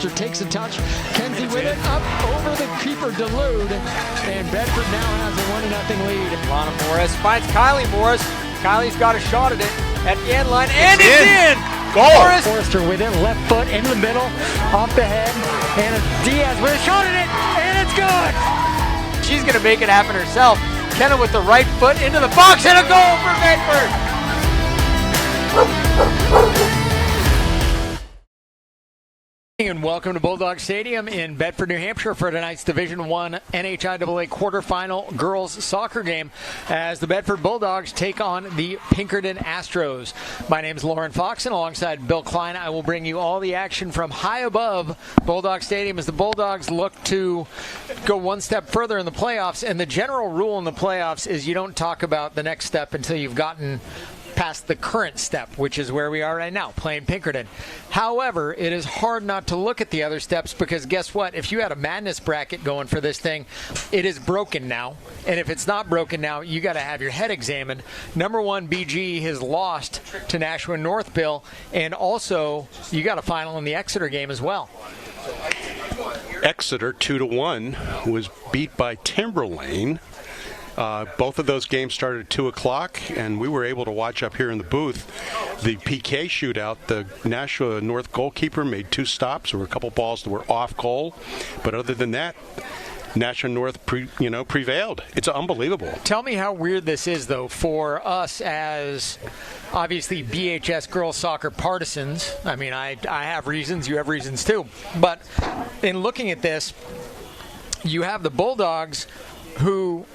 Forrester takes a touch. Kenzie with it, up over the keeper, Dulude. And Bedford now has a 1-0 lead. Lana Morris finds Kylie Morris. Kylie's got a shot at it at the end line, and it's in! Goal! Forrester with it, left foot in the middle, off the head. And Diaz with a shot at it, and it's good! She's going to make it happen herself. Kenna with the right foot into the box, and a goal for Bedford! And welcome to Bulldog Stadium in Bedford, New Hampshire for tonight's Division I NHIAA quarterfinal girls soccer game as the Bedford Bulldogs take on the Pinkerton Astros. My name is Lauren Fox, and alongside Bill Klein, I will bring you all the action from high above Bulldog Stadium as the Bulldogs look to go one step further in the playoffs. And the general rule in the playoffs is you don't talk about the next step until you've gotten past the current step, which is where we are right now, playing Pinkerton. However, it is hard not to look at the other steps because guess what? If you had a madness bracket going for this thing, it is broken now. And if it's not broken now, you got to have your head examined. Number one, BG has lost to Nashua North, Bill, and also you got a final in the Exeter game as well. Exeter 2-1 was beat by Timberlane. Both of those games started at 2 o'clock, and we were able to watch up here in the booth the PK shootout. The Nashua North goalkeeper made 2 stops. There were a couple balls that were off goal, but other than that, Nashua North prevailed. It's unbelievable. Tell me how weird this is, though, for us as obviously BHS girls soccer partisans. I mean, I have reasons, you have reasons too. But in looking at this, you have the Bulldogs who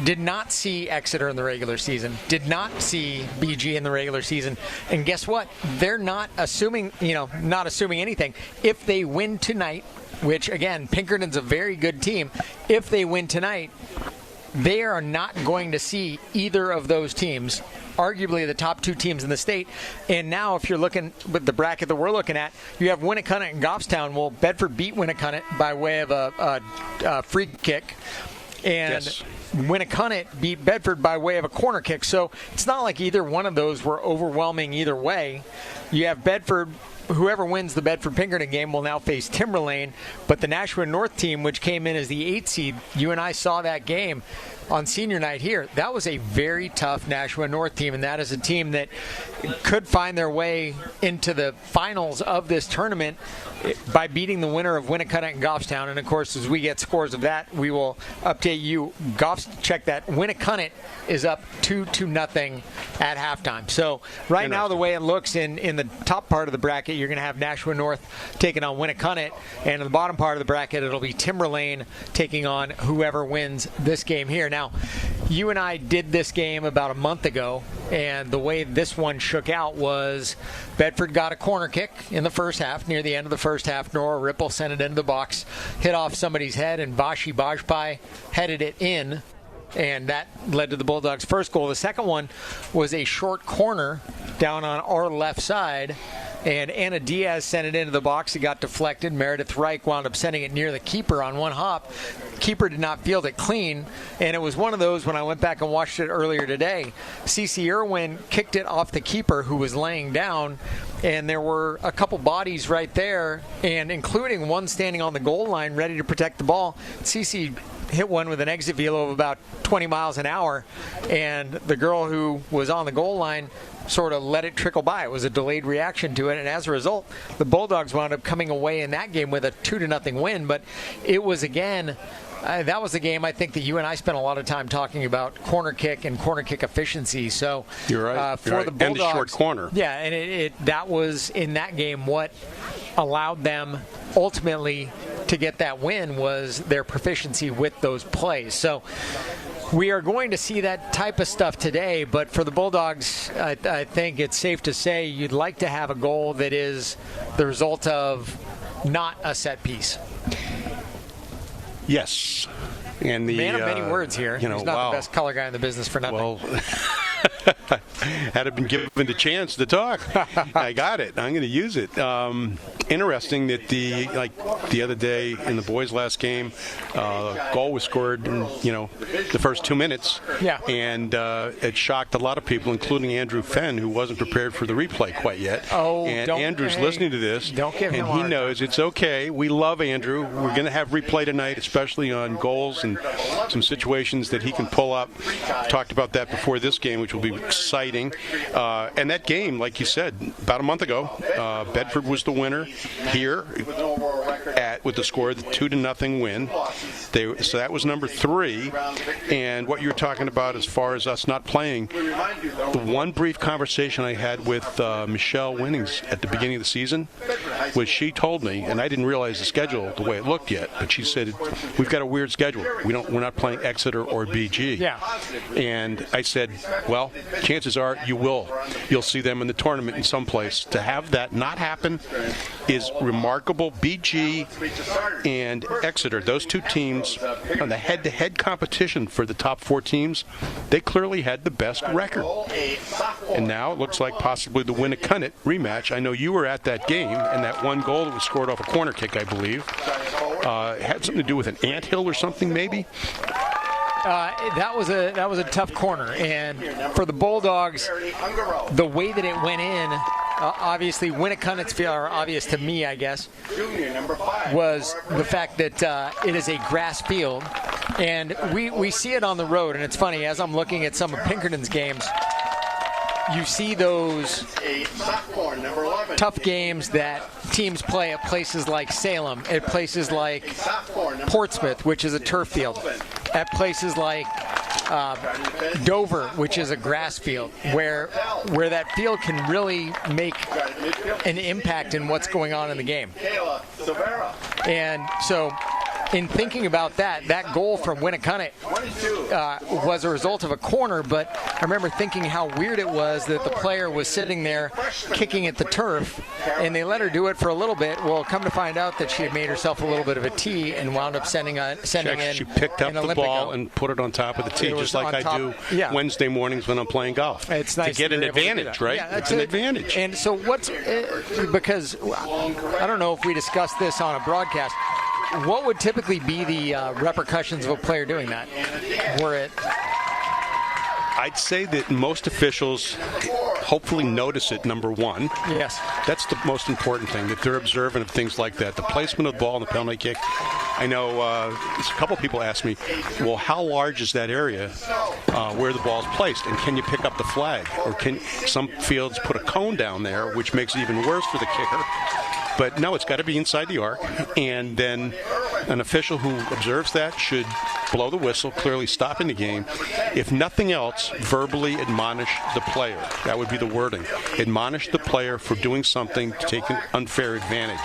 did not see Exeter in the regular season, did not see BG in the regular season, and guess what? They're not assuming anything. If they win tonight, which again, Pinkerton's a very good team, if they win tonight, they are not going to see either of those teams, arguably the top 2 teams in the state. And now if you're looking with the bracket that we're looking at, you have Winnacunnet and Goffstown. Well, Bedford beat Winnacunnet by way of a free kick. And yes, Winnacunnet beat Bedford by way of a corner kick. So it's not like either one of those were overwhelming either way. You have Bedford, whoever wins the Bedford-Pinkerton game will now face Timberlane. But the Nashua North team, which came in as the 8th seed, you and I saw that game on senior night here. That was a very tough Nashua North team, and that is a team that could find their way into the finals of this tournament by beating the winner of Winnacunnet and Goffstown. And of course, as we get scores of that, we will update you. Check that. Winnacunnet is up 2-0 at halftime. So right now, the way it looks in the top part of the bracket, you're going to have Nashua North taking on Winnacunnet, and in the bottom part of the bracket, it'll be Timberlane taking on whoever wins this game here. Now, you and I did this game about a month ago, and the way this one shook out was Bedford got a corner kick in the first half. Near the end of the first half, Nora Ripple sent it into the box, hit off somebody's head, and Vashi Bajpai headed it in, and that led to the Bulldogs' first goal. The second one was a short corner down on our left side, and Anna Diaz sent it into the box. It got deflected. Meredith Reich wound up sending it near the keeper on one hop. Keeper did not field it clean, and it was one of those when I went back and watched it earlier today. Cece Irwin kicked it off the keeper who was laying down, and there were a couple bodies right there, and including one standing on the goal line ready to protect the ball. Cece hit one with an exit velo of about 20 miles an hour, and the girl who was on the goal line sort of let it trickle by. It was a delayed reaction to it, and as a result, the Bulldogs wound up coming away in that game with a 2-0 win. But it was, again, that was the game I think that you and I spent a lot of time talking about corner kick and corner kick efficiency. So you're right. For the Bulldogs, and the short corner. Yeah, and that was in that game what allowed them ultimately to get that win was their proficiency with those plays. So we are going to see that type of stuff today, but for the Bulldogs, I think it's safe to say you'd like to have a goal that is the result of not a set piece. Yes. And the man of many words here. He's not the best color guy in the business for nothing. Well, Had it been given the chance to talk, I got it. I'm going to use it. Interesting that the other day in the boys' last game, goal was scored in the first 2 minutes. Yeah. And it shocked a lot of people, including Andrew Fenn, who wasn't prepared for the replay quite yet. Oh, and Andrew's listening to this, don't give him and he knows it's okay. We love Andrew. We're going to have replay tonight, especially on goals and some situations that he can pull up. Talked about that before this game, which will be exciting. And that game, like you said, about a month ago, Bedford was the winner here with the score of the 2-0 win. So that was number 3. And what you're talking about as far as us not playing, the one brief conversation I had with Michelle Winnings at the beginning of the season was she told me, and I didn't realize the schedule the way it looked yet, but she said, we've got a weird schedule. We're not playing Exeter or BG. Yeah. And I said, well, chances are you'll see them in the tournament in some place. To have that not happen is remarkable. BG and Exeter, those two teams on the head-to-head competition for the top 4 teams, they clearly had the best record. And now it looks like possibly the Winnicott rematch. I know you were at that game, and that one goal that was scored off a corner kick, I believe, had something to do with an anthill or something, maybe. That was a tough corner, and for the Bulldogs, the way that it went in, obviously Winnicott's feel, or obvious to me, I guess, was the fact that it is a grass field, and we see it on the road. And it's funny, as I'm looking at some of Pinkerton's games, you see those tough games that teams play at places like Salem, at places like Portsmouth, which is a turf field, at places like Dover, which is a grass field, where that field can really make an impact in what's going on in the game. And so, in thinking about that goal from Winnicott was a result of a corner, but I remember thinking how weird it was that the player was sitting there kicking at the turf, and they let her do it for a little bit. Well, come to find out that she had made herself a little bit of a tee and wound up sending in. She picked up the ball and put it on top of the tee, just like I do Wednesday mornings when I'm playing golf. It's nice to get an advantage, right? Yeah, it's an advantage. And so because I don't know if we discussed this on a broadcast, what would typically be the repercussions of a player doing that? I'd say that most officials hopefully notice it, number one. Yes. That's the most important thing, that they're observant of things like that. The placement of the ball and the penalty kick. I know a couple people asked me, well, how large is that area where the ball's placed? And can you pick up the flag? Or can some fields put a cone down there, which makes it even worse for the kicker? But no, it's got to be inside the arc. And then an official who observes that should blow the whistle, clearly stopping the game. If nothing else, verbally admonish the player. That would be the wording. Admonish the player for doing something to take an unfair advantage.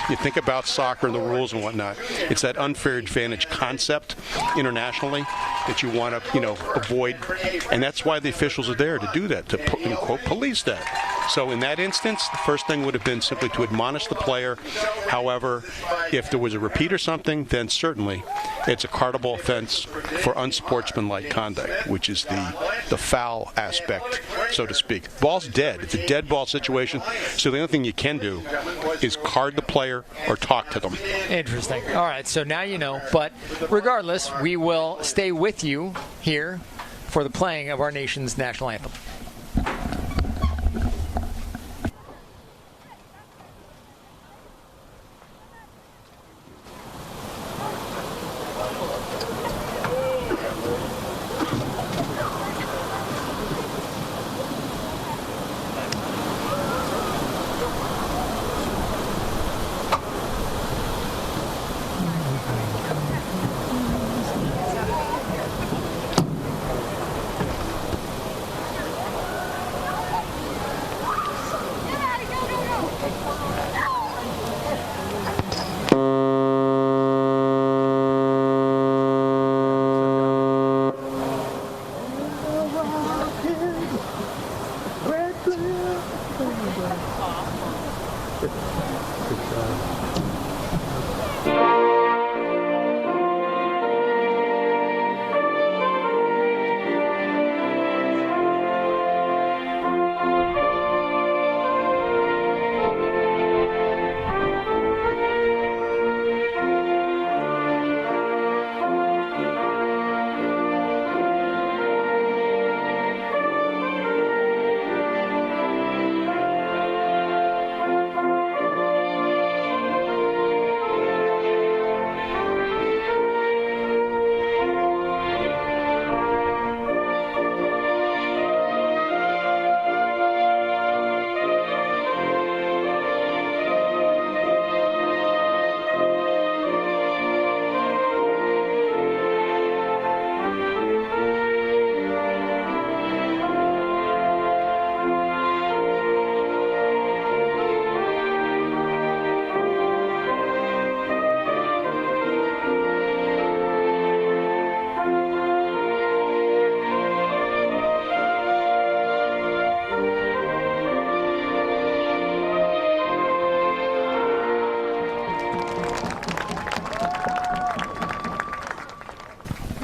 You think about soccer and the rules and whatnot. It's that unfair advantage concept internationally that you want to, avoid. And that's why the officials are there, to do that, to, quote, police that. So in that instance, the first thing would have been simply to admonish the player. However, if there was a repeat or something, then certainly it's a cardable offense for unsportsmanlike conduct, which is the foul aspect, so to speak. Ball's dead. It's a dead ball situation. So the only thing you can do is card the player or talk to them. Interesting. All right, so now you know. But regardless, we will stay with you here for the playing of our nation's national anthem.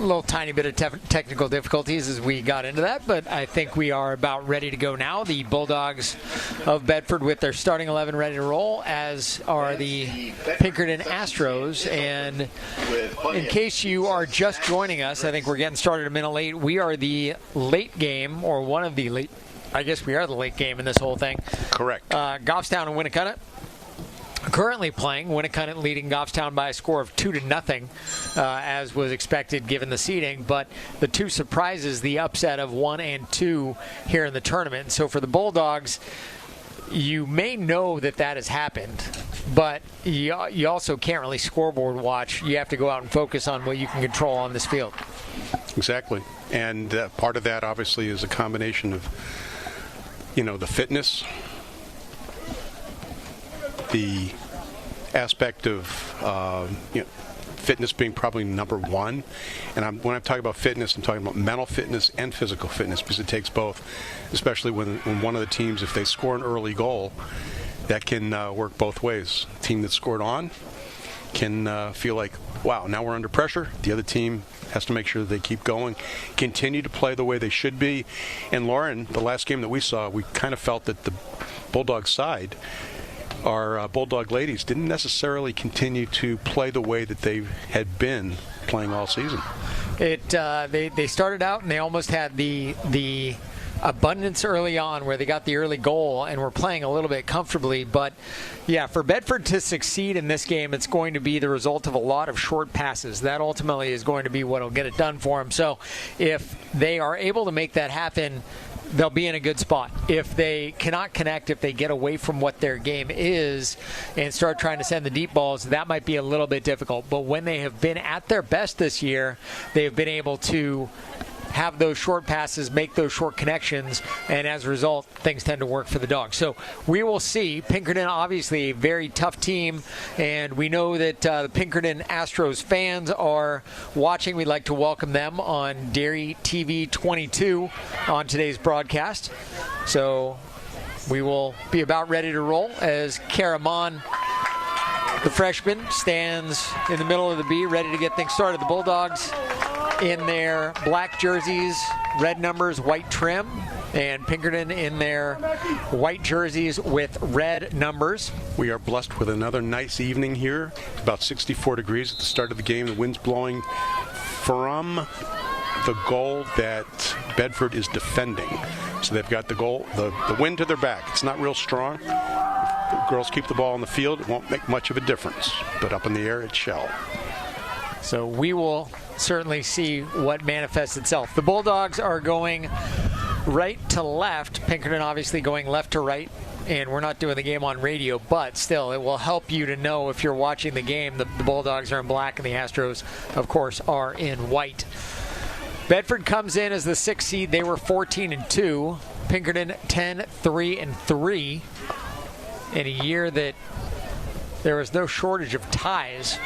little tiny bit of technical difficulties as we got into that, but I think we are about ready to go now. The Bulldogs of Bedford with their starting 11 ready to roll, as are the Pinkerton Astros. And in case you are just joining us, I think we're getting started a minute late. We are the late game, or one of the late, I guess we are the late game in this whole thing. Correct. Goffstown and Winnicott currently playing. Winnicott leading Goffstown by a score of 2-0, as was expected given the seeding. But the two surprises, the upset of 1 and 2 here in the tournament. So for the Bulldogs, you may know that has happened, but you also can't really scoreboard watch. You have to go out and focus on what you can control on this field. Exactly. And part of that, obviously, is a combination of, the fitness, the aspect of fitness being probably number one. And when I'm talking about fitness, I'm talking about mental fitness and physical fitness, because it takes both, especially when one of the teams, if they score an early goal, that can work both ways. The team that scored on can feel like, wow, now we're under pressure. The other team has to make sure that they keep going, continue to play the way they should be. And Lauren, the last game that we saw, we kind of felt that the Bulldog side, our Bulldog ladies, didn't necessarily continue to play the way that they had been playing all season. They started out and they almost had the abundance early on where they got the early goal and were playing a little bit comfortably. But yeah, for Bedford to succeed in this game, it's going to be the result of a lot of short passes. That ultimately is going to be what will get it done for them. So if they are able to make that happen, they'll be in a good spot. If they cannot connect, if they get away from what their game is and start trying to send the deep balls, that might be a little bit difficult. But when they have been at their best this year, they've been able to have those short passes, make those short connections, and as a result, things tend to work for the Dogs. So we will see. Pinkerton, obviously a very tough team, and we know that the Pinkerton Astros fans are watching. We'd like to welcome them on Dairy TV 22 on today's broadcast. So we will be about ready to roll as Karaman, the freshman, stands in the middle of the B, ready to get things started. The Bulldogs in their black jerseys, red numbers, white trim, and Pinkerton in their white jerseys with red numbers. We are blessed with another nice evening here. It's about 64 degrees at the start of the game. The wind's blowing from the goal that Bedford is defending. So they've got the goal, the wind to their back. It's not real strong. If the girls keep the ball on the field, it won't make much of a difference. But up in the air, it shall. So we will certainly see what manifests itself. The Bulldogs are going right to left. Pinkerton obviously going left to right. And we're not doing the game on radio, but still, it will help you to know if you're watching the game. The Bulldogs are in black and the Astros, of course, are in white. Bedford comes in as the 6th seed. They were 14-2. Pinkerton 10-3-3. In a year that there was no shortage of ties.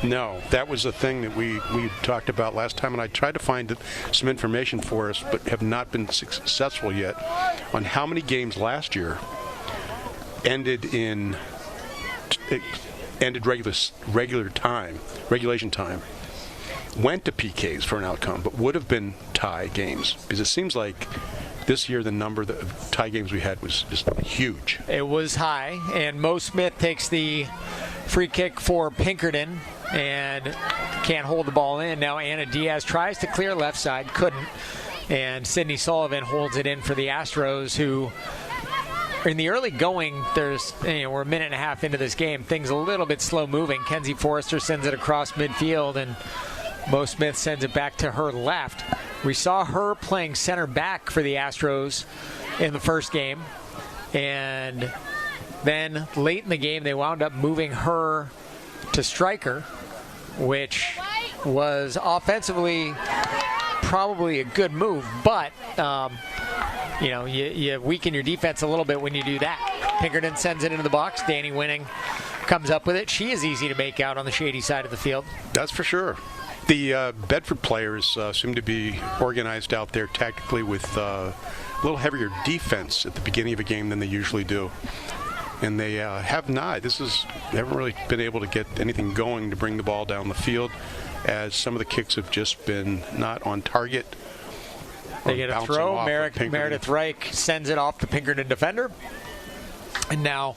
No, that was a thing that we talked about last time, and I tried to find some information for us, but have not been successful yet on how many games last year ended regulation time, went to PKs for an outcome, but would have been tie games, because it seems like this year the number of tie games we had was just huge. It was high, and Mo Smith takes the free kick for Pinkerton and can't hold the ball in. Now Anna Diaz tries to clear left side, couldn't, and Sydney Sullivan holds it in for the Astros, who in the early going, we're a minute and a half into this game, things a little bit slow moving. Kenzie Forrester sends it across midfield, and Mo Smith sends it back to her left. We saw her playing center back for the Astros in the first game, and then late in the game they wound up moving her to striker, which was offensively probably a good move, but you weaken your defense a little bit when you do that. Pinkerton sends it into the box. Danny Winning comes up with it. She is easy to make out on the shady side of the field. That's for sure. The Bedford players seem to be organized out there tactically with a little heavier defense at the beginning of a game than they usually do. And they have not. They haven't really been able to get anything going to bring the ball down the field. as some of the kicks have just been not on target. They get a throw. Meredith Reich sends it off the Pinkerton defender. And now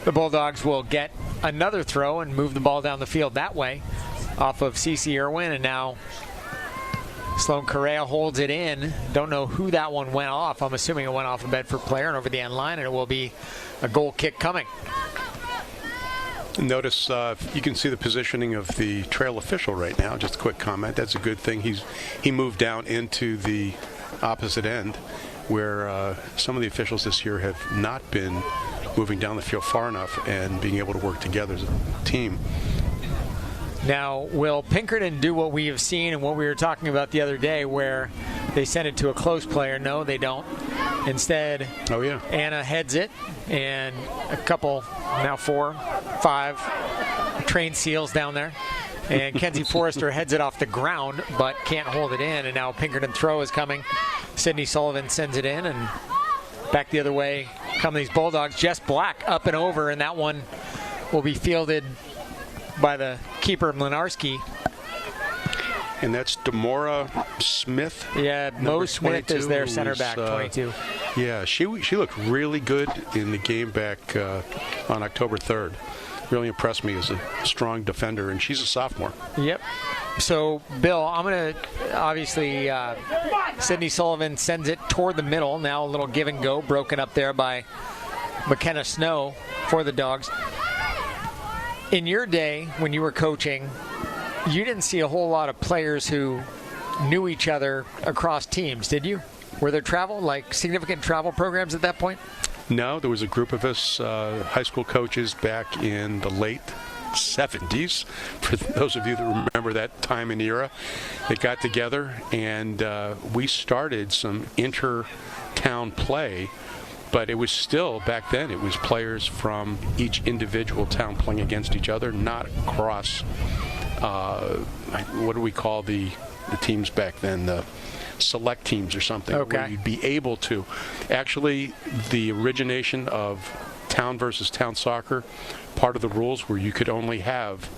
the Bulldogs will get another throw and move the ball down the field that way off of C.C. Irwin. And now Sloan Correa holds it in. Don't know who that one went off. I'm assuming it went off a Bedford player and over the end line, and it will be a goal kick coming. Notice you can see the positioning of the trail official right now. Just a quick comment. That's a good thing. He moved down into the opposite end where some of the officials this year have not been moving down the field far enough and being able to work together as a team. Now, will Pinkerton do what we have seen and what we were talking about the other day where they send it to a close player? No, they don't. Instead, Anna heads it, and a couple, now 4, 5 trained seals down there. And Kenzie Forrester heads it off the ground, but can't hold it in. And now Pinkerton throw is coming. Sydney Sullivan sends it in, and back the other way come these Bulldogs. Jess Black up and over, and that one will be fielded by the keeper, Mlinarski. And that's Demora Smith. Yeah, Mo Smith is their center back, 22. Yeah, she looked really good in the game back on October 3rd. Really impressed me as a strong defender, and she's a sophomore. Yep. So, Bill, I'm going to, obviously, Sydney Sullivan sends it toward the middle. Now a little give and go, broken up there by McKenna Snow for the Dogs. In your day, when you were coaching, you didn't see a whole lot of players who knew each other across teams, did you? Were there significant travel programs at that point? No, there was a group of us, high school coaches back in the late 70s, for those of you that remember that time and era, that got together, and we started some inter-town play. But it was still, back then, it was players from each individual town playing against each other, not across, what do we call the teams back then, the select teams or something, where you'd be able to. Actually, the origination of town versus town soccer, part of the rules were you could only have,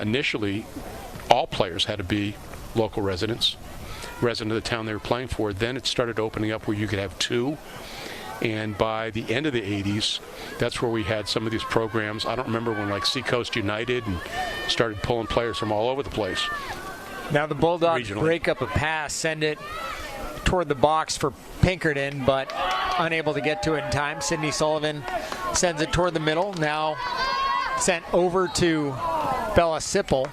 initially, all players had to be local resident of the town they were playing for. Then it started opening up where you could have 2. And by the end of the 80s, that's where we had some of these programs. I don't remember when Seacoast United and started pulling players from all over the place. Now the Bulldogs break up a pass, send it toward the box for Pinkerton, but unable to get to it in time. Sydney Sullivan sends it toward the middle. Now sent over to Bella Sipple.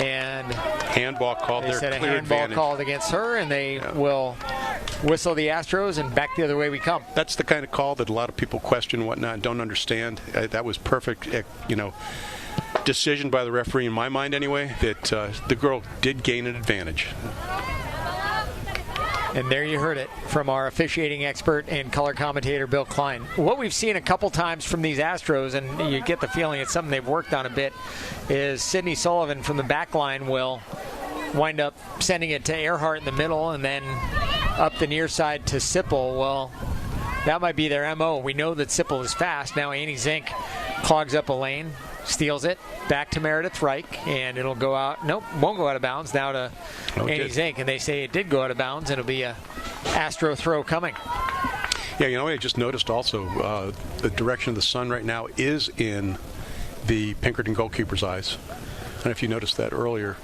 And handball called there. They said a handball called against her, and they will whistle the Astros, and back the other way we come. That's the kind of call that a lot of people question and whatnot, don't understand. That was perfect, decision by the referee in my mind anyway, that the girl did gain an advantage. And there you heard it from our officiating expert and color commentator, Bill Klein. What we've seen a couple times from these Astros, and you get the feeling it's something they've worked on a bit, is Sydney Sullivan from the back line will wind up sending it to Earhart in the middle and then up the near side to Sipple. Well, that might be their MO. We know that Sipple is fast. Now Annie Zink clogs up a lane, steals it, back to Meredith Reich, and it'll go out. Nope, won't go out of bounds. Now to Annie Zink, and they say it did go out of bounds, and it'll be a Astro throw coming. Yeah, I just noticed also the direction of the sun right now is in the Pinkerton goalkeeper's eyes. I don't know if you noticed that earlier.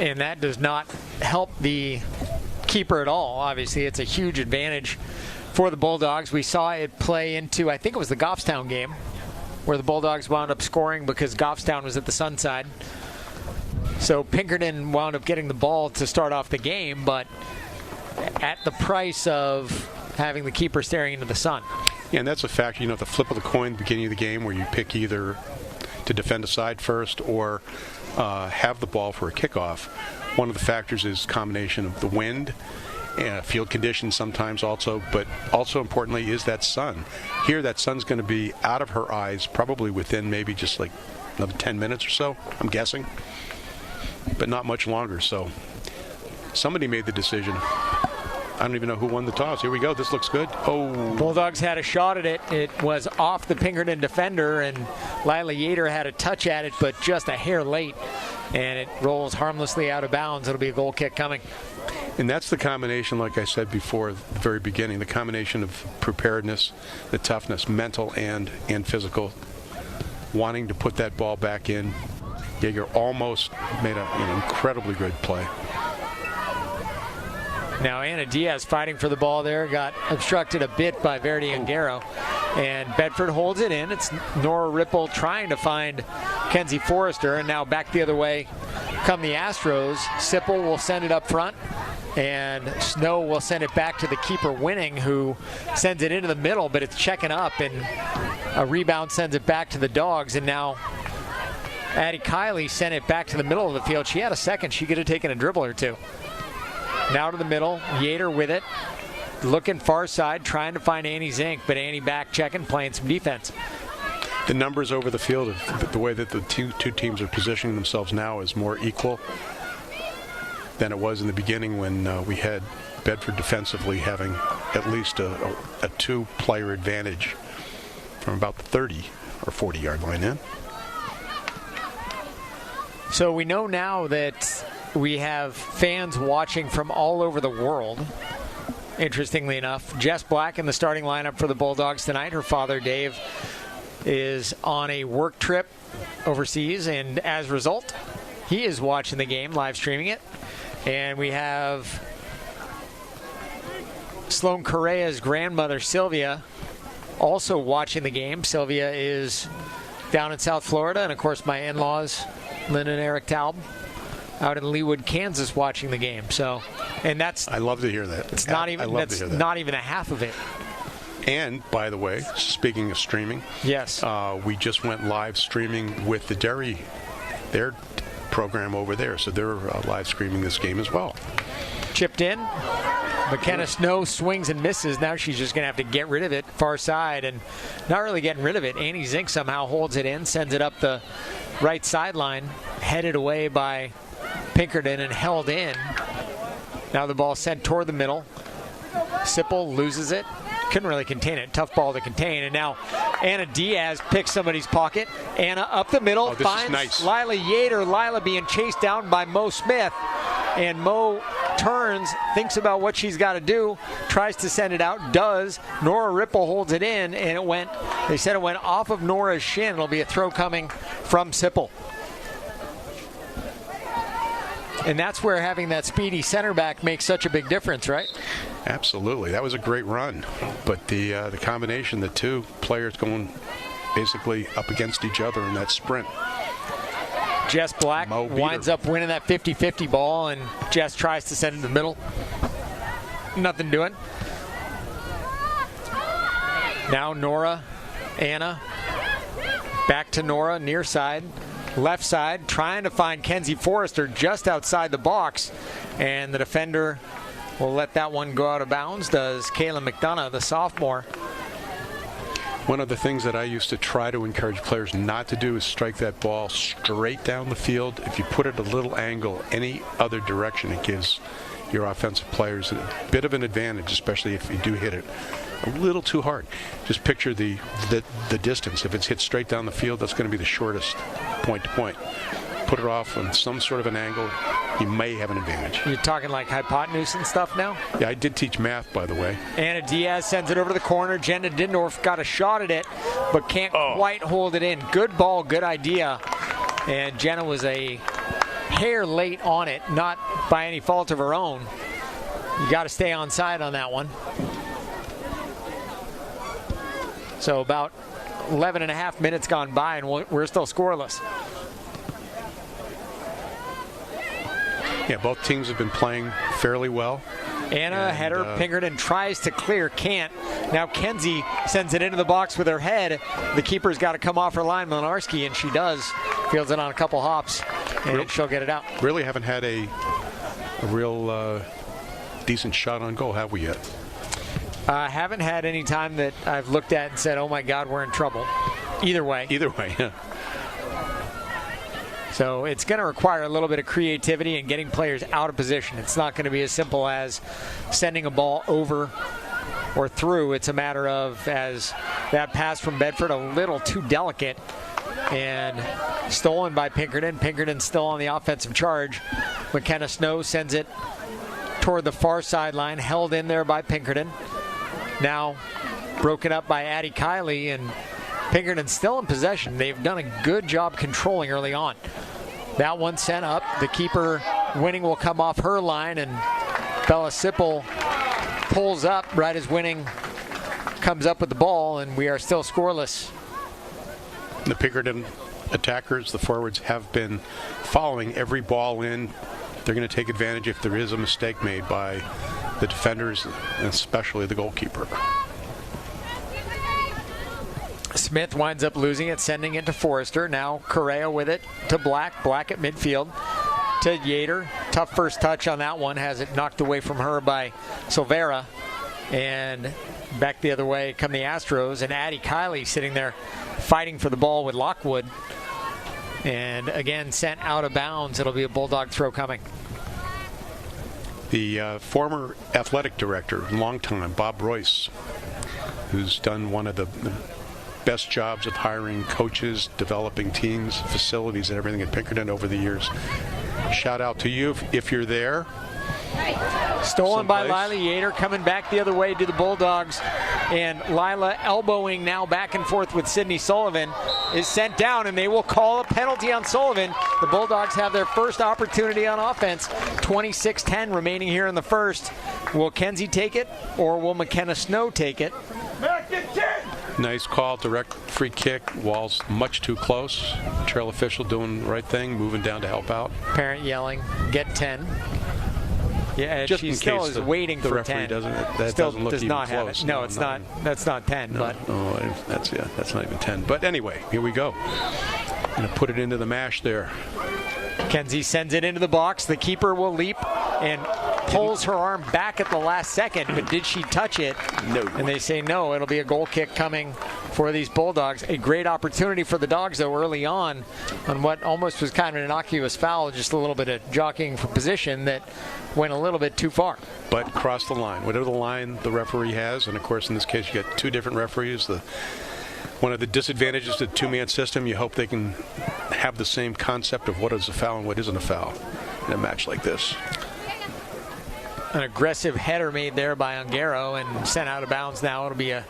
And that does not help the keeper at all. Obviously, it's a huge advantage for the Bulldogs. We saw it play into, I think it was the Goffstown game, where the Bulldogs wound up scoring because Goffstown was at the sun side. So Pinkerton wound up getting the ball to start off the game, but at the price of having the keeper staring into the sun. Yeah, and that's a factor, the flip of the coin at the beginning of the game where you pick either to defend a side first or have the ball for a kickoff. One of the factors is combination of the wind, field conditions sometimes also, but also importantly is that sun. Here that sun's going to be out of her eyes probably within maybe just another 10 minutes or so, I'm guessing, but not much longer. So somebody made the decision. I don't even know who won the toss. Here we go. This looks good. Oh. Bulldogs had a shot at it. It was off the Pinkerton defender, and Lila Yater had a touch at it, but just a hair late. and it rolls harmlessly out of bounds. It'll be a goal kick coming. And that's the combination, like I said before at the very beginning, the combination of preparedness, the toughness, mental and physical, wanting to put that ball back in. Jaeger almost made an incredibly good play. Now Anna Diaz fighting for the ball there, got obstructed a bit by Verdi Ungaro, and Bedford holds it in. It's Nora Ripple trying to find Kenzie Forrester, and now back the other way come the Astros. Sipple will send it up front, and Snow will send it back to the keeper Winning, who sends it into the middle, but it's checking up, and a rebound sends it back to the Dogs, and now Addie Kiley sent it back to the middle of the field. She had a second. She could have taken a dribble or two. Now to the middle, Yater with it, looking far side, trying to find Annie Zink, but Annie back checking, playing some defense. The numbers over the field, the way that the two teams are positioning themselves now is more equal than it was in the beginning when we had Bedford defensively having at least a 2-player advantage from about the 30 or 40-yard line in. So we know now that we have fans watching from all over the world. Interestingly enough, Jess Black in the starting lineup for the Bulldogs tonight. Her father, Dave, is on a work trip overseas, and as a result, he is watching the game, live streaming it. And we have Sloan Correa's grandmother, Sylvia, also watching the game. Sylvia is down in South Florida, and of course my in-laws, Lynn and Eric Taub, out in Leawood, Kansas, watching the game. So, and that's, I love to hear that. It's not even not even a half of it. And by the way, speaking of streaming, yes, we just went live streaming with the Dairy, their program over there, so they're live streaming this game as well. Chipped in. McKenna Snow swings and misses. Now she's just going to have to get rid of it far side, and not really getting rid of it. Annie Zink somehow holds it in, sends it up the right sideline, headed away by Pinkerton and held in. Now the ball sent toward the middle. Sipple loses it. Couldn't really contain it. Tough ball to contain. And now Anna Diaz picks somebody's pocket. Anna up the middle, finds nice. Lila Yater. Lila being chased down by Mo Smith. And Mo turns, thinks about what she's got to do, tries to send it out, does. Nora Ripple holds it in, and they said it went off of Nora's shin. It'll be a throw coming from Sipple. And that's where having that speedy center back makes such a big difference, right? Absolutely. That was a great run. But the combination, the two players going basically up against each other in that sprint. Jess Black winds up winning that 50-50 ball, and Jess tries to send it to the middle. Nothing doing. Now Nora, Anna, back to Nora, near side. Left side, trying to find Kenzie Forrester just outside the box, and the defender will let that one go out of bounds, does Kayla McDonough, the sophomore. One of the things that I used to try to encourage players not to do is strike that ball straight down the field. If you put it a little angle, any other direction, it gives your offensive players a bit of an advantage, especially if you do hit it a little too hard. Just picture the distance. If it's hit straight down the field, that's going to be the shortest point to point. Put it off on some sort of an angle, you may have an advantage. You're talking like hypotenuse and stuff now? Yeah, I did teach math, by the way. Anna Diaz sends it over to the corner. Jenna Dindorf got a shot at it, but can't quite hold it in. Good ball, good idea. And Jenna was a hair late on it, not by any fault of her own. You got to stay on side on that one. So about 11 and a half minutes gone by, and we're still scoreless. Yeah, both teams have been playing fairly well. Anna, header, Pinkerton tries to clear, can't. Now Kenzie sends it into the box with her head. The keeper's got to come off her line, Mlinarski, and she does. Fields it on a couple hops, and she'll get it out. Really haven't had a real decent shot on goal, have we yet? Haven't had any time that I've looked at and said, oh my God, we're in trouble. Either way. Either way, yeah. So it's going to require a little bit of creativity and getting players out of position. It's not going to be as simple as sending a ball over or through. It's a matter of, as that pass from Bedford, a little too delicate and stolen by Pinkerton. Pinkerton still on the offensive charge. McKenna Snow sends it toward the far sideline, held in there by Pinkerton. Now broken up by Addie Kiley, and Pinkerton still in possession. They've done a good job controlling early on. That one sent up. The keeper Winning will come off her line, and Bella Sipple pulls up right as Winning comes up with the ball, and we are still scoreless. The Pinkerton attackers, the forwards, have been following every ball in. They're going to take advantage if there is a mistake made by the defenders, and especially the goalkeeper. Smith winds up losing it, sending it to Forrester. Now Correa with it to Black. Black at midfield to Yater. Tough first touch on that one. Has it knocked away from her by Silvera. And back the other way come the Astros. And Addie Kiley sitting there fighting for the ball with Lockwood. And again, sent out of bounds. It'll be a Bulldog throw coming. The former athletic director, long time, Bob Royce, who's done one of the best jobs of hiring coaches, developing teams, facilities, and everything at Pinkerton over the years. Shout out to you if you're there. Stolen by Lila Yater, coming back the other way to the Bulldogs, and Lila elbowing now back and forth with Sydney Sullivan is sent down, and they will call a penalty on Sullivan. The Bulldogs have their first opportunity on offense. 26-10 remaining here in the first. Will Kenzie take it, or will McKenna Snow take it? Nice call, direct free kick. Wall's much too close. Trail official doing the right thing, moving down to help out. Parent yelling, get 10. Yeah, just she in still case is waiting for 10. The referee still doesn't look does even not close. have it. No, it's not. That's not 10. No, but that's not even 10. But anyway, here we go. Gonna put it into the mash there. Kenzie sends it into the box. The keeper will leap and pulls her arm back at the last second, but did she touch it? No. And they say no. It'll be a goal kick coming for these Bulldogs. A great opportunity for the Dogs, though, early on what almost was kind of an innocuous foul, just a little bit of jockeying for position that went a little bit too far. But crossed the line. Whatever the line the referee has, and of course in this case you got two different referees. One of the disadvantages to the two-man system, you hope they can have the same concept of what is a foul and what isn't a foul in a match like this. An aggressive header made there by Ongaro and sent out of bounds now. It'll be a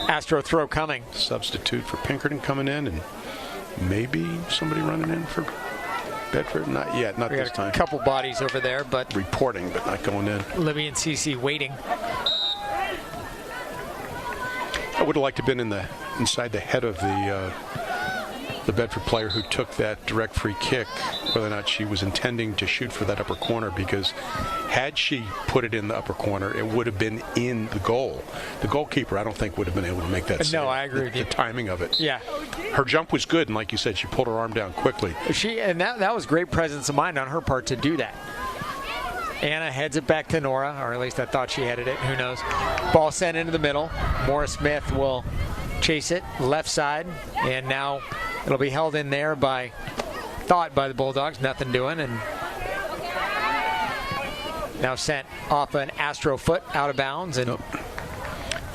Astro throw coming. Substitute for Pinkerton coming in, and maybe somebody running in for Bedford. Not yet, not this time. A couple bodies over there, but reporting, but not going in. Libby and Cece waiting. I would have liked to have been inside the head of the Bedford player who took that direct free kick, whether or not she was intending to shoot for that upper corner, because had she put it in the upper corner, it would have been in the goal. The goalkeeper, I don't think, would have been able to make that save. No, I agree with you. The timing of it. Yeah. Her jump was good, and like you said, she pulled her arm down quickly. That was great presence of mind on her part to do that. Anna heads it back to Nora, or at least I thought she headed it. Who knows? Ball sent into the middle. Morris Smith will chase it left side, and now it'll be held in there by the Bulldogs. Nothing doing, and now sent off an Astro foot out of bounds. And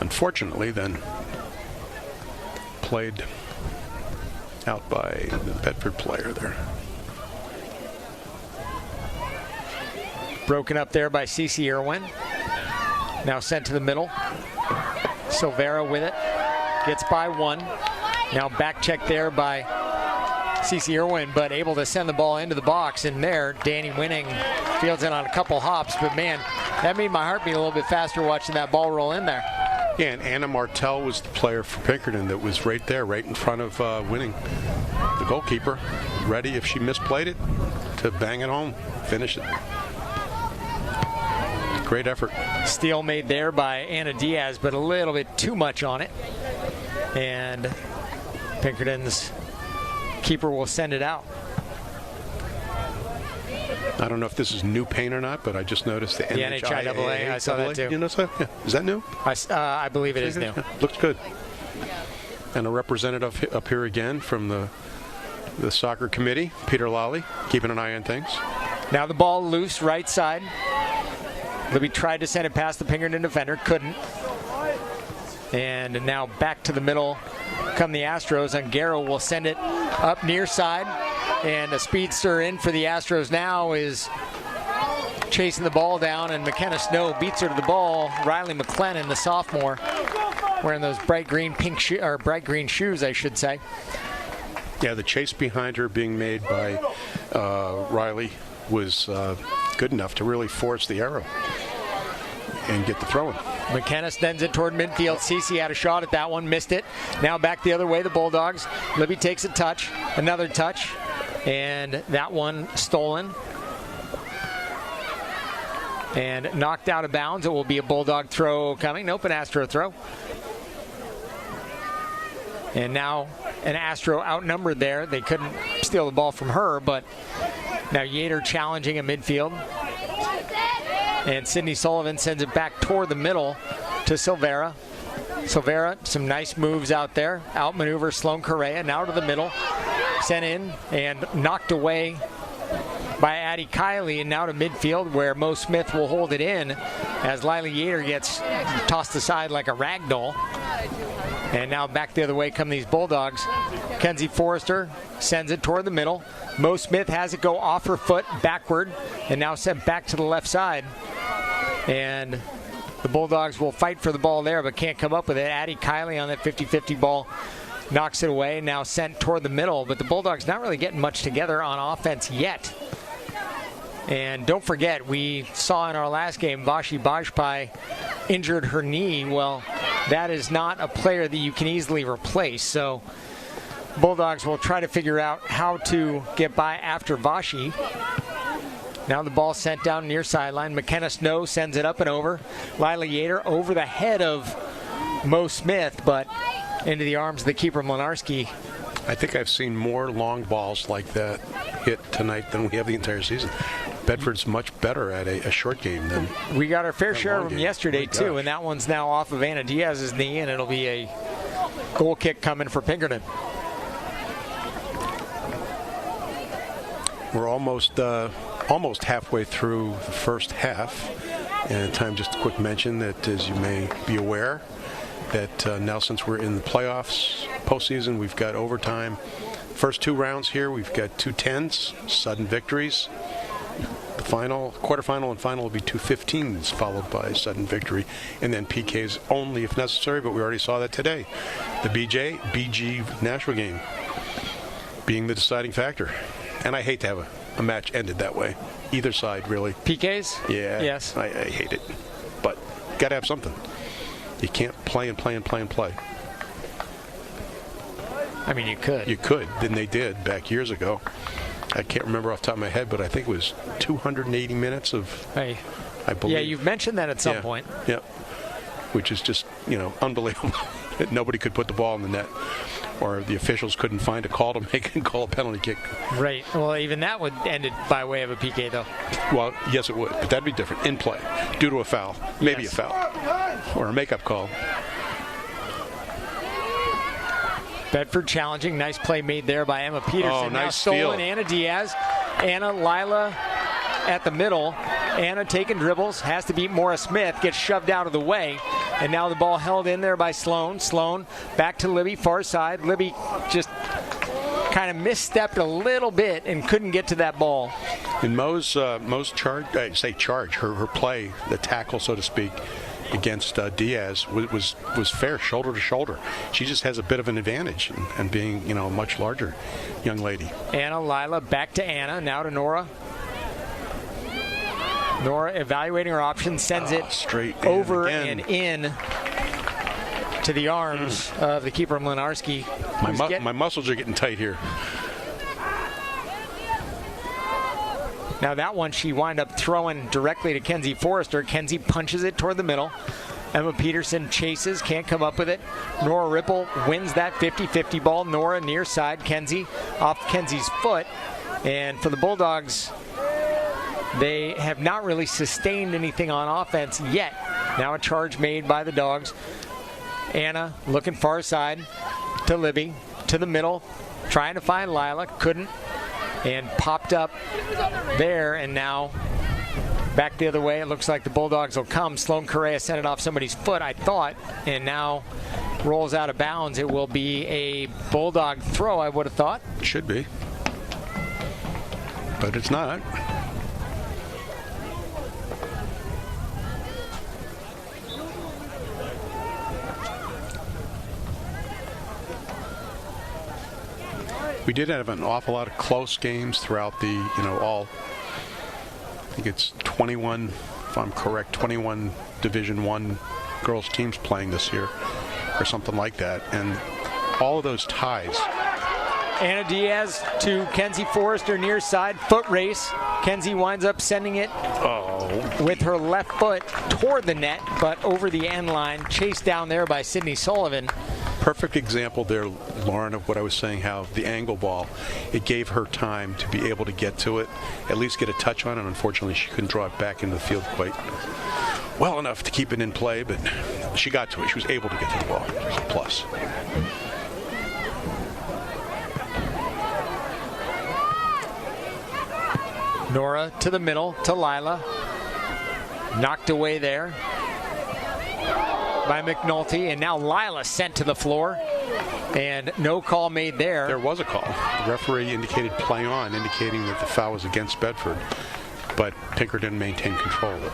unfortunately, then played out by the Bedford player there. Broken up there by Cece Irwin. Now sent to the middle. Silvera with it. Gets by one. Now back check there by Cece Irwin, but able to send the ball into the box. And there, Danny Winning fields in on a couple hops. But man, that made my heart beat a little bit faster watching that ball roll in there. Yeah, and Anna Martell was the player for Pinkerton that was right there, right in front of Winning. The goalkeeper, ready if she misplayed it to bang it home, finish it. Great effort. Steal made there by Anna Diaz, but a little bit too much on it. And Pinkerton's keeper will send it out. I don't know if this is new paint or not, but I just noticed the NHIAA. I saw that too. You know that? Yeah. Is that new? I believe it is new. Looks good. And a representative up here again from the soccer committee, Peter Lally, keeping an eye on things. Now the ball loose, right side. Libby tried to send it past the Pinkerton defender, couldn't. And now back to the middle come the Astros. Ungaro will send it up near side. And a speedster in for the Astros now is chasing the ball down, and McKenna Snow beats her to the ball. Riley McLennan, the sophomore, wearing those bright green shoes, I should say. Yeah, the chase behind her being made by Riley was good enough to really force the arrow and get the throw in. McKenna sends it toward midfield. Cece had a shot at that one, missed it. Now back the other way, the Bulldogs. Libby takes a touch, another touch, and that one stolen and knocked out of bounds. It will be a Bulldog throw coming. Nope, an Astro throw. And now an Astro outnumbered there. They couldn't steal the ball from her, but now Yater challenging at midfield. And Sydney Sullivan sends it back toward the middle to Silvera. Silvera, some nice moves out there. Outmaneuver Sloan Correa, now to the middle. Sent in and knocked away by Addie Kiley, and now to midfield where Mo Smith will hold it in as Lila Yater gets tossed aside like a rag doll. And now back the other way come these Bulldogs. Kenzie Forrester sends it toward the middle. Mo Smith has it go off her foot backward and now sent back to the left side. And the Bulldogs will fight for the ball there but can't come up with it. Addie Kiley on that 50-50 ball knocks it away, now sent toward the middle, but the Bulldogs not really getting much together on offense yet. And don't forget, we saw in our last game, Vashi Bajpai injured her knee. Well, that is not a player that you can easily replace. So Bulldogs will try to figure out how to get by after Vashi. Now the ball sent down near sideline. McKenna Snow sends it up and over. Lila Yater over the head of Mo Smith, but into the arms of the keeper, Mlinarski. I think I've seen more long balls like that hit tonight than we have the entire season. Bedford's much better at a short game than we got our fair share of them game. yesterday, too, and that one's now off of Anna Diaz's knee, and it'll be a goal kick coming for Pinkerton. We're almost halfway through the first half, and time just a quick mention that, as you may be aware, that now since we're in the playoffs, postseason, we've got overtime. First two rounds here, we've got 2 10s, sudden victories. The final, quarterfinal and final will be 2 15s, followed by sudden victory, and then PKs only if necessary, but we already saw that today. The BG Nashville game being the deciding factor. And I hate to have a match ended that way. Either side, really. PKs? Yeah. Yes. I hate it. But got to have something. You can't play and play and play and play. I mean, you could. You could. Then they did back years ago. I can't remember off the top of my head, but I think it was 280 minutes of, I believe. Yeah, you've mentioned that at some point. Yeah. Which is just, unbelievable. Nobody could put the ball in the net, or the officials couldn't find a call to make and call a penalty kick. Right. Well, even that would end it by way of a PK, though. Well, yes, it would, but that'd be different in play, due to a foul, maybe Yes. a foul, or a makeup call. Bedford challenging. Nice play made there by Emma Peterson. Oh, now nice stolen. steal. Anna Diaz. Anna, Lila at the middle. Anna taking dribbles. Has to beat Maura Smith. Gets shoved out of the way. And now the ball held in there by Sloan. Sloan back to Libby, far side. Libby just kind of misstepped a little bit and couldn't get to that ball. In Mo's charge, her play, the tackle, so to speak, against Diaz was fair, shoulder to shoulder. She just has a bit of an advantage in being, a much larger young lady. Anna, Lila, back to Anna, now to Nora. Nora evaluating her options, sends it straight over and in to the arms of the keeper, Mlinarski. My muscles are getting tight here. Now that one she wound up throwing directly to Kenzie Forrester. Kenzie punches it toward the middle. Emma Peterson chases, can't come up with it. Nora Ripple wins that 50-50 ball. Nora near side, Kenzie off Kenzie's foot. And for the Bulldogs, they have not really sustained anything on offense yet. Now a charge made by the Dogs. Anna looking far side to Libby, to the middle, trying to find Lila, couldn't, and popped up there, and now Back the other way, it looks like the Bulldogs will come. Sloan Correa sent it off somebody's foot, I thought, and now rolls out of bounds. It will be a Bulldog throw, I would have thought. It should be. But it's not. We did have an awful lot of close games throughout the, I think it's 21, if I'm correct, 21 Division I girls teams playing this year or something like that. And all of those ties. Anna Diaz to Kenzie Forrester near side, foot race. Kenzie winds up sending it with her left foot toward the net, but over the end line, chased down there by Sydney Sullivan. Perfect example there, Lauren, of what I was saying, how the angle ball, it gave her time to be able to get to it, at least get a touch on it. Unfortunately, she couldn't draw it back into the field quite well enough to keep it in play, but she got to it. She was able to get to the ball. It was a plus. Nora to the middle, to Lila. Knocked away there by McNulty, and now Lila sent to the floor, and no call made there. There was a call. The referee indicated play on, indicating that the foul was against Bedford, but Pinkerton maintained control of it.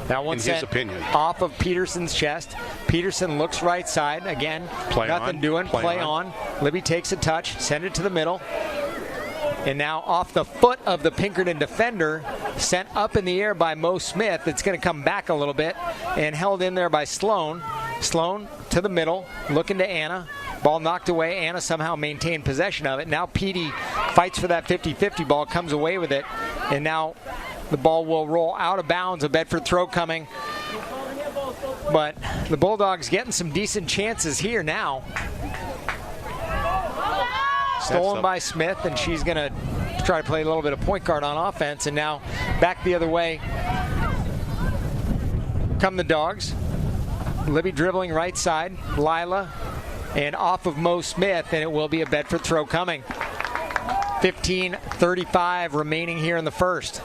That one in sent his opinion. Off of Peterson's chest. Peterson looks right side. Again, play nothing on. doing. Play on. Libby takes a touch, send it to the middle. And now off the foot of the Pinkerton defender, sent up in the air by Mo Smith. It's going to come back a little bit and held in there by Sloan. Sloan to the middle, looking to Anna. Ball knocked away. Anna somehow maintained possession of it. Now Petey fights for that 50-50 ball, comes away with it. And now the ball will roll out of bounds. A Bedford throw coming. But the Bulldogs getting some decent chances here now. Stolen by Smith, and she's going to try to play a little bit of point guard on offense. And now back the other way come the Dogs. Libby dribbling right side. Lila, and off of Mo Smith, and it will be a Bedford throw coming. 15:35 remaining here in the first.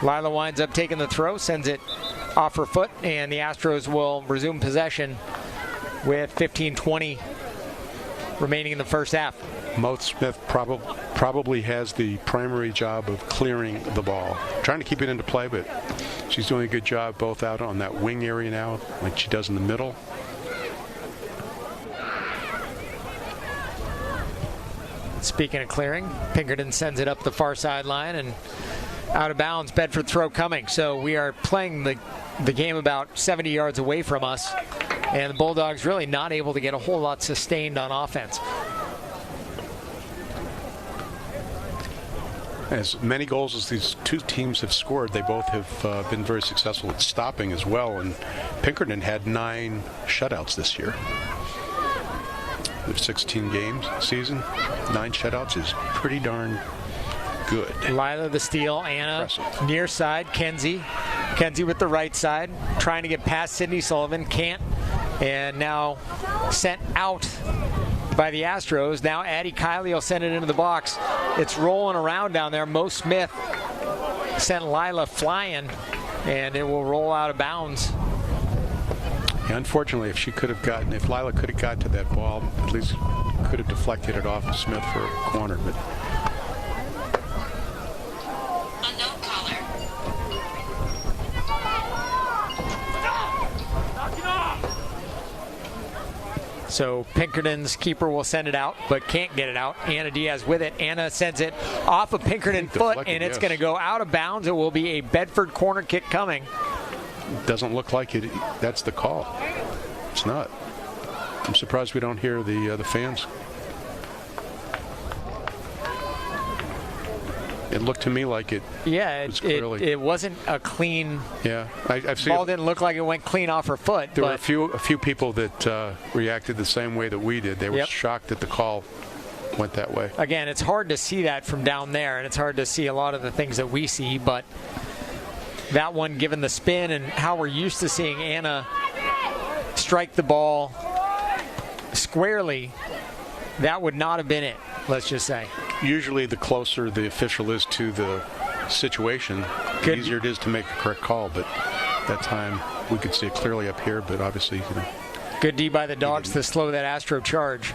Lila winds up taking the throw, sends it off her foot, and the Astros will resume possession with 15:20 remaining in the first half. Mo Smith probably has the primary job of clearing the ball. Trying to keep it into play, but she's doing a good job both out on that wing area now, like she does in the middle. Speaking of clearing, Pinkerton sends it up the far sideline and out of bounds. Bedford throw coming. So we are playing the game about 70 yards away from us, and the Bulldogs really not able to get a whole lot sustained on offense. As many goals as these two teams have scored, they both have been very successful at stopping as well. And Pinkerton had 9 shutouts this year. The 16 games season, 9 shutouts is pretty darn good. Lila the steal, Anna impressive. Near side, Kenzie with the right side, trying to get past Sydney Sullivan, can't, and now sent out by the Astros. Now Addie Kiley will send it into the box. It's rolling around down there. Mo Smith sent Lila flying, and it will roll out of bounds. Yeah, unfortunately, if Lila could have got to that ball, at least could have deflected it off of Smith for a corner. But unknown caller. So Pinkerton's keeper will send it out, but can't get it out. Anna Diaz with it. Anna sends it off of Pinkerton foot, and it's going to go out of bounds. It will be a Bedford corner kick coming. doesn't look like it. That's the call. It's not. I'm surprised we don't hear the fans. It looked to me like it. Yeah, it wasn't a clean. Yeah, I've seen. Ball didn't look like it went clean off her foot. There were a few people that reacted the same way that we did. They were shocked that the call went that way. Again, it's hard to see that from down there, and it's hard to see a lot of the things that we see. But that one, given the spin and how we're used to seeing Anna strike the ball squarely, that would not have been it. Let's just say. Usually the closer the official is to the situation, the easier it is to make a correct call. But that time we could see it clearly up here, but obviously, Good D by the Dogs to slow that Astro charge.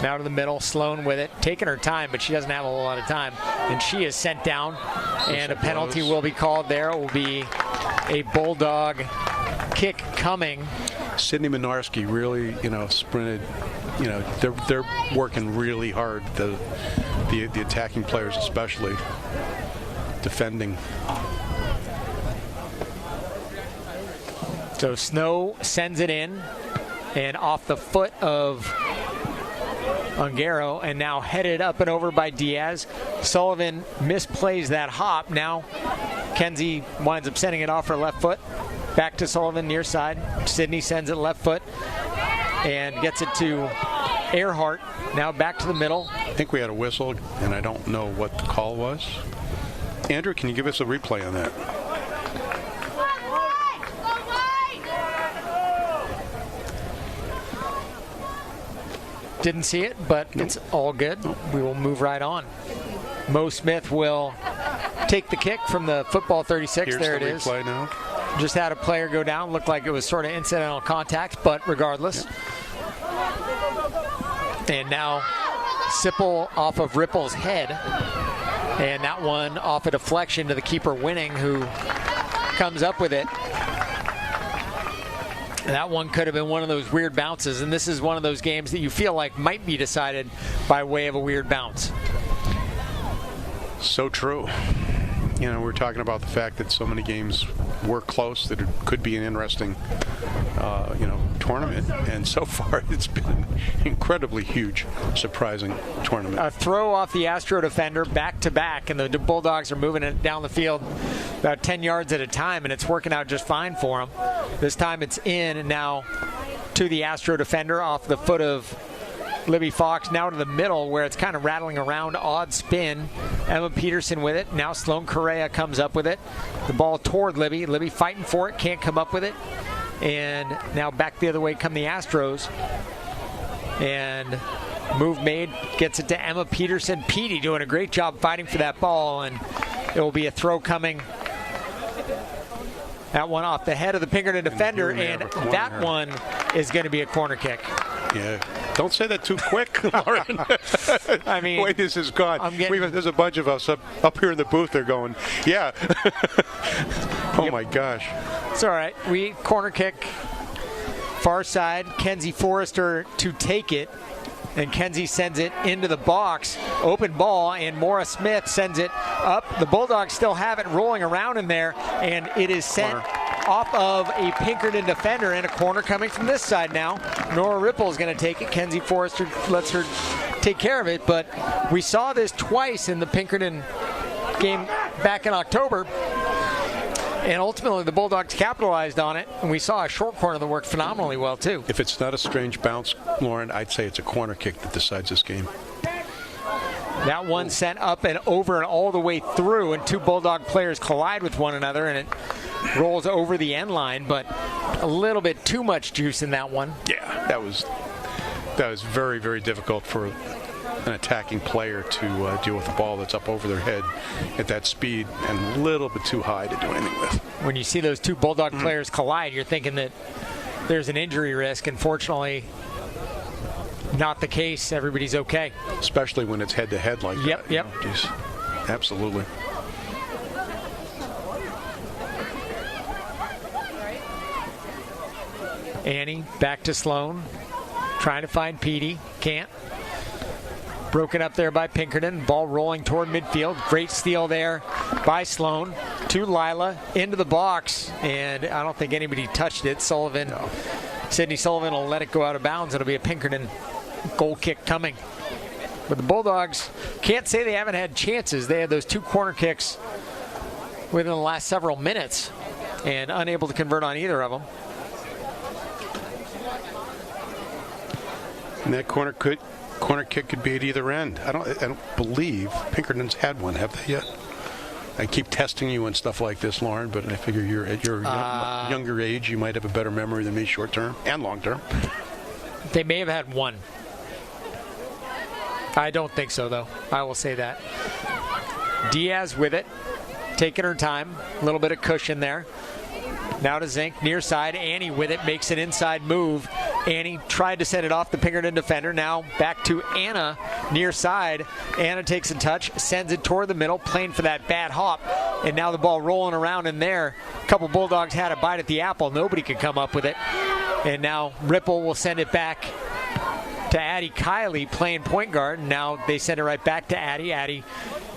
Now to the middle, Sloan with it, taking her time, but she doesn't have a whole lot of time. And she is sent down, and a penalty will be called there. It will be a Bulldog kick coming. Sydney Minarski really, sprinted. They're working really hard. The attacking players, especially defending. So Snow sends it in, and off the foot of Ungaro, and now headed up and over by Diaz. Sullivan misplays that hop. Now Kenzie winds up sending it off her left foot. Back to Sullivan near side. Sydney sends it left foot and gets it to Earhart. Now back to the middle. I think we had a whistle, and I don't know what the call was. Andrew, can you give us a replay on that? Didn't see it, but it's all good. We will move right on. Mo Smith will take the kick from the football 36. Here's there the it is. replay now. Just had a player go down. Looked like it was sort of incidental contact, but regardless. Yep. And now Sipple off of Ripple's head. And that one off a deflection to the keeper Winning, who comes up with it. That one could have been one of those weird bounces, and this is one of those games that you feel like might be decided by way of a weird bounce. So true. We're talking about the fact that so many games were close, that it could be an interesting, tournament. And so far, it's been an incredibly huge, surprising tournament. A throw off the Astro defender back to back, and the Bulldogs are moving it down the field about 10 yards at a time, and it's working out just fine for them. This time it's in, and now to the Astro defender off the foot of Libby Fox, now to the middle where it's kind of rattling around, odd spin. Emma Peterson with it. Now Sloan Correa comes up with it. The ball toward Libby. Libby fighting for it, can't come up with it. And now back the other way come the Astros. And move made, gets it to Emma Peterson. Petey doing a great job fighting for that ball, and it will be a throw coming. That one off the head of the Pinkerton defender, and that one is going to be a corner kick. Yeah. Don't say that too quick, Lauren. I mean, the way this has gone. There's a bunch of us up here in the booth. They're going, yeah. Oh, my gosh. It's all right. Corner kick, far side. Kenzie Forrester to take it. And Kenzie sends it into the box. Open ball, and Maura Smith sends it up. The Bulldogs still have it rolling around in there, and it is sent off of a Pinkerton defender, and a corner coming from this side now. Nora Ripple is going to take it. Kenzie Forrester lets her take care of it, but we saw this twice in the Pinkerton game back in October. And ultimately, the Bulldogs capitalized on it, and we saw a short corner that worked phenomenally well, too. If it's not a strange bounce, Lauren, I'd say it's a corner kick that decides this game. That one sent up and over and all the way through, and two Bulldog players collide with one another, and it rolls over the end line, but a little bit too much juice in that one. Yeah, that was very, very difficult for an attacking player to deal with a ball that's up over their head at that speed and a little bit too high to do anything with. When you see those two Bulldog players collide, you're thinking that there's an injury risk. Unfortunately, not the case. Everybody's okay. Especially when it's head-to-head like that. Yep. Just, absolutely. Annie back to Sloan, trying to find Petey. Can't. Broken up there by Pinkerton. Ball rolling toward midfield. Great steal there by Sloan. To Lila. Into the box. And I don't think anybody touched it. Sydney Sullivan will let it go out of bounds. It'll be a Pinkerton goal kick coming. But the Bulldogs can't say they haven't had chances. They had those two corner kicks within the last several minutes and unable to convert on either of them. And that corner kick could be at either end. I don't believe Pinkerton's had one, have they yet? I keep testing you and stuff like this, Lauren, but I figure you're at your younger age, you might have a better memory than me, short term and long term. They may have had one. I don't think so, though. I will say that. Diaz with it, taking her time. A little bit of cushion there. Now to Zink, near side. Annie with it, makes an inside move. Annie tried to send it off the Pinkerton defender. Now back to Anna, near side. Anna takes a touch, sends it toward the middle, playing for that bad hop. And now the ball rolling around in there. A couple Bulldogs had a bite at the apple. Nobody could come up with it. And now Ripple will send it back to Addie Kiley, playing point guard. And now they send it right back to Addie. Addie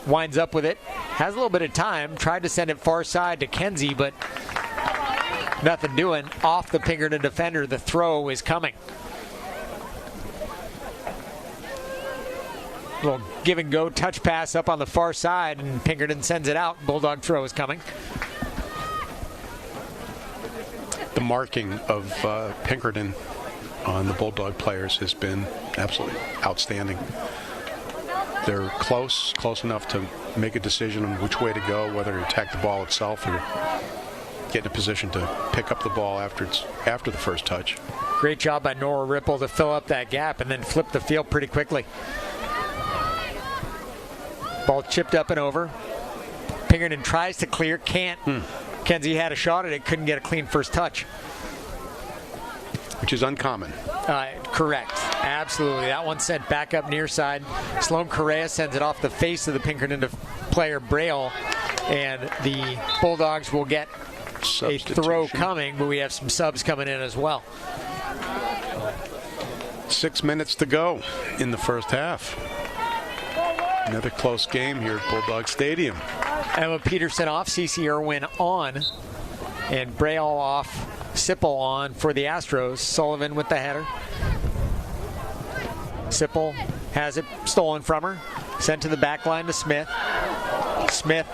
winds up with it. Has a little bit of time. Tried to send it far side to Kenzie, but nothing doing. Off the Pinkerton defender, the throw is coming. Little give and go touch pass up on the far side, and Pinkerton sends it out. Bulldog throw is coming. The marking of Pinkerton on the Bulldog players has been absolutely outstanding. They're close enough to make a decision on which way to go, whether to attack the ball itself or get in a position to pick up the ball after the first touch. Great job by Nora Ripple to fill up that gap and then flip the field pretty quickly. Ball chipped up and over. Pinkerton tries to clear, can't. Kenzie had a shot at it, couldn't get a clean first touch. Which is uncommon. Correct. Absolutely. That one sent back up near side. Sloan Correa sends it off the face of the Pinkerton player, Braille, and the Bulldogs will get a throw coming, but we have some subs coming in as well. 6 minutes to go in the first half. Another close game here at Bulldog Stadium. Emma Peterson off, CeCe Irwin on, and Braille off, Sipple on for the Astros. Sullivan with the header. Sipple has it stolen from her, sent to the back line to Smith. Smith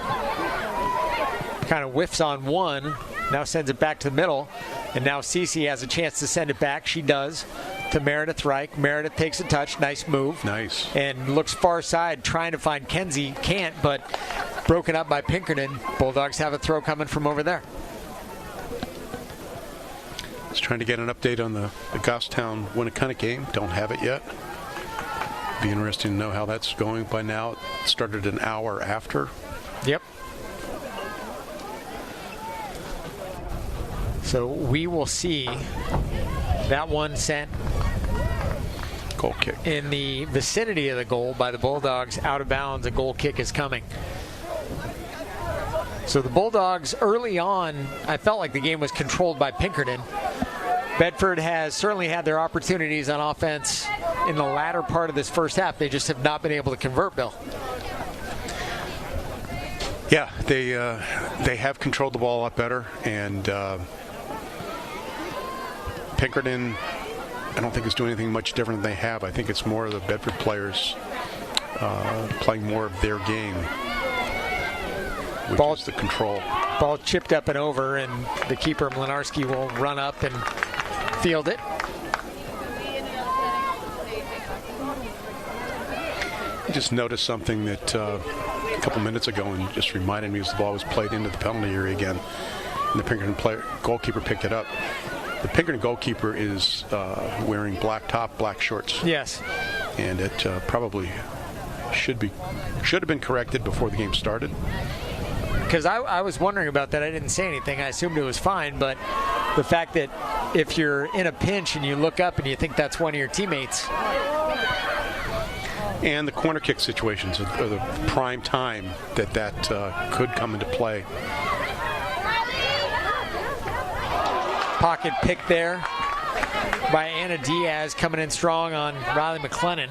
kind of whiffs on one, now sends it back to the middle, and now CeCe has a chance to send it back. She does, to Meredith Reich. Meredith takes a touch, nice move. Nice. And looks far side, trying to find Kenzie, can't, but broken up by Pinkerton. Bulldogs have a throw coming from over there. Just trying to get an update on the Goffstown Winnicott game. Don't have it yet. Be interesting to know how that's going by now. It started an hour after. Yep. So we will see that one sent goal kick in the vicinity of the goal by the Bulldogs, out of bounds. A goal kick is coming. So the Bulldogs early on, I felt like the game was controlled by Pinkerton. Bedford has certainly had their opportunities on offense in the latter part of this first half. They just have not been able to convert, Bill. Yeah, they have controlled the ball a lot better, and Pinkerton, I don't think is doing anything much different than they have. I think it's more of the Bedford players playing more of their game, which is the control. Ball chipped up and over, and the keeper, Mlinarski, will run up and field it. I just noticed something that a couple minutes ago and just reminded me as the ball was played into the penalty area again, and the Pinkerton goalkeeper picked it up. The Pinkerton goalkeeper is wearing black top, black shorts. Yes. And it probably should have been corrected before the game started. Because I was wondering about that. I didn't say anything. I assumed it was fine, but the fact that if you're in a pinch and you look up and you think that's one of your teammates. And the corner kick situations are the prime time that could come into play. Pocket pick there by Anna Diaz, coming in strong on Riley McLennan.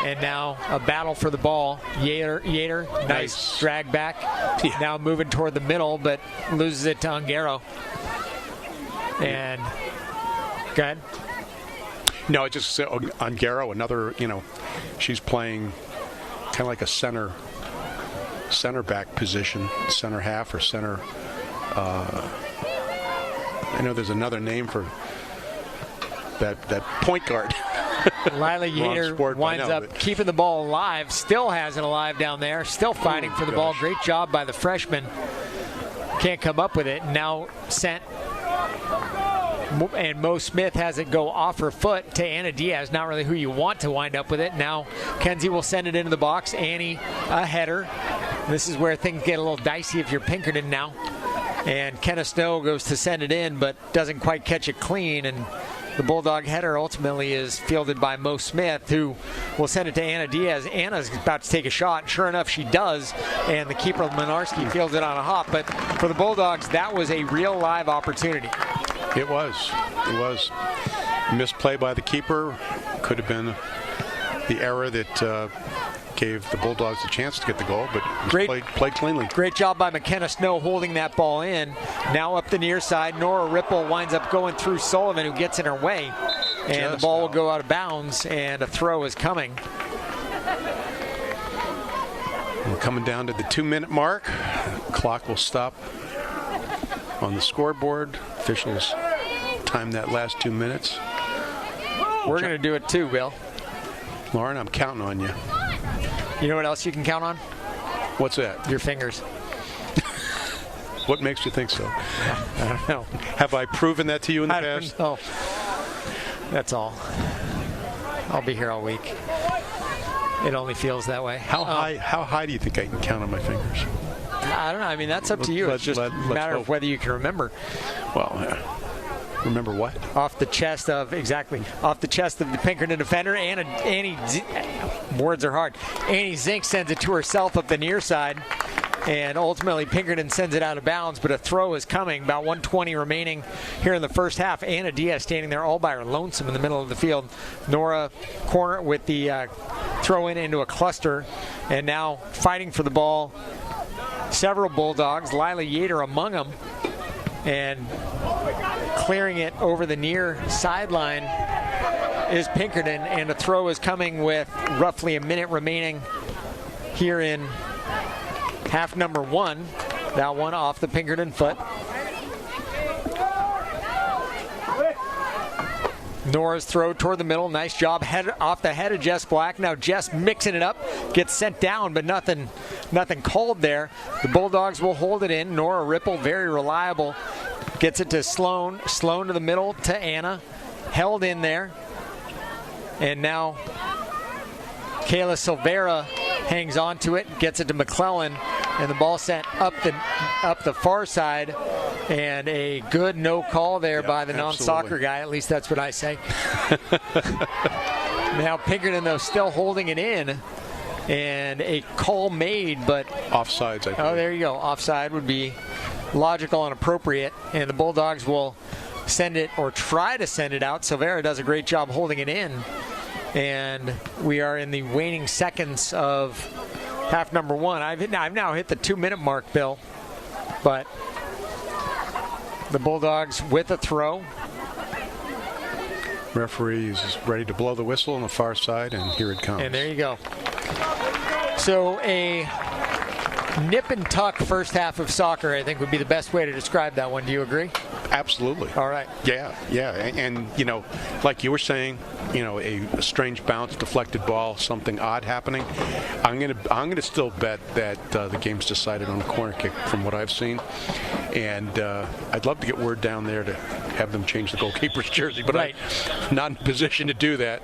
And now a battle for the ball. Yater, nice drag back. Yeah. Now moving toward the middle, but loses it to Ongaro. And go ahead. No, it just Ongaro, another, she's playing kind of like a center back position, center half or center. I know there's another name for that point guard. Lila Yater winds up keeping the ball alive, still has it alive down there, still fighting for the ball. Great job by the freshman. Can't come up with it. Now sent, and Mo Smith has it go off her foot to Anna Diaz. Not really who you want to wind up with it. Now Kenzie will send it into the box. Annie, a header. This is where things get a little dicey if you're Pinkerton now. And Kenna Snow goes to send it in, but doesn't quite catch it clean. And the Bulldog header ultimately is fielded by Mo Smith, who will send it to Anna Diaz. Anna's about to take a shot. Sure enough, she does. And the keeper, Minarski, fields it on a hop. But for the Bulldogs, that was a real live opportunity. It was. It was. Misplay by the keeper. Could have been the error that gave the Bulldogs a chance to get the goal, but it was played cleanly. Great job by McKenna Snow holding that ball in. Now up the near side, Nora Ripple winds up going through Sullivan, who gets in her way. And the ball will go out of bounds, and a throw is coming. We're coming down to the 2-minute mark. Clock will stop on the scoreboard. Officials time that last 2 minutes. We're going to do it too, Bill. Lauren, I'm counting on you. You know what else you can count on? What's that? Your fingers. What makes you think so? I don't know. Have I proven that to you in the past? Oh, that's all. I'll be here all week. It only feels that way. How high do you think I can count on my fingers? I don't know. I mean, that's up to you. It's just a matter of whether you can remember. Well, remember what? Off the chest of the Pinkerton defender. Words are hard. Annie Zink sends it to herself up the near side. And ultimately, Pinkerton sends it out of bounds, but a throw is coming. About 1:20 remaining here in the first half. Anna Diaz standing there all by her lonesome in the middle of the field. Nora corner with the throw into a cluster. And now fighting for the ball. Several Bulldogs, Lila Yater among them. And clearing it over the near sideline is Pinkerton. And a throw is coming with roughly a minute remaining here in half number one. That one off the Pinkerton foot. Nora's throw toward the middle. Nice job off the head of Jess Black. Now Jess mixing it up. Gets sent down, but nothing called there. The Bulldogs will hold it in. Nora Ripple, very reliable. Gets it to Sloan. Sloan to the middle to Anna. Held in there. And now Kayla Silvera hangs on to it. Gets it to McClellan. And the ball sent up the far side. And a good no call there by the non-soccer guy. At least that's what I say. Now Pinkerton, though, still holding it in. And a call made, but... Offsides, I think. Oh, there you go. Offside would be logical and appropriate. And the Bulldogs will send it, or try to send it out. Silvera does a great job holding it in. And we are in the waning seconds of half number one. I've now hit the 2-minute mark, Bill. But... the Bulldogs with a throw. Referee is ready to blow the whistle on the far side, and here it comes. And there you go. So a nip and tuck first half of soccer, I think, would be the best way to describe that one. Do you agree? Absolutely. All right. Yeah. And you know, like you were saying, you know, a strange bounce, deflected ball, something odd happening. I'm gonna still bet that the game's decided on a corner kick from what I've seen. And I'd love to get word down there to have them change the goalkeeper's jersey, but I'm not in position to do that.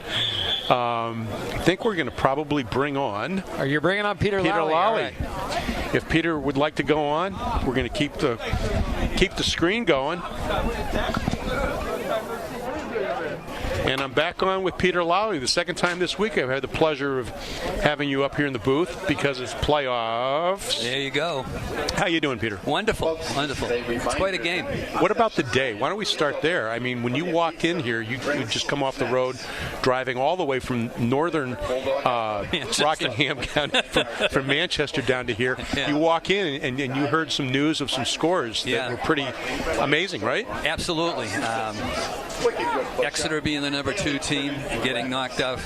I think we're going to probably bring on... Are you bringing on Peter Lally? Right. If Peter would like to go on, we're going to keep the screen going. And I'm back on with Peter Lally. The second time this week I've had the pleasure of having you up here in the booth because it's playoffs. There you go. How you doing, Peter? Wonderful. It's quite a game. What about the day? Why don't we start there? I mean, when you walked in here, you just come off the road driving all the way from northern Rockingham County, from Manchester down to here. Yeah. You walk in and you heard some news of some scores that were pretty amazing, right? Absolutely. Exeter being the number 2 team, getting knocked off,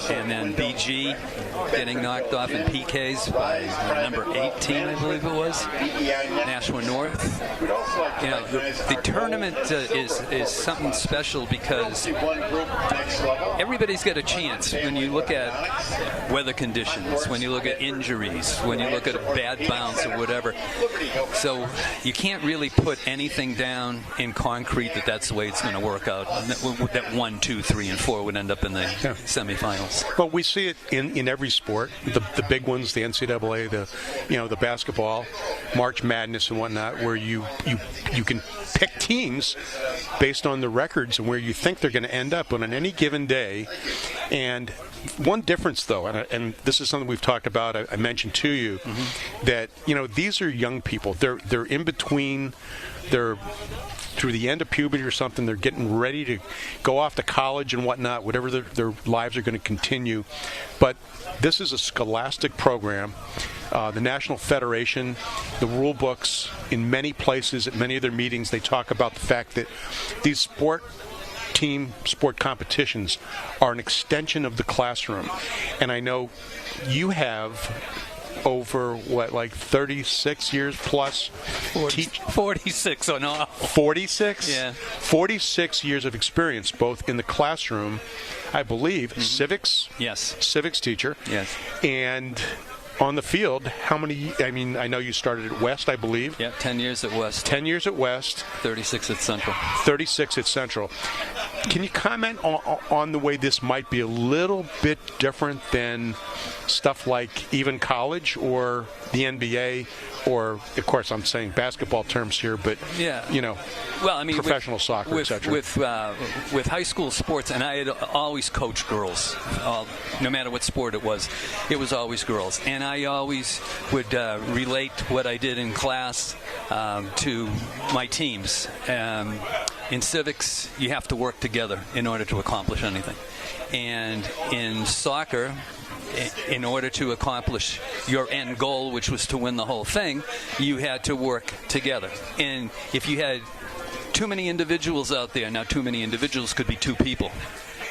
and then BG getting knocked off in PKs by the number 8 team, I believe it was, Nashua North. You know, the tournament is something special because everybody's got a chance. When you look at weather conditions, when you look at injuries, when you look at a bad bounce or whatever, so you can't really put anything down in concrete that's the way it's going to work out. That one 1, 2, 3, and 4 would end up in the semifinals. Well, we see it in every sport. The big ones, the NCAA, the basketball, March Madness and whatnot, where you can pick teams based on the records and where you think they're going to end up on any given day. And one difference, though, and this is something we've talked about, I mentioned to you, that these are young people. They're in between. They're through the end of puberty or something. They're getting ready to go off to college and whatnot, whatever their lives are going to continue. But this is a scholastic program. The National Federation, the rule books, in many places, at many of their meetings, they talk about the fact that these sport competitions are an extension of the classroom. And I know you have over, 36 years plus? 46 on all. 46? Yeah. 46 years of experience, both in the classroom, I believe, civics? Yes. Civics teacher. Yes. And on the field, how many? I mean, I know you started at West, I believe. Yeah, 10 years at West. 10 years at West. 36 at Central. 36 at Central. Can you comment on the way this might be a little bit different than stuff like even college or the NBA, or, of course, I'm saying basketball terms here, but, well, I mean, professional soccer, etc. With high school sports, and I had always coached girls, no matter what sport it was always girls. And I always would relate what I did in class to my teams. In civics, you have to work together in order to accomplish anything. And in soccer, in order to accomplish your end goal, which was to win the whole thing, you had to work together. And if you had too many individuals out there, now too many individuals could be 2 people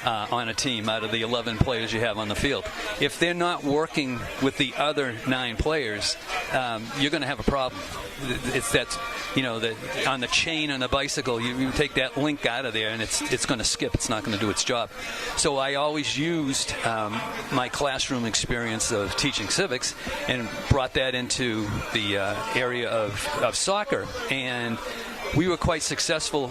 on a team out of the 11 players you have on the field. If they're not working with the other 9 players, you're going to have a problem. It's that, on the chain on a bicycle, you take that link out of there and it's going to skip. It's not going to do its job. So I always used my classroom experience of teaching civics and brought that into the area of soccer. And we were quite successful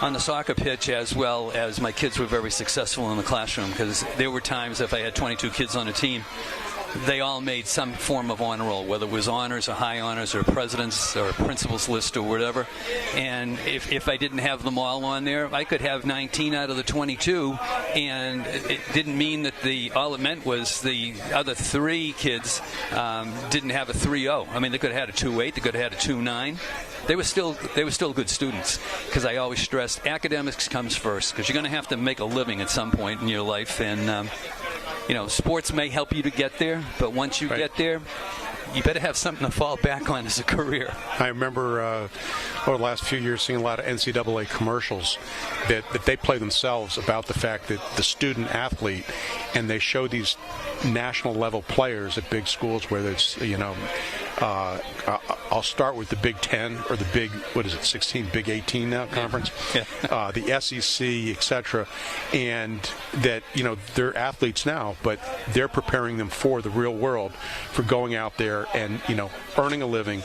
on the soccer pitch, as well as my kids were very successful in the classroom, because there were times if I had 22 kids on a team, they all made some form of honor roll, whether it was honors or high honors or president's or principal's list or whatever. And if I didn't have them all on there, I could have 19 out of the 22, and it didn't mean that all it meant was the other 3 kids didn't have a 3.0. I mean, they could have had a 2.8, they could have had a 2.9. They were still good students, because I always stressed academics comes first, because you're going to have to make a living at some point in your life, and sports may help you to get there, but once you get there, you better have something to fall back on as a career. I remember over the last few years seeing a lot of NCAA commercials that they play themselves about the fact that the student athlete, and they show these national level players at big schools, whether it's I'll start with the Big 10 or the Big 16, Big 18 now conference, the SEC, etc., and that they're athletes now, but they're preparing them for the real world, for going out there and earning a living,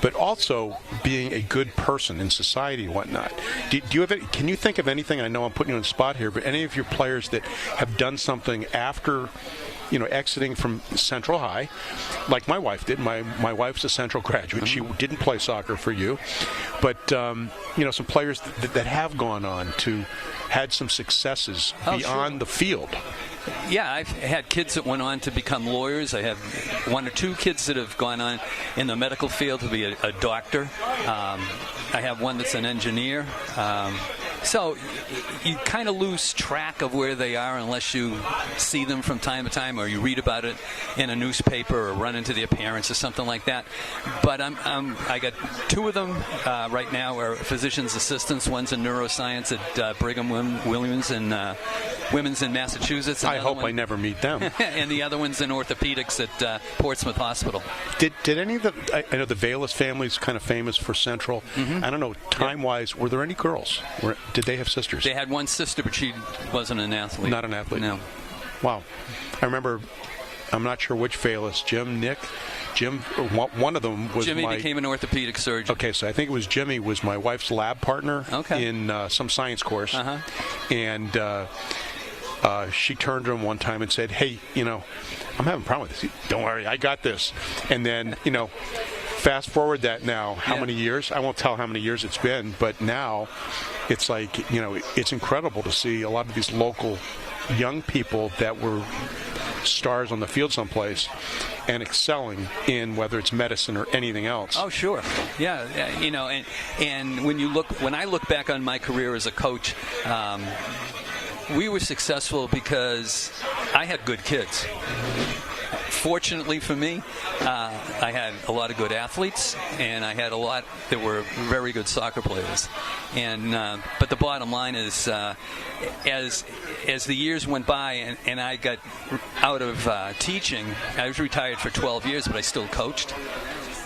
but also being a good person in society and whatnot. Do you have can you think of anything? I know I'm putting you on the spot here, but any of your players that have done something after exiting from Central High, like my wife did. My wife's a Central graduate. She didn't play soccer for you, but some players that have gone on to had some successes beyond the field. Yeah, I've had kids that went on to become lawyers. I have 1 or 2 kids that have gone on in the medical field to be a doctor. I have one that's an engineer. So you kind of lose track of where they are unless you see them from time to time, or you read about it in a newspaper or run into their parents or something like that. But I got 2 of them right now are physician's assistants. One's in neuroscience at Brigham Williams and Women's in Massachusetts. I hope I never meet them. And the other one's in orthopedics at Portsmouth Hospital. Did any of I know the Vallis family's kind of famous for Central. I don't know, time-wise, were there any girls? Did they have sisters? They had one sister, but she wasn't an athlete. Not an athlete? No. Wow. I remember, I'm not sure which Vallis, Jim, Nick, Jim, one of them was Jimmy became an orthopedic surgeon. Okay, so I think it was Jimmy was my wife's lab partner in some science course. And she turned to him one time and said, hey, I'm having a problem with this. Don't worry, I got this. And then, fast forward that now, how many years? I won't tell how many years it's been, but now it's like, it's incredible to see a lot of these local young people that were stars on the field someplace and excelling in whether it's medicine or anything else. Oh, sure. Yeah, and when I look back on my career as a coach, we were successful because I had good kids. Fortunately for me, I had a lot of good athletes, and I had a lot that were very good soccer players. And but the bottom line is, as the years went by and I got out of teaching, I was retired for 12 years, but I still coached.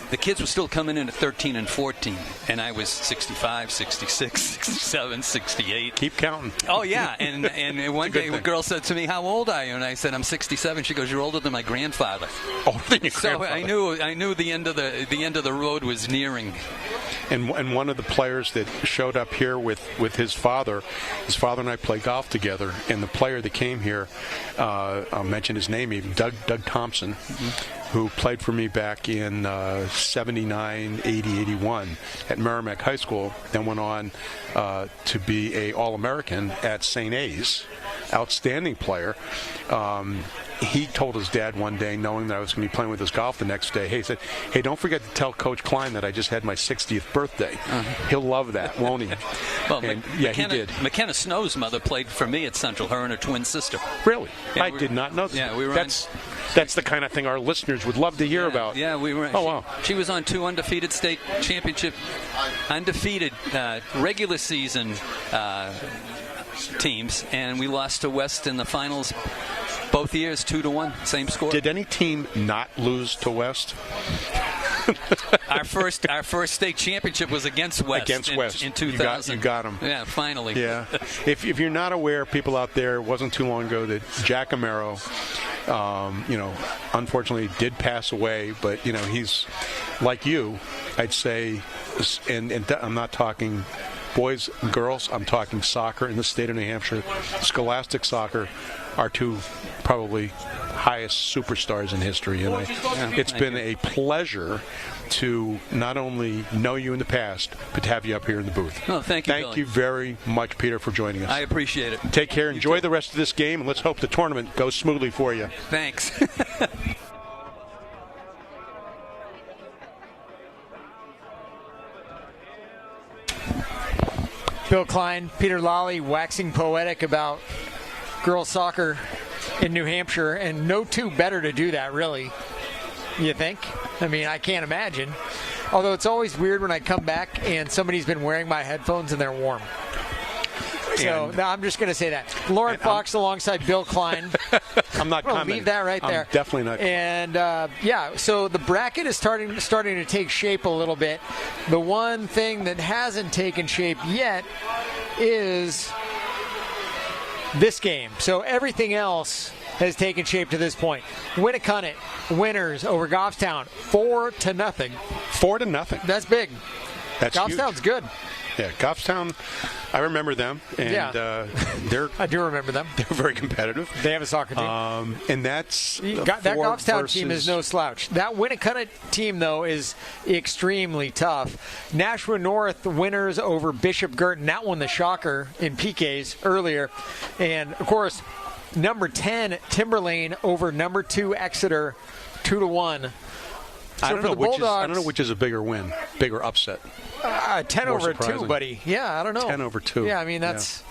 The kids were still coming in at 13 and 14, and I was 65, 66, 67, 68. Keep counting. Oh, yeah. And one day a girl said to me, how old are you? And I said, I'm 67. She goes, you're older than my grandfather. Older than your grandfather. So I knew the end of the road was nearing. And one of the players that showed up here with his father and I play golf together, and the player that came here, I'll mention his name even, Doug Thompson, who played for me back in 79, 80, 81 at Merrimack High School, then went on to be a All-American at St. A's, outstanding player. He told his dad one day, knowing that I was going to be playing with his golf the next day, he said, hey, don't forget to tell Coach Klein that I just had my 60th birthday. He'll love that, won't he? Well, and, McKenna, he did. McKenna Snow's mother played for me at Central, her and her twin sister. Really? Yeah, I did not know that. Yeah, we were That's the kind of thing our listeners would love to hear about. Yeah, we were. Oh, wow. She was on 2 undefeated state championship, regular season teams, and we lost to West in the finals both years, 2-1, same score. Did any team not lose to West? Our first state championship was against West. In 2000. You got them. Yeah, finally. Yeah. If you're not aware, people out there, it wasn't too long ago that Jack Amaro, unfortunately did pass away, but he's like you, I'd say, and I'm not talking boys and girls, I'm talking soccer in the state of New Hampshire. Scholastic soccer are two probably highest superstars in history, and it's been a pleasure to not only know you in the past, but to have you up here in the booth. Oh, thank you, Thank Billy. you very much, Peter, for joining us. I appreciate it. Take care. Enjoy the rest of this game, and let's hope the tournament goes smoothly for you. Thanks. Bill Klein, Peter Lally, waxing poetic about girls soccer in New Hampshire, and no two better to do that, really. You think? I mean, I can't imagine. Although it's always weird when I come back and somebody's been wearing my headphones and they're warm. So I'm just going to say that. Lauren Fox alongside Bill Klein. I'm not commenting. Leave that right there. I'm definitely not. And so the bracket is starting to take shape a little bit. The one thing that hasn't taken shape yet is this game. So everything else has taken shape to this point. Winnicott winners over Goffstown 4-0. 4-0. That's big. That's Goffstown's huge. good. Yeah, Goffstown, I remember them, and I do remember them. They're very competitive. They have a soccer team. And that's that Goffstown team is no slouch. That Winnicott team, though, is extremely tough. Nashua North winners over Bishop Girton. That won the shocker in PKs earlier. And, of course, number 10, Timberlane over number 2, Exeter, 2-1. I don't know which is a bigger win, bigger upset. 10 over 2, buddy. Yeah, I don't know. 10 over 2. Yeah, I mean, that's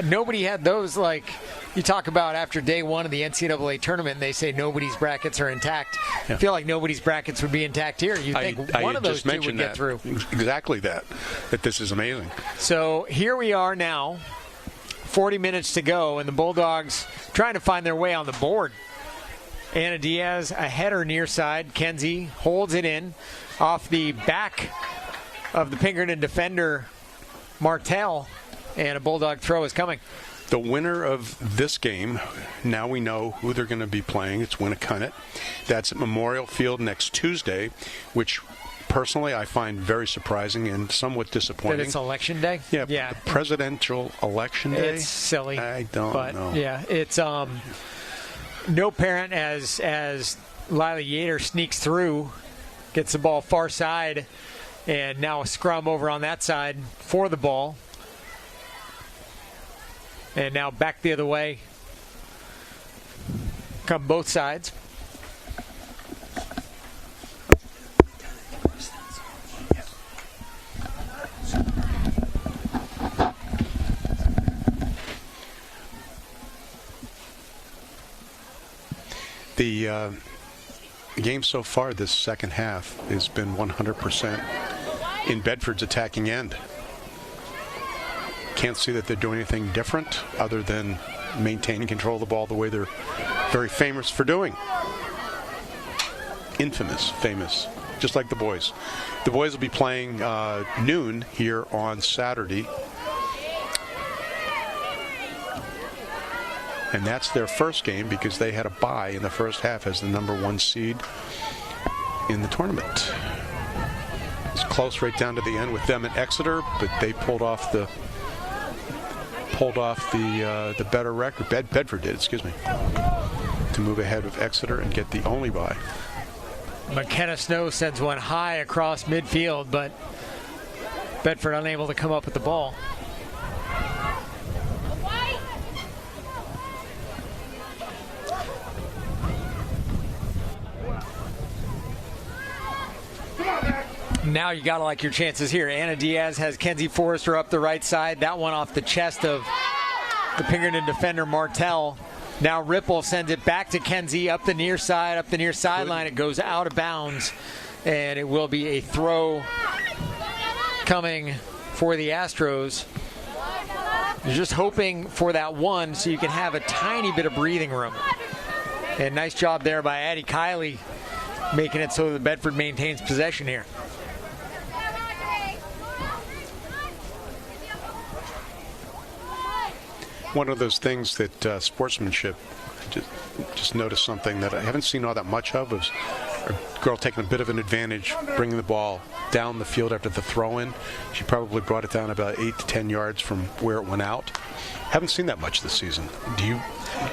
nobody had those. Like you talk about after day one of the NCAA tournament, and they say nobody's brackets are intact. Yeah. I feel like nobody's brackets would be intact here. You think one of those two would get through? Exactly that this is amazing. So here we are now, 40 minutes to go, and the Bulldogs trying to find their way on the board. Anna Diaz, a header near side. Kenzie holds it in off the back of the Pinkerton defender, Martell, and a Bulldog throw is coming. The winner of this game, now we know who they're going to be playing. It's Winnacunnet. That's at Memorial Field next Tuesday, which personally I find very surprising and somewhat disappointing. That it's election day? Yeah. Presidential election day? It's silly. I don't know. Yeah, it's no parent as Lila Yater sneaks through, gets the ball far side, and now a scrum over on that side for the ball. And now back the other way. Come both sides. The game so far this second half has been 100% in Bedford's attacking end. Can't see that they're doing anything different other than maintaining control of the ball the way they're very famous for doing. Famous, just like the boys. The boys will be playing noon here on Saturday. And that's their first game because they had a bye in the first half as the number 1 seed in the tournament. It's close right down to the end with them at Exeter, but they pulled off the better record. Bedford did, excuse me, to move ahead of Exeter and get the only bye. McKenna Snow sends one high across midfield, but Bedford unable to come up with the ball. Now you got to like your chances here. Anna Diaz has Kenzie Forrester up the right side. That one off the chest of the Pinkerton defender Martell. Now Ripple sends it back to Kenzie up the near sideline. It goes out of bounds, and it will be a throw coming for the Astros. You're just hoping for that one so you can have a tiny bit of breathing room. And nice job there by Addie Kiley, making it so that Bedford maintains possession here. One of those things that sportsmanship, just noticed something that I haven't seen all that much of, is a girl taking a bit of an advantage, bringing the ball down the field after the throw-in. She probably brought it down about 8 to 10 yards from where it went out. Haven't seen that much this season. Do you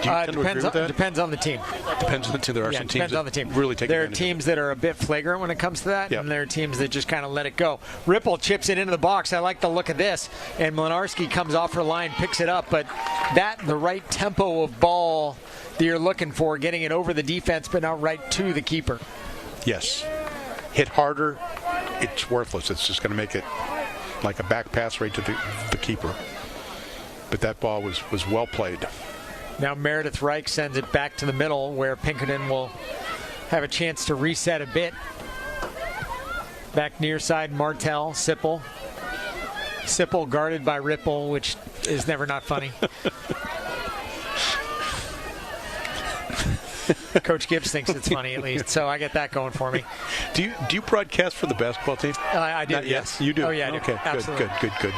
tend to agree with that? Depends on the team. Depends on the team. There are some teams that really take advantage. There are teams that are a bit flagrant when it comes to that, Yep. and there are teams that just kind of let it go. Ripple chips it into the box. I like the look of this. And Mlinarski comes off her line, picks it up. But the right tempo of ball that you're looking for, getting it over the defense but not right to the keeper. Yes. Hit harder, it's worthless. It's just going to make it like a back pass right to the keeper. But that ball was well played. Now Meredith Reich sends it back to the middle where Pinkerton will have a chance to reset a bit. Back near side, Martell, Sipple. Sipple guarded by Ripple, which is never not funny. Coach Gibbs thinks it's funny at least, so I get that going for me. Do you broadcast for the basketball team? I do, Not yet. yes. You do? Oh, yeah, I do. Okay, Absolutely. good.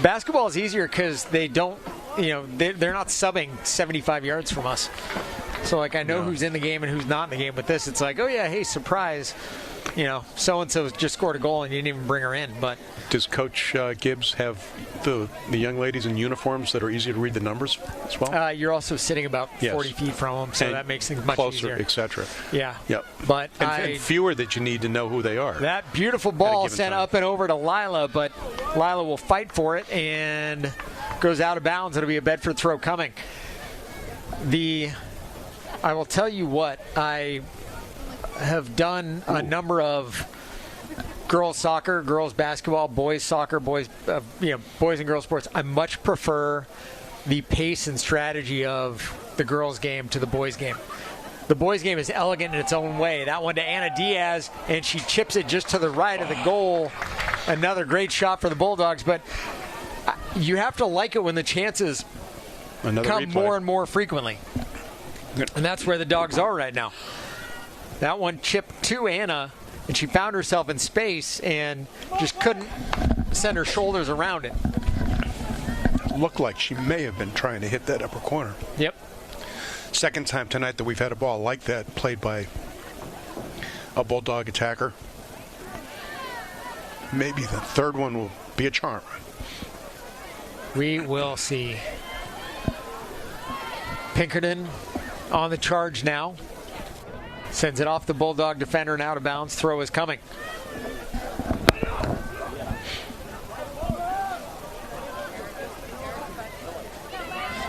Basketball is easier because they don't, they're not subbing 75 yards from us. So, like, I know who's in the game and who's not in the game. With this, it's like, oh, yeah, hey, surprise. So-and-so just scored a goal and you didn't even bring her in. But does Coach Gibbs have the young ladies in uniforms that are easy to read the numbers as well? You're also sitting about 40 feet from them, so and that makes things much closer, easier. etc. Yeah. Yep. But and fewer that you need to know who they are. That beautiful ball sent up and over to Lila, but Lila will fight for it and goes out of bounds. It'll be a Bedford throw coming. I will tell you what, I have done a number of girls soccer, girls basketball, boys soccer, boys and girls sports. I much prefer the pace and strategy of the girls game to the boys game. The boys game is elegant in its own way. That one to Anna Diaz, and she chips it just to the right of the goal. Another great shot for the Bulldogs, but you have to like it when the chances come more and more frequently. And that's where the Dogs are right now. That one chipped to Anna, and she found herself in space and just couldn't send her shoulders around it. looked like she may have been trying to hit that upper corner. Yep. Second time tonight that we've had a ball like that played by a Bulldog attacker. Maybe the third one will be a charm. We will see. Pinkerton on the charge now. Sends it off the Bulldog defender and out of bounds. Throw is coming.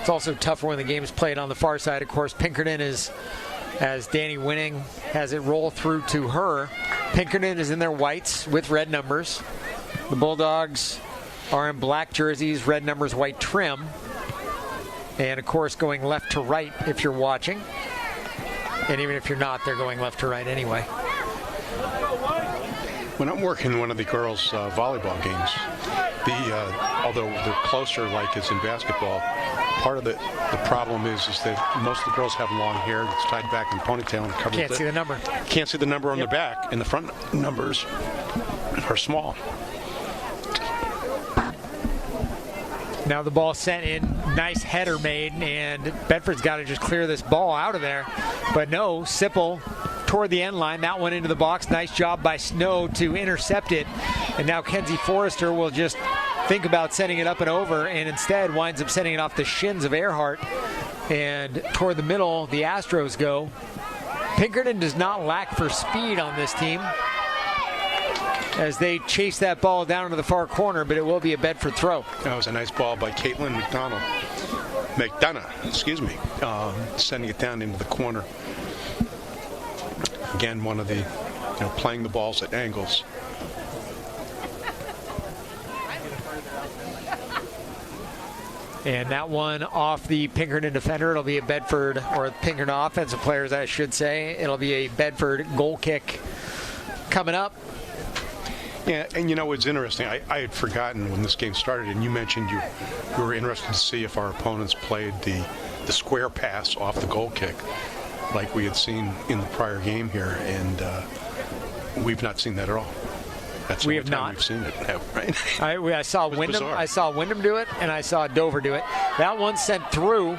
It's also tougher when the game is played on the far side. Of course, Pinkerton is, as Danny Winning has it roll through to her. Pinkerton is in their whites with red numbers. The Bulldogs are in black jerseys, red numbers, white trim. And of course, going left to right if you're watching. And even if you're not, they're going left to right anyway. When I'm working one of the girls' volleyball games, although they're closer like as in basketball, part of the problem is that most of the girls have long hair that's tied back in a ponytail and covers. Can't see the number. Can't see the number on the back, and the front numbers are small. Now the ball sent in, nice header made, and Bedford's got to just clear this ball out of there. But no, Sipple toward the end line, that one into the box. Nice job by Snow to intercept it. And now Kenzie Forrester will just think about sending it up and over, and instead winds up sending it off the shins of Earhart. And toward the middle, the Astros go. Pinkerton does not lack for speed on this team as they chase that ball down into the far corner, but it will be a Bedford throw. That was a nice ball by Caitlin McDonough, sending it down into the corner. Again, one of the, playing the balls at angles. And that one off the Pinkerton defender. It'll be a Bedford, or Pinkerton offensive players, I should say. It'll be a Bedford goal kick coming up. Yeah, and what's interesting, I had forgotten when this game started, and you mentioned you were interested to see if our opponents played the square pass off the goal kick like we had seen in the prior game here, and we've not seen that at all. That's we the have only time not. We've seen it, right? I saw Wyndham. bizarre. I saw Wyndham do it, and I saw Dover do it. That one sent through.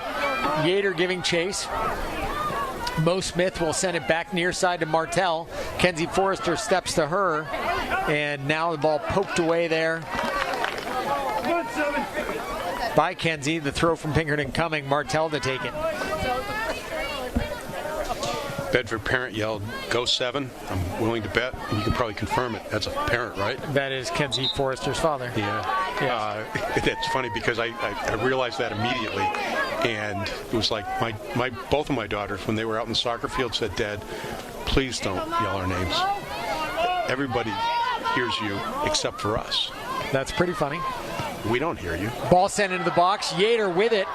Yater giving chase. Mo Smith will send it back near side to Martell. Kenzie Forrester steps to her, and now the ball poked away there by Kenzie. The throw from Pinkerton coming. Martell to take it. Bedford parent yelled, "Go 7." I'm willing to bet, and you can probably confirm it. That's a parent, right? That is Kenzie Forrester's father. Yeah. Yes. That's funny because I realized that immediately, and it was like both of my daughters, when they were out in the soccer field, said, "Dad, please don't yell our names. Everybody hears you except for us. That's pretty funny. We don't hear you." Ball sent into the box. Yater with it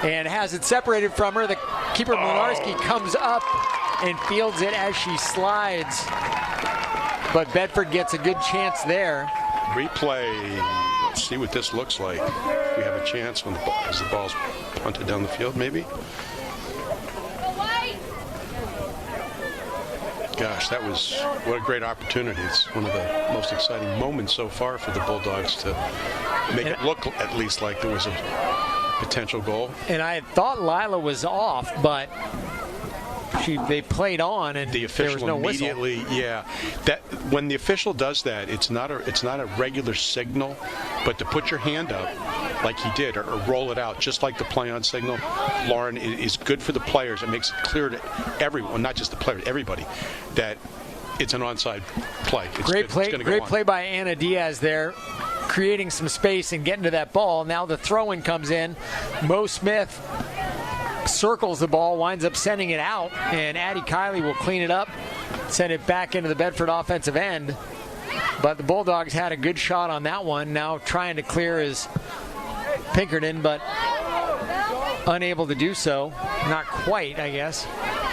and has it separated from her. The keeper, Mlinarski, comes up and fields it as she slides. But Bedford gets a good chance there. Replay. Let's see what this looks like. We have a chance as the ball's punted down the field, maybe. Gosh, what a great opportunity. It's one of the most exciting moments so far for the Bulldogs to make it look at least like there was a potential goal. And I thought Lila was off, but they played on, and the there was official no whistle. immediately, yeah. That when the official does that, it's not a regular signal, but to put your hand up like he did, or roll it out just like the play-on signal, Lauren, is good for the players. It makes it clear to everyone, not just the players, everybody, that it's an onside play. It's Great play, great play by Anna Diaz there, creating some space and getting to that ball. Now the throw-in comes in. Mo Smith circles the ball, winds up sending it out, and Addie Kiley will clean it up, send it back into the Bedford offensive end. But the Bulldogs had a good shot on that one. Now trying to clear is Pinkerton, but unable to do so. Not quite, I guess.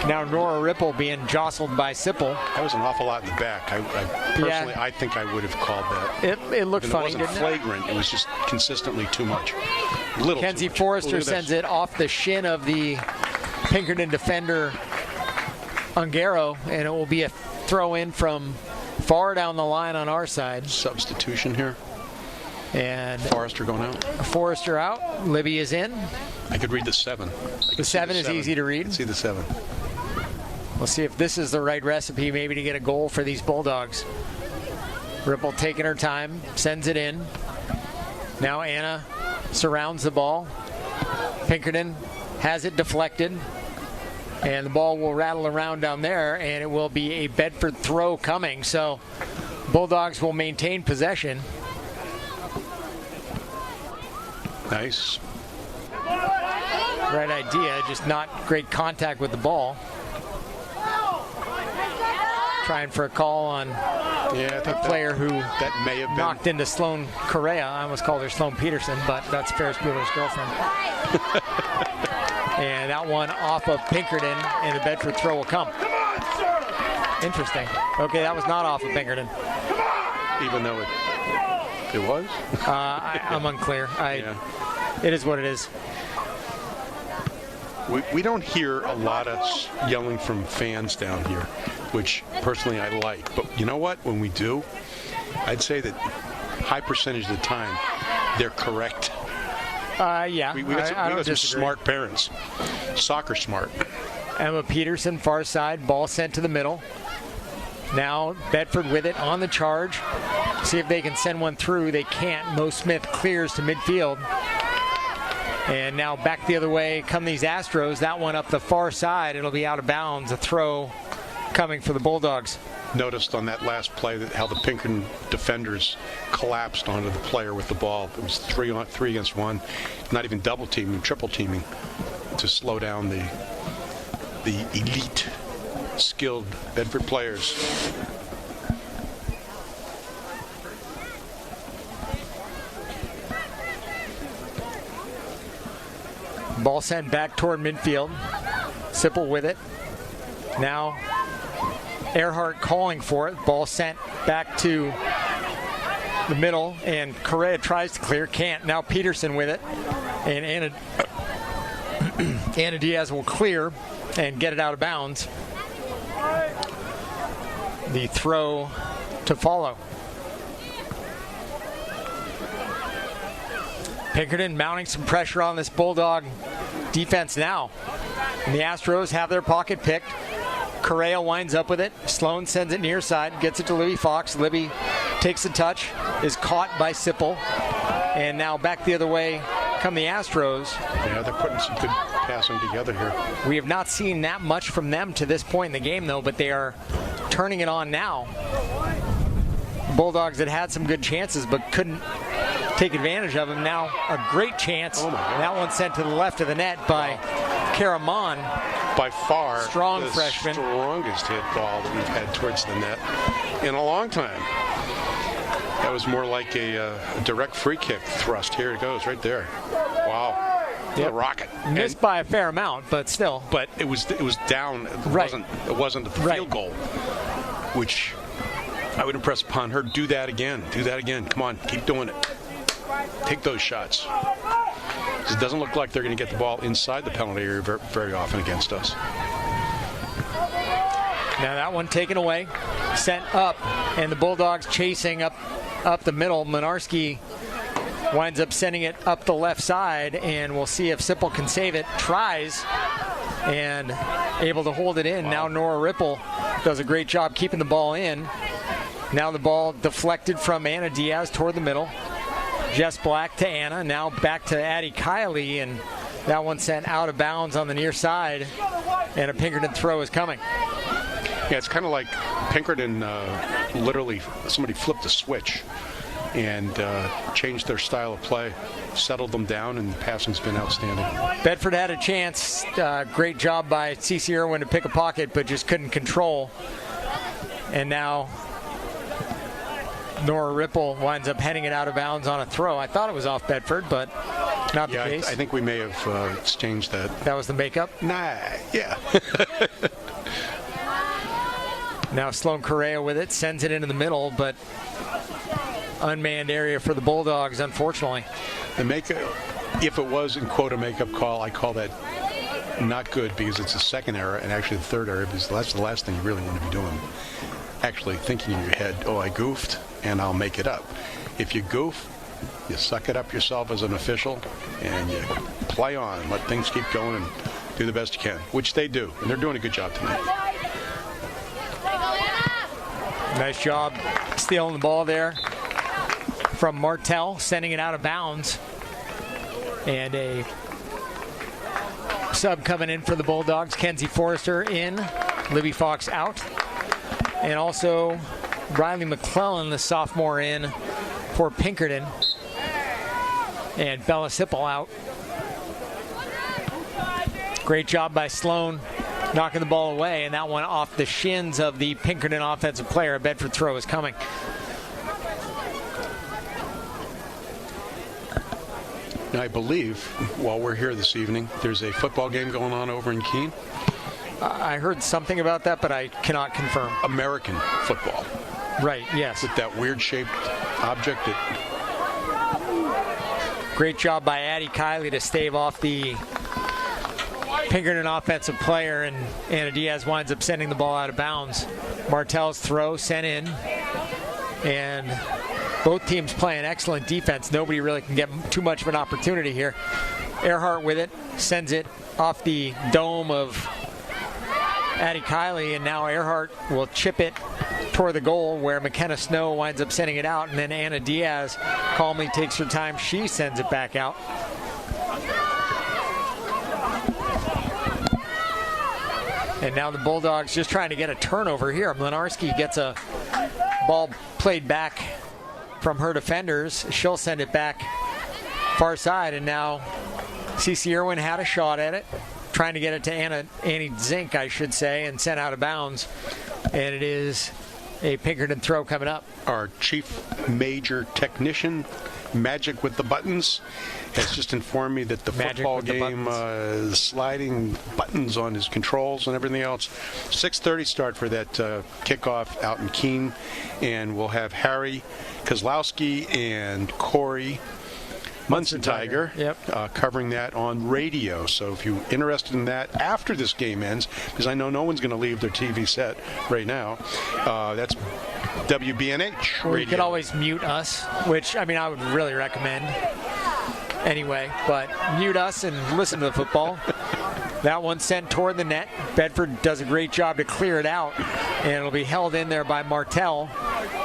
Now Nora Ripple being jostled by Sipple. That was an awful lot in the back. Personally, I think I would have called that. It looked funny, didn't it? It wasn't flagrant. It was just consistently too much. Kenzie Forrester sends it off the shin of the Pinkerton defender, Ungaro, and it will be a throw in from far down the line on our side. Substitution here. And Forrester going out. Forrester out. Libby is in. I could read the 7. The 7 is easy to read. I can see the 7. We'll see if this is the right recipe maybe to get a goal for these Bulldogs. Ripple taking her time, sends it in. Now Anna surrounds the ball. Pinkerton has it deflected. And the ball will rattle around down there, and it will be a Bedford throw coming. So Bulldogs will maintain possession. Nice. Right idea, just not great contact with the ball. Trying for a call on a player who that may have knocked into Sloan Correa. I almost called her Sloan Peterson, but that's Ferris Bueller's girlfriend. And that one off of Pinkerton, and the Bedford throw will come. Interesting. Okay, that was not off of Pinkerton. Even though it was? I'm unclear. It is what it is. We don't hear a lot of yelling from fans down here, which personally I like. But you know what? When we do, I'd say that high percentage of the time, they're correct. Yeah. We got some smart parents. Soccer smart. Emma Peterson, far side, ball sent to the middle. Now Bedford with it on the charge. See if they can send one through. They can't. Mo Smith clears to midfield. And now back the other way come these Astros. That one up the far side. It'll be out of bounds. A throw coming for the Bulldogs. Noticed on that last play that how the Pinkerton defenders collapsed onto the player with the ball. It was 3 against 1. Not even double teaming, triple teaming to slow down the elite, skilled Bedford players. Ball sent back toward midfield. Sipple with it. Now Earhart calling for it. Ball sent back to the middle, and Correa tries to clear, can't. Now Peterson with it, and Anna Diaz will clear and get it out of bounds. The throw to follow. Pinkerton mounting some pressure on this Bulldog defense now. And the Astros have their pocket picked. Correa winds up with it. Sloan sends it near side, gets it to Libby Fox. Libby takes a touch, is caught by Sipple. And now back the other way come the Astros. Yeah, they're putting some good passing together here. We have not seen that much from them to this point in the game, though, but they are turning it on now. Bulldogs that had some good chances but couldn't take advantage of them. Now a great chance. Oh my God. That one sent to the left of the net by Karaman. By far, strong the freshman. Strongest hit ball that we've had towards the net in a long time. That was more like a direct free kick thrust. Here it goes, right there. Wow. Yep. A rocket. Missed by a fair amount, but still. But it was down. Right. It wasn't a field goal, which I would impress upon her. Do that again. Do that again. Come on, keep doing it. Take those shots. It doesn't look like they're going to get the ball inside the penalty area very often against us. Now that one taken away, sent up, and the Bulldogs chasing up the middle. Minarski winds up sending it up the left side, and we'll see if Sipple can save it. Tries, and able to hold it in. Wow. Now Nora Ripple does a great job keeping the ball in. Now the ball deflected from Anna Diaz toward the middle. Jess Black to Anna, now back to Addie Kiley, and that one sent out of bounds on the near side, and a Pinkerton throw is coming. Yeah, it's kind of like Pinkerton literally, somebody flipped a switch and changed their style of play, settled them down, and the passing's been outstanding. Bedford had a chance. Great job by CeCe Irwin to pick a pocket, but just couldn't control. And now Nora Ripple winds up heading it out of bounds on a throw. I thought it was off Bedford, but not the case. I think we may have exchanged that. That was the makeup? Nah, yeah. Now Sloan Correa with it, sends it into the middle, but unmanned area for the Bulldogs, unfortunately. The makeup, if it was in quote a makeup call, I call that not good because it's a second error, and actually the third error, because that's the last thing you really want to be doing. Actually thinking in your head, oh, I goofed, and I'll make it up. If you goof, You suck it up yourself as an official, and you play on. Let things keep going and do the best you can, which they do. And they're doing a good job tonight. Nice job stealing the ball there from Martell, sending it out of bounds. And a sub coming in for the Bulldogs. Kenzie Forrester in, Libby Fox out. And also Riley McClellan, the sophomore, in for Pinkerton. And Bella Sipple out. Great job by Sloan knocking the ball away, and that one off the shins of the Pinkerton offensive player. A Bedford throw is coming. Now, I believe, while we're here this evening, there's a football game going on over in Keene. I heard something about that, but I cannot confirm. American football. Right, yes. With that weird-shaped object. Great job by Addie Kiley to stave off the Pinkerton offensive player, and Anna Diaz winds up sending the ball out of bounds. Martell's throw sent in, and both teams playing excellent defense. Nobody really can get too much of an opportunity here. Earhart with it, sends it off the dome of Addie Kiley, and now Earhart will chip it toward the goal where McKenna Snow winds up sending it out, and then Anna Diaz calmly takes her time. She sends it back out. And now the Bulldogs just trying to get a turnover here. Mlinarski gets a ball played back from her defenders. She'll send it back far side, and now Cece Irwin had a shot at it, trying to get it to Annie Zink, I should say, and sent out of bounds. And it is a Pinkerton throw coming up. Our chief major technician, Magic with the Buttons, has just informed me that the football game is sliding buttons on his controls and everything else. 6:30 start for that kickoff out in Keene, and we'll have Harry Kozlowski and Corey Munson-Tiger covering that on radio. So if you're interested in that after this game ends, because I know no one's going to leave their TV set right now, that's WBNH Or radio. you could always mute us, which, I mean, I would really recommend anyway, but mute us and listen to the football. That one sent toward the net. Bedford does a great job to clear it out, and it'll be held in there by Martell,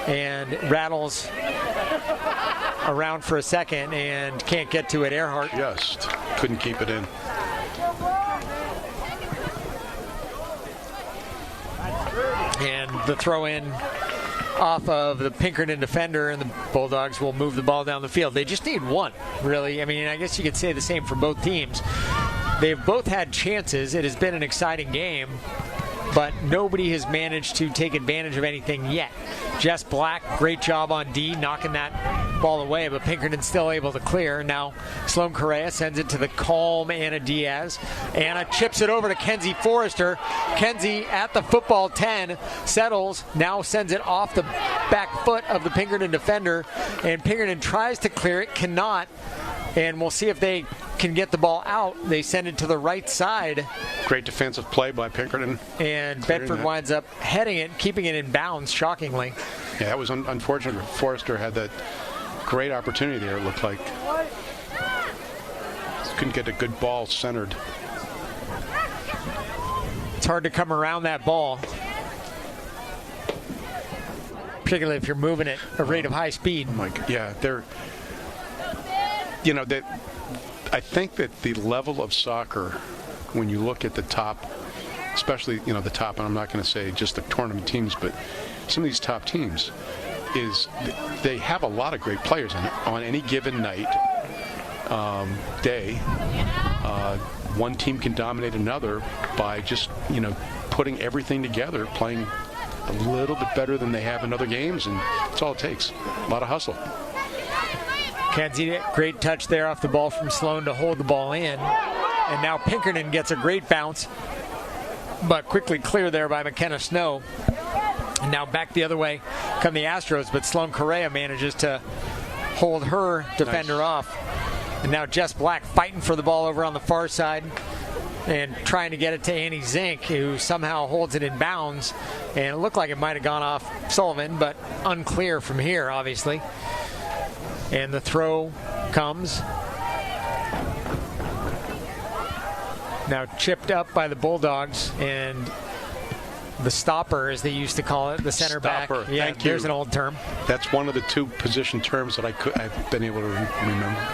and rattles around for a second and can't get to it. Earhart just couldn't keep it in. And the throw in off of the Pinkerton defender, and the Bulldogs will move the ball down the field. They just need one, really. I mean, I guess you could say the same for both teams. They've both had chances. It has been an exciting game, but nobody has managed to take advantage of anything yet. Jess Black, great job on D, knocking that ball away, but Pinkerton's still able to clear. Now Sloan Correa sends it to the calm Anna Diaz. Anna chips it over to Kenzie Forrester. Kenzie at the football 10, settles, now sends it off the back foot of the Pinkerton defender, and Pinkerton tries to clear it, cannot, and we'll see if they can get the ball out. They send it to the right side. Great defensive play by Pinkerton. And Bedford winds up heading it, keeping it in bounds, shockingly. Yeah, that was unfortunate. Forrester had that great opportunity there, it looked like. Couldn't get a good ball centered. It's hard to come around that ball, particularly if you're moving at a rate of high speed. Oh my God. Yeah, they're, you know, that I think that the level of soccer, when you look at the top, especially, you know, the top, and I'm not going to say just the tournament teams, but some of these top teams, is they have a lot of great players on any given night, day. One team can dominate another by just, you know, putting everything together, playing a little bit better than they have in other games, and that's all it takes. A lot of hustle. Kenzie, great touch there off the ball from Sloan to hold the ball in. And now Pinkerton gets a great bounce, but quickly cleared there by McKenna Snow. And now back the other way come the Astros, but Sloan Correa manages to hold her defender off. And now Jess Black fighting for the ball over on the far side and trying to get it to Annie Zink, who somehow holds it in bounds. And it looked like it might have gone off Sullivan, but unclear from here, obviously. And the throw comes. Now chipped up by the Bulldogs, and the stopper, as they used to call it, the center Stopper. back. Yeah, Thank you. there's an old term. That's one of the 2 position terms that I've been able to remember.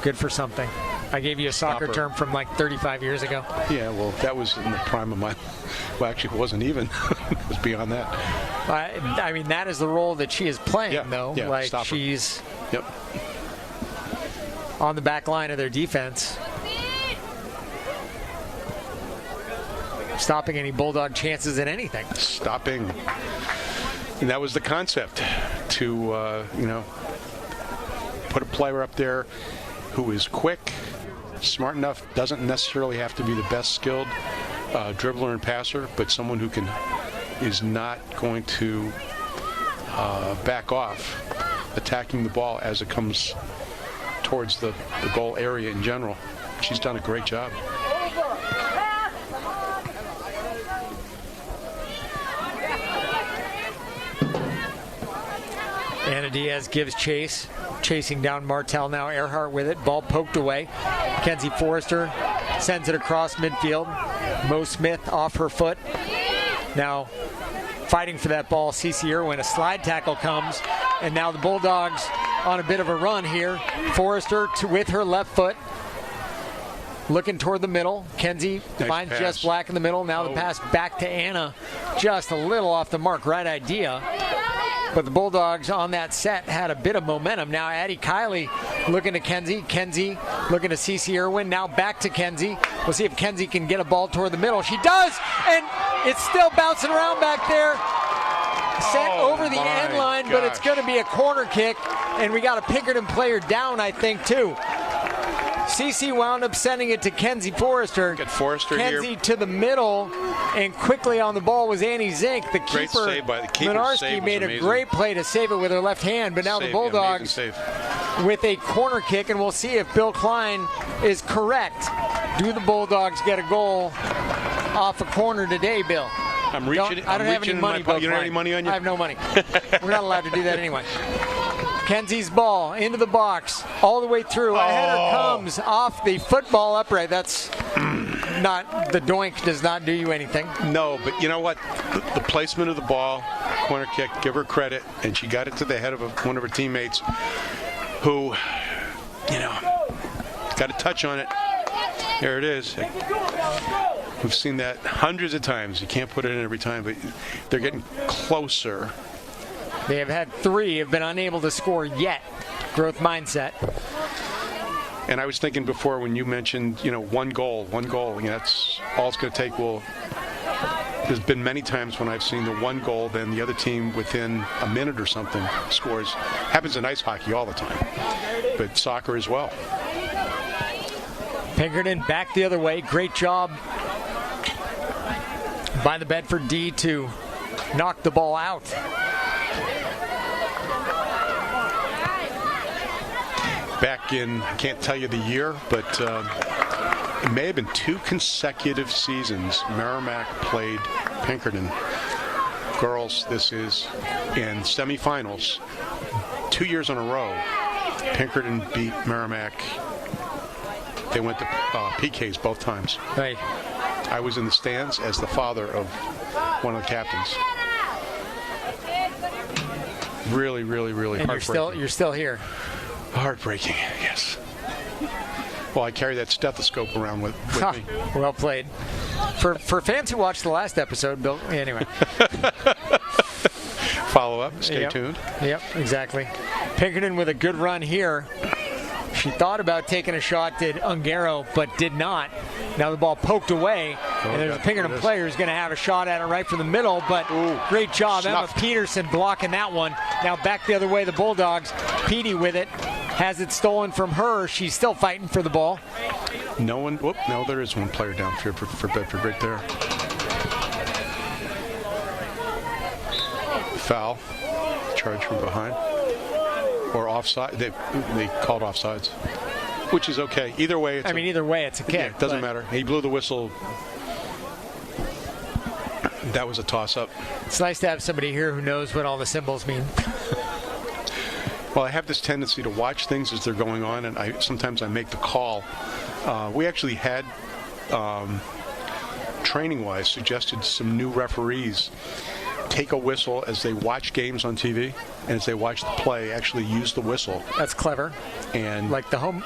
Good for something. I gave you a soccer Stopper. term from like 35 years ago. Yeah, well, that was in the prime of my. Well, actually, it wasn't even. It was beyond that. I mean, that is the role that she is playing, Yeah, though. yeah, like stopper. she's Yep. on the back line of their defense, stopping any Bulldog chances at anything. Stopping. And that was the concept, to put a player up there who is quick, smart enough, doesn't necessarily have to be the best skilled dribbler and passer, but someone who is not going to back off attacking the ball as it comes towards the goal area in general. She's done a great job. Anna Diaz gives chase, chasing down Martell now. Earhart with it, ball poked away. Kenzie Forrester sends it across midfield. Mo Smith off her foot. Now fighting for that ball, Cece Irwin. A slide tackle comes, and now the Bulldogs on a bit of a run here. Forrester with her left foot, looking toward the middle. Kenzie finds pass. Jess Black in the middle. Now the pass back to Anna, just a little off the mark. Right idea. But the Bulldogs on that set had a bit of momentum. Now Addie Kiley looking to Kenzie. Kenzie looking to Cece Irwin. Now back to Kenzie. We'll see if Kenzie can get a ball toward the middle. She does, and it's still bouncing around back there. Sent over the my end line, but it's gosh. going to be a corner kick. And we got a Pinkerton player down, I think, too. Cece wound up sending it to Kenzie Forrester. Get Forrester Kenzie here. to the middle, and quickly on the ball was Annie Zink. The Great keeper, save by the keeper. Minarski, Save was made a amazing. great play to save it with her left hand. But now the Save, Bulldogs amazing save. with a corner kick, and we'll see if Bill Klein is correct. Do the Bulldogs get a goal off a corner today, Bill? I'm reaching. I don't have any money, Bill You don't have any Klein. money on you? I have no money. We're not allowed to do that anyway. Kenzie's ball into the box, all the way through. A header comes off the football upright. That's not, the doink does not do you anything. No, but you know what? The placement of the ball, corner kick, give her credit, and she got it to the head of one of her teammates who, got a touch on it. There it is. We've seen that hundreds of times. You can't put it in every time, but they're getting closer. They have had 3, have been unable to score yet. Growth mindset. And I was thinking before when you mentioned, one goal, that's all it's going to take. Well, there's been many times when I've seen the one goal, then the other team within a minute or something scores. Happens in ice hockey all the time, but soccer as well. Pinkerton back the other way. Great job by the Bedford D to knock the ball out. Back in, I can't tell you the year, but it may have been 2 consecutive seasons Merrimack played Pinkerton. Girls, this is in semifinals. 2 years in a row, Pinkerton beat Merrimack. They went to PKs both times. Right. I was in the stands as the father of one of the captains. Really, really, really And heartbreaking. you're still here. Heartbreaking, yes. Well, I carry that stethoscope around with me. Well played. For fans who watched the last episode, Bill. Anyway. Follow up. Stay tuned. Yep, exactly. Pinkerton with a good run here. She thought about taking a shot at Ungaro, but did not. Now the ball poked away, and there's a Pinkerton player who's going to have a shot at it right from the middle, but great job. Snuffed. Emma Peterson blocking that one. Now back the other way, the Bulldogs. Petey with it. Has it stolen from her. She's still fighting for the ball. No one. Whoop, no, there is one player down here for Bedford right there. Foul. Charge from behind. Or offside. They called offsides, which is okay. Either way, it's either way, it's a kick. it doesn't matter. He blew the whistle. That was a toss-up. It's nice to have somebody here who knows what all the symbols mean. Well, I have this tendency to watch things as they're going on, and sometimes I make the call. We actually had, training-wise, suggested some new referees take a whistle as they watch games on TV, and as they watch the play, actually use the whistle. That's clever. And like the home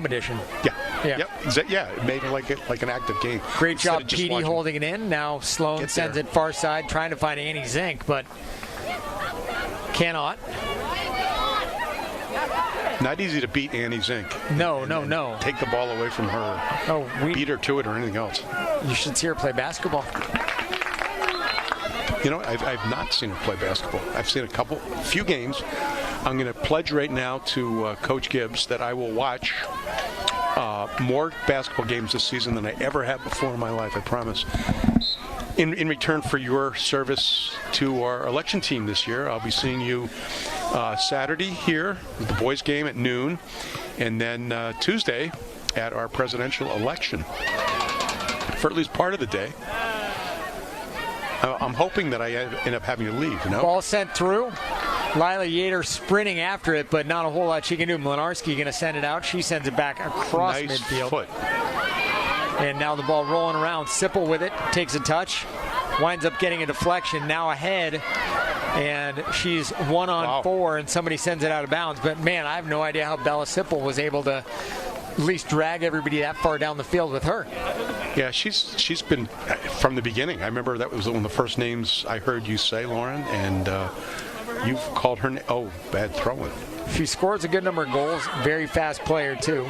edition. Yeah. Yeah. Yep. Yeah. It made it like an active game. Great job, Petey, holding it in. Now Sloan sends it far side, trying to find Annie Zink, but cannot. Not easy to beat Annie Zink. No. Take the ball away from her. Beat her to it or anything else. You should see her play basketball. You know, I've not seen her play basketball. I've seen a few games. I'm going to pledge right now to Coach Gibbs that I will watch more basketball games this season than I ever have before in my life, I promise. In return for your service to our election team this year, I'll be seeing you Saturday here with the boys game at noon, and then Tuesday at our presidential election for at least part of the day. I'm hoping that I end up having to leave, you know? Ball sent through. Lila Yater sprinting after it, but not a whole lot she can do. Mlinarski going to send it out. She sends it back across midfield. Foot. And now the ball rolling around. Sipple with it, takes a touch, winds up getting a deflection, now ahead. And she's 1-on-4, and somebody sends it out of bounds. But, man, I have no idea how Bella Sipple was able to at least drag everybody that far down the field with her. Yeah, she's been from the beginning. I remember that was one of the first names I heard you say, Lauren, and you've called her bad throwing. She scores a good number of goals. Very fast player, too.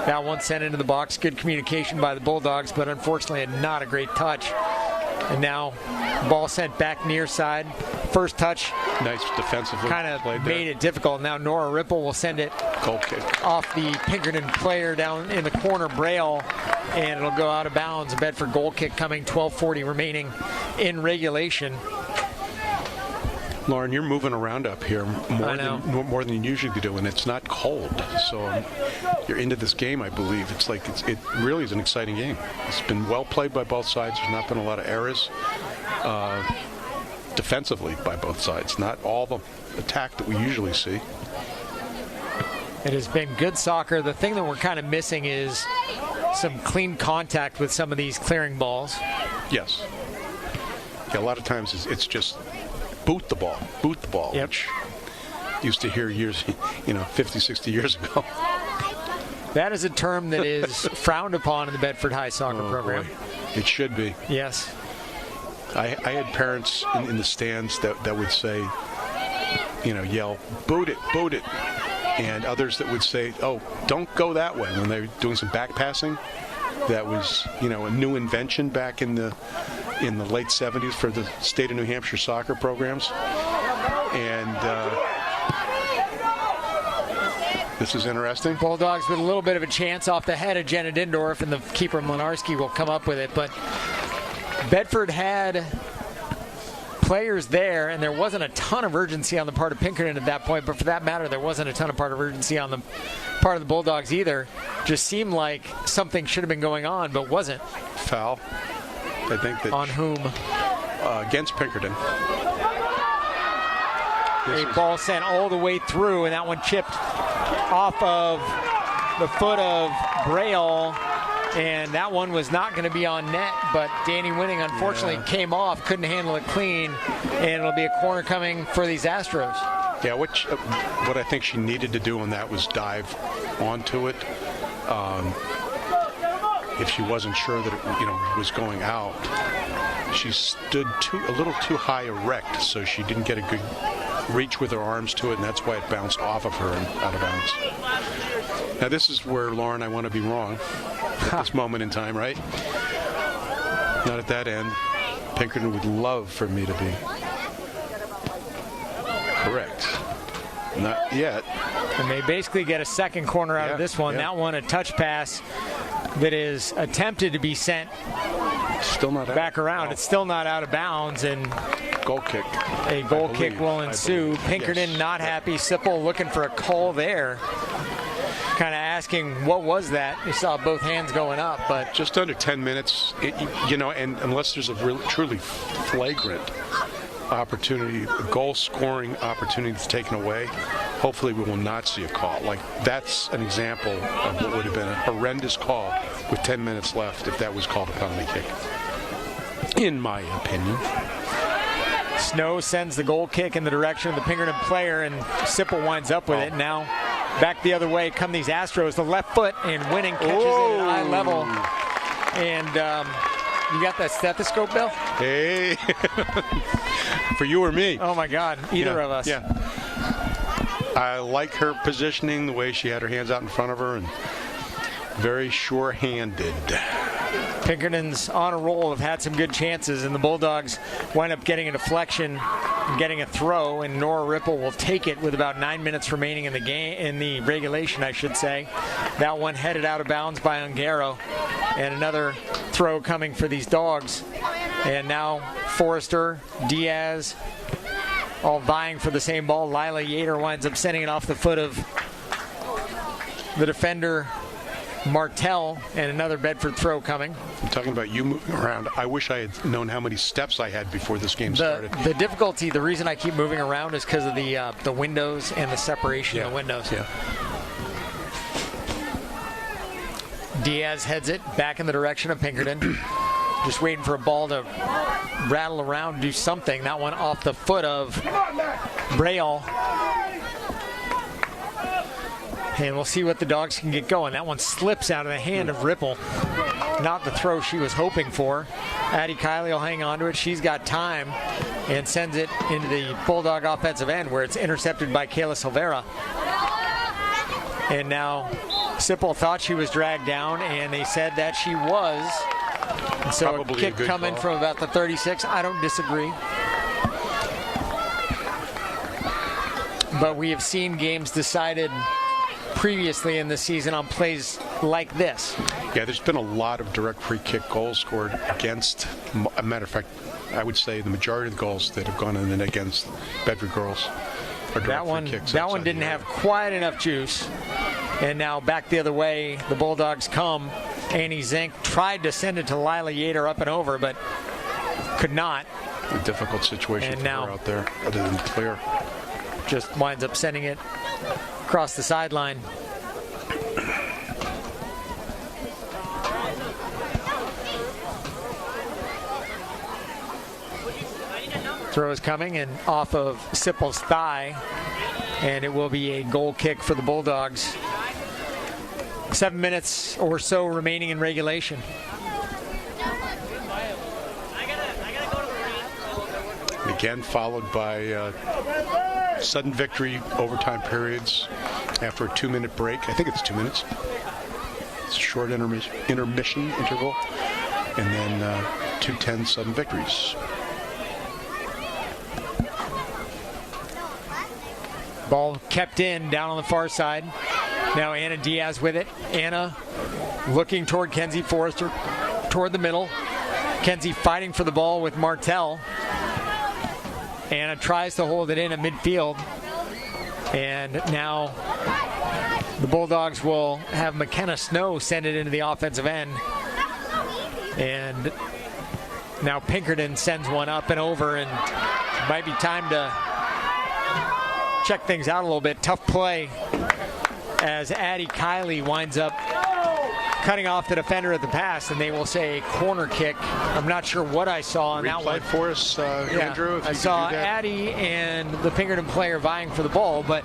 That one sent into the box. Good communication by the Bulldogs, but unfortunately not a great touch. And now ball sent back near side. First touch. Nice defensively. Kind of made it difficult. Now Nora Ripple will send it goal kick off the Pinkerton player down in the corner, Braille, and it'll go out of bounds. A Bedford goal kick coming, 12:40 remaining in regulation. Lauren, you're moving around up here more than you usually do, and it's not cold. So you're into this game, I believe. It really is an exciting game. It's been well played by both sides. There's not been a lot of errors defensively by both sides. Not all the attack that we usually see. It has been good soccer. The thing that we're kind of missing is some clean contact with some of these clearing balls. Yes. Yeah, a lot of times it's just boot the ball, yep. Which used to hear 50, 60 years ago. That is a term that is frowned upon in the Bedford High soccer program. Boy. It should be. Yes. I had parents in the stands that would say, yell, boot it, and others that would say, oh, don't go that way when they're doing some back passing. That was, a new invention back in the late 70s for the state of New Hampshire soccer programs. And this is interesting. Bulldogs with a little bit of a chance off the head of Jenna Dindorf, and the keeper Mlinarski will come up with it. But Bedford had players there, and there wasn't a ton of urgency on the part of Pinkerton at that point. But for that matter, there wasn't a ton of urgency on the part of the Bulldogs either. Just seemed like something should have been going on, but wasn't. Foul. I think that. On whom? Against Pinkerton. A ball sent all the way through, and that one chipped off of the foot of Braille, and that one was not going to be on net, but Danny Winning unfortunately came off, couldn't handle it clean, and it'll be a corner coming for these Astros. Yeah, what I think she needed to do on that was dive onto it. If she wasn't sure that it was going out, she stood a little too high erect, so she didn't get a good reach with her arms to it, and that's why it bounced off of her and out of bounds. Now this is where, Lauren, I want to be wrong at this moment in time, right? Not at that end. Pinkerton would love for me to be correct. Not yet. And they basically get a second corner out of this one. That one, a touch pass that is attempted to be sent still not back around. It's still not out of bounds, and goal kick. A goal kick will ensue. Pinkerton not happy. Sipple looking for a call there. Kind of asking, what was that? You saw both hands going up, but just under 10 minutes, and unless there's a truly flagrant opportunity, a goal-scoring opportunity that's taken away, hopefully we will not see a call. Like, that's an example of what would have been a horrendous call with 10 minutes left if that was called a penalty kick, in my opinion. Snow sends the goal kick in the direction of the Pinkerton player, and Sipple winds up with it. Now back the other way come these Astros. The left foot and winning catches it at eye level. And you got that stethoscope, Bill? Hey, for you or me? Oh my God, either of us. Yeah. I like her positioning, the way she had her hands out in front of her, and very sure-handed. Pinkerton's on a roll, have had some good chances, and the Bulldogs wind up getting a deflection and getting a throw, and Nora Ripple will take it with about 9 minutes remaining in the game, in the regulation, I should say. That one headed out of bounds by Ungaro, and another throw coming for these Dogs. And now Forrester, Diaz, all vying for the same ball. Lila Yater winds up sending it off the foot of the defender Martell, and another Bedford throw coming. I'm talking about you moving around. I wish I had known how many steps I had before this game started. The difficulty, the reason I keep moving around is because of the windows and the separation of the windows. Yeah. Diaz heads it back in the direction of Pinkerton. Just waiting for a ball to rattle around, do something. That one off the foot of Braille. And we'll see what the Dogs can get going. That one slips out of the hand of Ripple. Not the throw she was hoping for. Addie Kiley will hang on to it. She's got time and sends it into the Bulldog offensive end, where it's intercepted by Kayla Silvera. And now Sipple thought she was dragged down, and they said that she was. And so Probably a kick coming from about the 36. I don't disagree. But we have seen games decided previously in the season on plays like this. Yeah, there's been a lot of direct free kick goals scored against, a matter of fact, I would say the majority of the goals that have gone in against Bedford girls are direct free kicks. That one didn't have quite enough juice. And now back the other way, the Bulldogs come. Annie Zink tried to send it to Lila Yater up and over, but could not. A difficult situation and for now, her out there, other than clear. Just winds up sending it across the sideline. Throw is coming and off of Sipple's thigh, and it will be a goal kick for the Bulldogs. 7 minutes or so remaining in regulation. Again, followed by sudden victory, overtime periods after a 2-minute break. I think it's 2 minutes. It's a short intermission interval, and then 2-10 sudden victories. Ball kept in down on the far side. Now Anna Diaz with it. Anna looking toward Kenzie Forrester, toward the middle. Kenzie fighting for the ball with Martell. Anna tries to hold it in at midfield. And now the Bulldogs will have McKenna Snow send it into the offensive end. And now Pinkerton sends one up and over, and it might be time to check things out a little bit. Tough play as Addie Kiley winds up cutting off the defender at the pass, and they will say corner kick. I'm not sure what I saw on that one. For us, Andrew. If I saw Addie and the Pinkerton player vying for the ball, but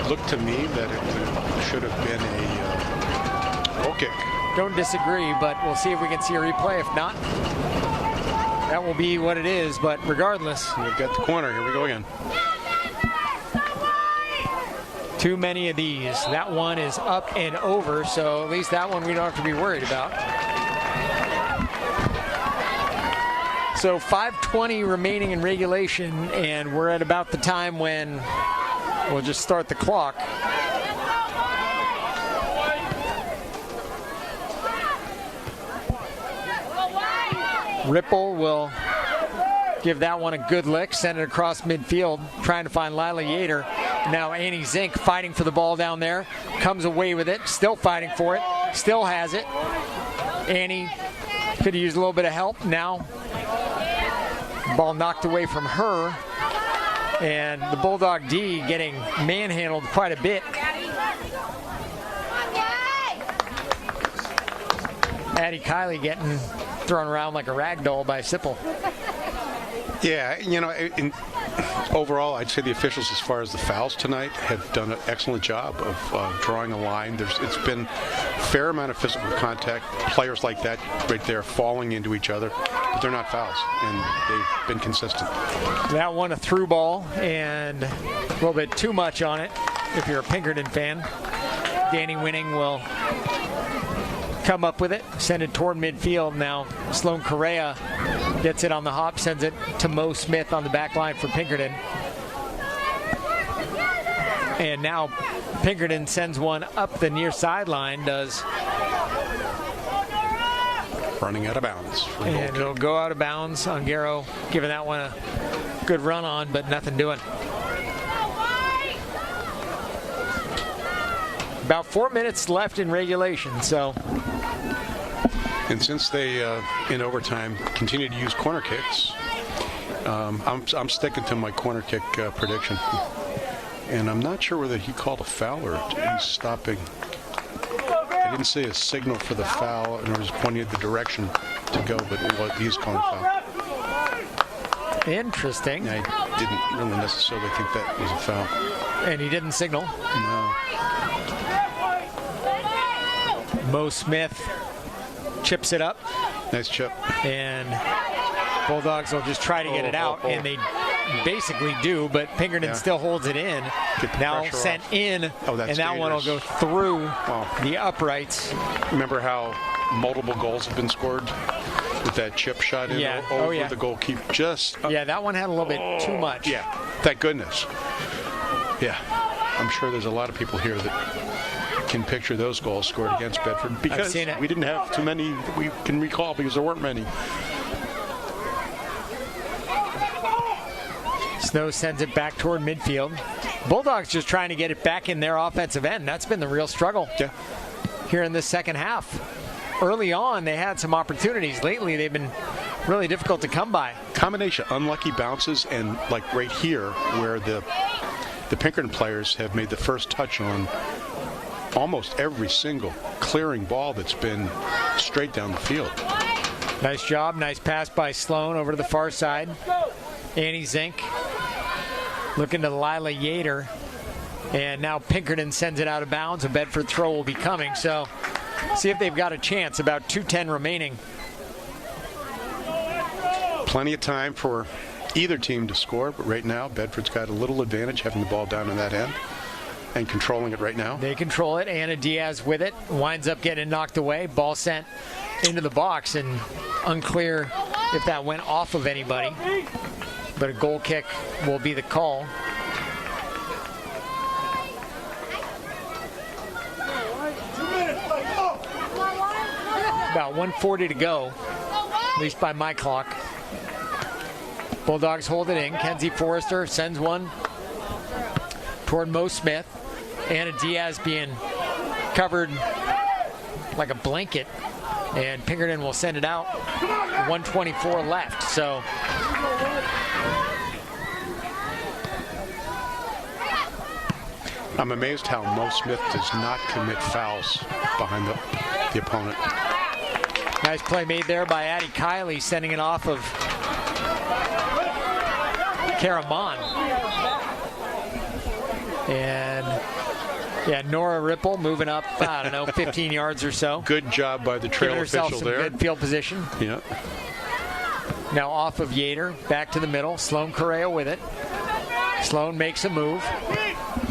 looked to me that it should have been a goal kick. Don't disagree, but we'll see if we can see a replay. If not, that will be what it is. But regardless, we've got the corner. Here we go again. Too many of these. That one is up and over, so at least that one we don't have to be worried about. So 5:20 remaining in regulation, and we're at about the time when we'll just start the clock. Ripple will give that one a good lick, send it across midfield, trying to find Lila Yater. Now Annie Zink fighting for the ball down there, comes away with it, still fighting for it, still has it. Annie could use a little bit of help. Now ball knocked away from her, And the Bulldog D getting manhandled quite a bit. Addie Kiley getting thrown around like a rag doll by Sipple. Yeah, overall, I'd say the officials, as far as the fouls tonight, have done an excellent job of drawing a line. It's been a fair amount of physical contact, players like that right there falling into each other, but they're not fouls, and they've been consistent. That one a through ball, and a little bit too much on it if you're a Pinkerton fan. Danny Winning will come up with it, send it toward midfield. Now Sloan Correa gets it on the hop, sends it to Mo Smith on the back line for Pinkerton. And now Pinkerton sends one up the near sideline, does. Running out of bounds. And it'll go out of bounds. Ongaro giving that one a good run on, but nothing doing. About 4 minutes left in regulation, so. And since they, in overtime, continue to use corner kicks, I'm sticking to my corner kick prediction. And I'm not sure whether he called a foul or he's stopping. I didn't see a signal for the foul, and I was pointing at the direction to go, but he's calling a foul. Interesting. I didn't really necessarily think that was a foul. And he didn't signal. No. Mo Smith chips it up. Nice chip. And Bulldogs will just try to get it out, and they basically do, but Pinkerton still holds it in. Now sent in, and that dangerous. One will go through the uprights. Remember how multiple goals have been scored with that chip shot in over the goalkeeper? That one had a little bit too much. Yeah, thank goodness. Yeah, I'm sure there's a lot of people here that can picture those goals scored against Bedford, because we didn't have too many that we can recall, because there weren't many. Snow sends it back toward midfield. Bulldogs just trying to get it back in their offensive end. That's been the real struggle here in this second half. Early on, they had some opportunities. Lately, they've been really difficult to come by. Combination unlucky bounces, and like right here, where the Pinkerton players have made the first touch on almost every single clearing ball that's been straight down the field. Nice job. Nice pass by Sloan over to the far side. Annie Zink looking to Lila Yater. And now Pinkerton sends it out of bounds. A Bedford throw will be coming. So see if they've got a chance. About 2:10 remaining. Plenty of time for either team to score, but right now Bedford's got a little advantage having the ball down in that end and controlling it right now. They control it. Anna Diaz with it. Winds up getting knocked away. Ball sent into the box, and unclear if that went off of anybody. But a goal kick will be the call. About 1:40 to go, at least by my clock. Bulldogs hold it in. Kenzie Forrester sends one toward Mo Smith. Anna Diaz being covered like a blanket, and Pinkerton will send it out. 1:24 left, so I'm amazed how Mo Smith does not commit fouls behind the opponent. Nice play made there by Addie Kiley, sending it off of Karaman. And Nora Ripple moving up, 15 yards or so. Good job by the trail official there. Good field position. Yeah. Now off of Yater, back to the middle. Sloan Correa with it. Sloan makes a move,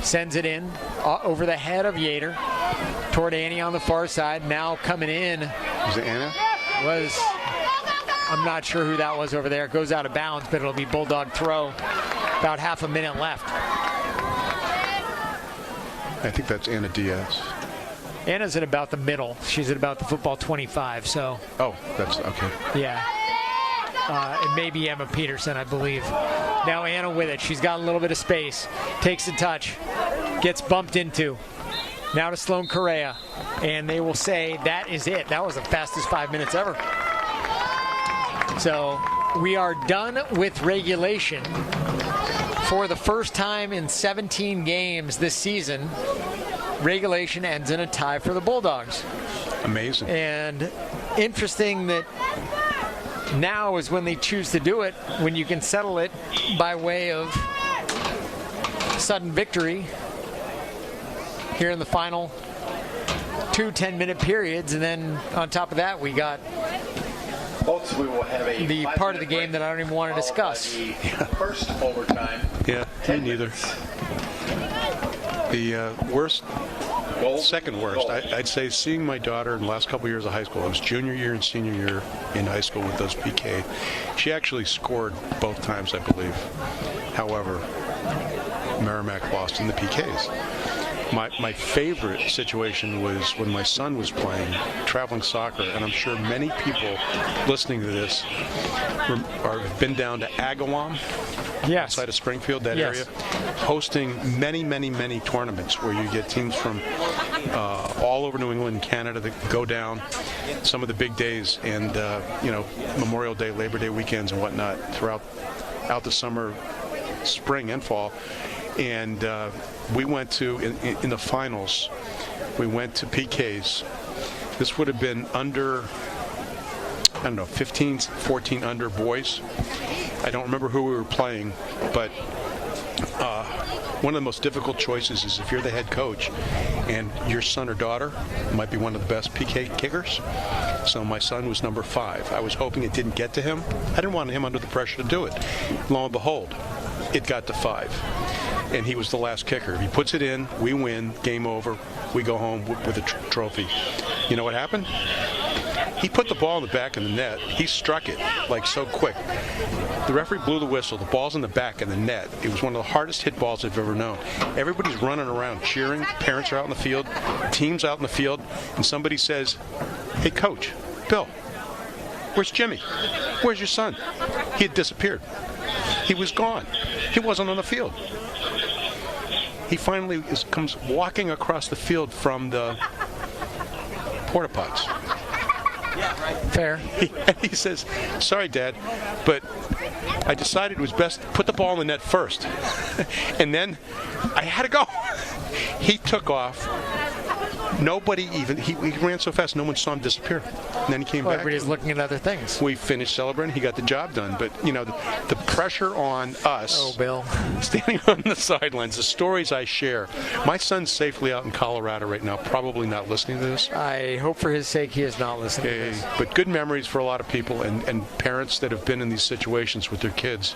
sends it in over the head of Yater toward Annie on the far side. Now coming in. Was it Anna? I'm not sure who that was over there. It goes out of bounds, but it'll be Bulldog throw. About half a minute left. I think that's Anna Diaz. Anna's at about the middle. She's at about the football 25, so. Oh, that's okay. Yeah. It may be Emma Peterson, I believe. Now Anna with it. She's got a little bit of space. Takes a touch. Gets bumped into. Now to Sloan Correa. And they will say that is it. That was the fastest 5 minutes ever. So we are done with regulation for the first time in 17 games this season, regulation ends in a tie for the Bulldogs. Amazing. And interesting that now is when they choose to do it, when you can settle it by way of sudden victory here in the final 2 10-minute periods. And then on top of that, we got the part of the game that I don't even want to discuss. First overtime. Yeah, me neither. The second worst, I'd say seeing my daughter in the last couple of years of high school. It was junior year and senior year in high school with those PK. She actually scored both times, I believe. However, Merrimack lost in the PKs. My favorite situation was when my son was playing traveling soccer, and I'm sure many people listening to this have been down to Agawam, outside of Springfield, that area, hosting many tournaments where you get teams from all over New England and Canada that go down some of the big days, and Memorial Day, Labor Day weekends and whatnot throughout the summer, spring and fall. And we went to, in the finals, we went to PKs. This would have been under, 15, 14 under boys. I don't remember who we were playing, but one of the most difficult choices is if you're the head coach and your son or daughter might be one of the best PK kickers. So my son was number 5. I was hoping it didn't get to him. I didn't want him under the pressure to do it. Lo and behold, it got to 5. And he was the last kicker. If he puts it in, we win, game over, we go home with a trophy. You know what happened? He put the ball in the back of the net. He struck it like so quick. The referee blew the whistle. The ball's in the back of the net. It was one of the hardest hit balls I've ever known. Everybody's running around cheering. Parents are out in the field. Team's out in the field. And somebody says, "Hey, Coach, Bill, where's Jimmy? Where's your son?" He had disappeared. He was gone. He wasn't on the field. He finally comes walking across the field from the porta pots. Fair. He says, "Sorry, Dad, but I decided it was best to put the ball in the net first." And then I had to go. He took off. Nobody even, he ran so fast, no one saw him disappear. And then he came back. Everybody's looking at other things. We finished celebrating. He got the job done. But, the pressure on us. Oh, Bill. Standing on the sidelines, the stories I share. My son's safely out in Colorado right now, probably not listening to this. I hope for his sake he is not listening to this. But good memories for a lot of people and parents that have been in these situations with their kids.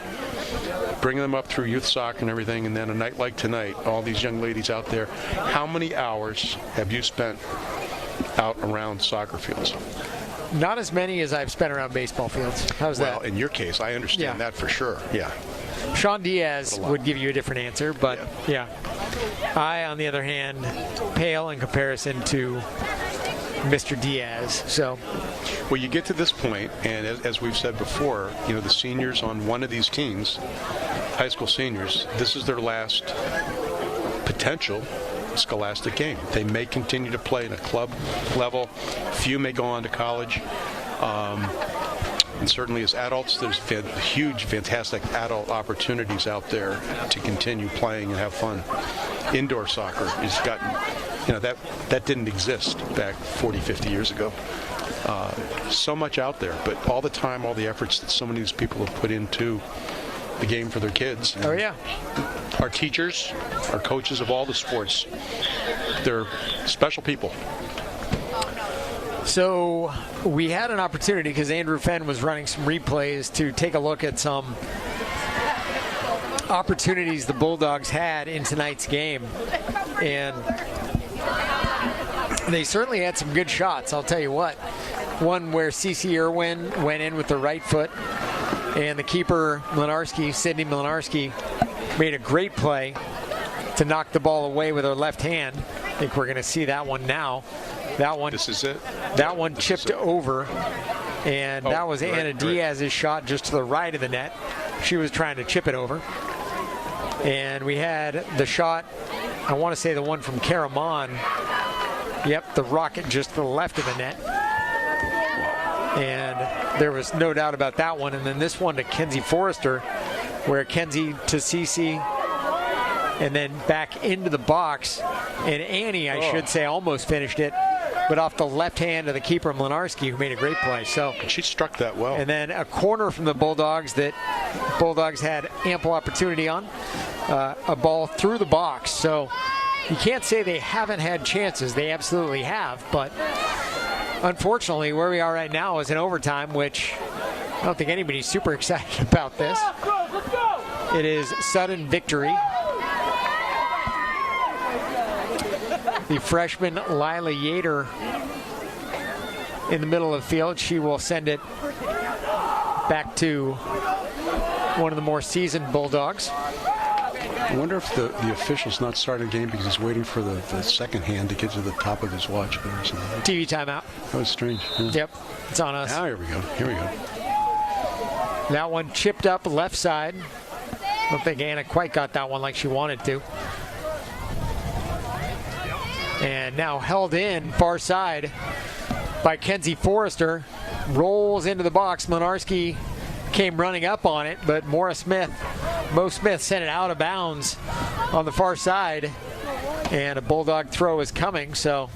Bringing them up through youth soccer and everything, and then a night like tonight, all these young ladies out there. How many hours have you spent out around soccer fields? Not as many as I've spent around baseball fields. How's that? Well, in your case, I understand that for sure. Yeah. Sean Diaz would give you a different answer, but yeah. I, on the other hand, pale in comparison to Mr. Diaz. So, well, you get to this point, and as we've said before, the seniors on one of these teams, high school seniors, this is their last potential scholastic game. They may continue to play in a club level. Few may go on to college. And certainly as adults, there's huge, fantastic adult opportunities out there to continue playing and have fun. Indoor soccer has gotten, that didn't exist back 40, 50 years ago. So much out there, but all the time, all the efforts that so many of these people have put into the game for their kids. Oh, yeah. Our teachers, our coaches of all the sports, they're special people. So we had an opportunity, because Andrew Fenn was running some replays, to take a look at some opportunities the Bulldogs had in tonight's game. And they certainly had some good shots, I'll tell you what. One where C.C. Irwin went in with the right foot, and the keeper, Sidney Mlinarski, made a great play to knock the ball away with her left hand. I think we're going to see that one now. That one. This is it. That one chipped over, and that was Anna Diaz's shot just to the right of the net. She was trying to chip it over. And we had the shot, I want to say the one from Karaman. Yep, the rocket just to the left of the net. And there was no doubt about that one. And then this one to Kenzie Forrester where Kenzie to Cece and then back into the box. And Annie, I should say, almost finished it, but off the left hand of the keeper, Mlinarski, who made a great play. So She struck that well. and then a corner from the Bulldogs that Bulldogs had ample opportunity on. A ball through the box. So you can't say they haven't had chances. They absolutely have. But unfortunately, where we are right now is in overtime, which I don't think anybody's super excited about this. It is sudden victory. The freshman Lila Yater in the middle of the field. She will send it back to one of the more seasoned Bulldogs. I wonder if the official's not starting the game because he's waiting for the second hand to get to the top of his watch there or something. TV timeout. That was strange. Yeah. Yep, it's on us. Now here we go. Here we go. That one chipped up left side. I don't think Anna quite got that one like she wanted to. And now held in far side by Kenzie Forrester. Rolls into the box. Mlinarski came running up on it, but Mo Smith sent it out of bounds on the far side. And a Bulldog throw is coming, so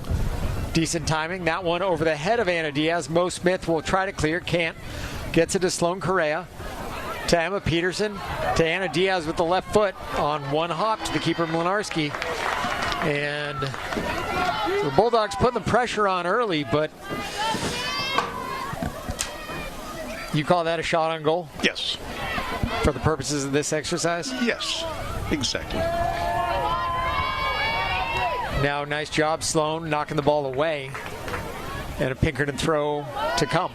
decent timing. That one over the head of Anna Diaz. Mo Smith will try to clear, can't. Gets it to Sloan Correa. To Emma Peterson. To Anna Diaz with the left foot on one hop to the keeper Mlinarski. And the Bulldogs putting the pressure on early, but you call that a shot on goal Yes. for the purposes of this exercise? Yes. Exactly. Now, nice job, Sloan, knocking the ball away. And a Pinkerton throw to come.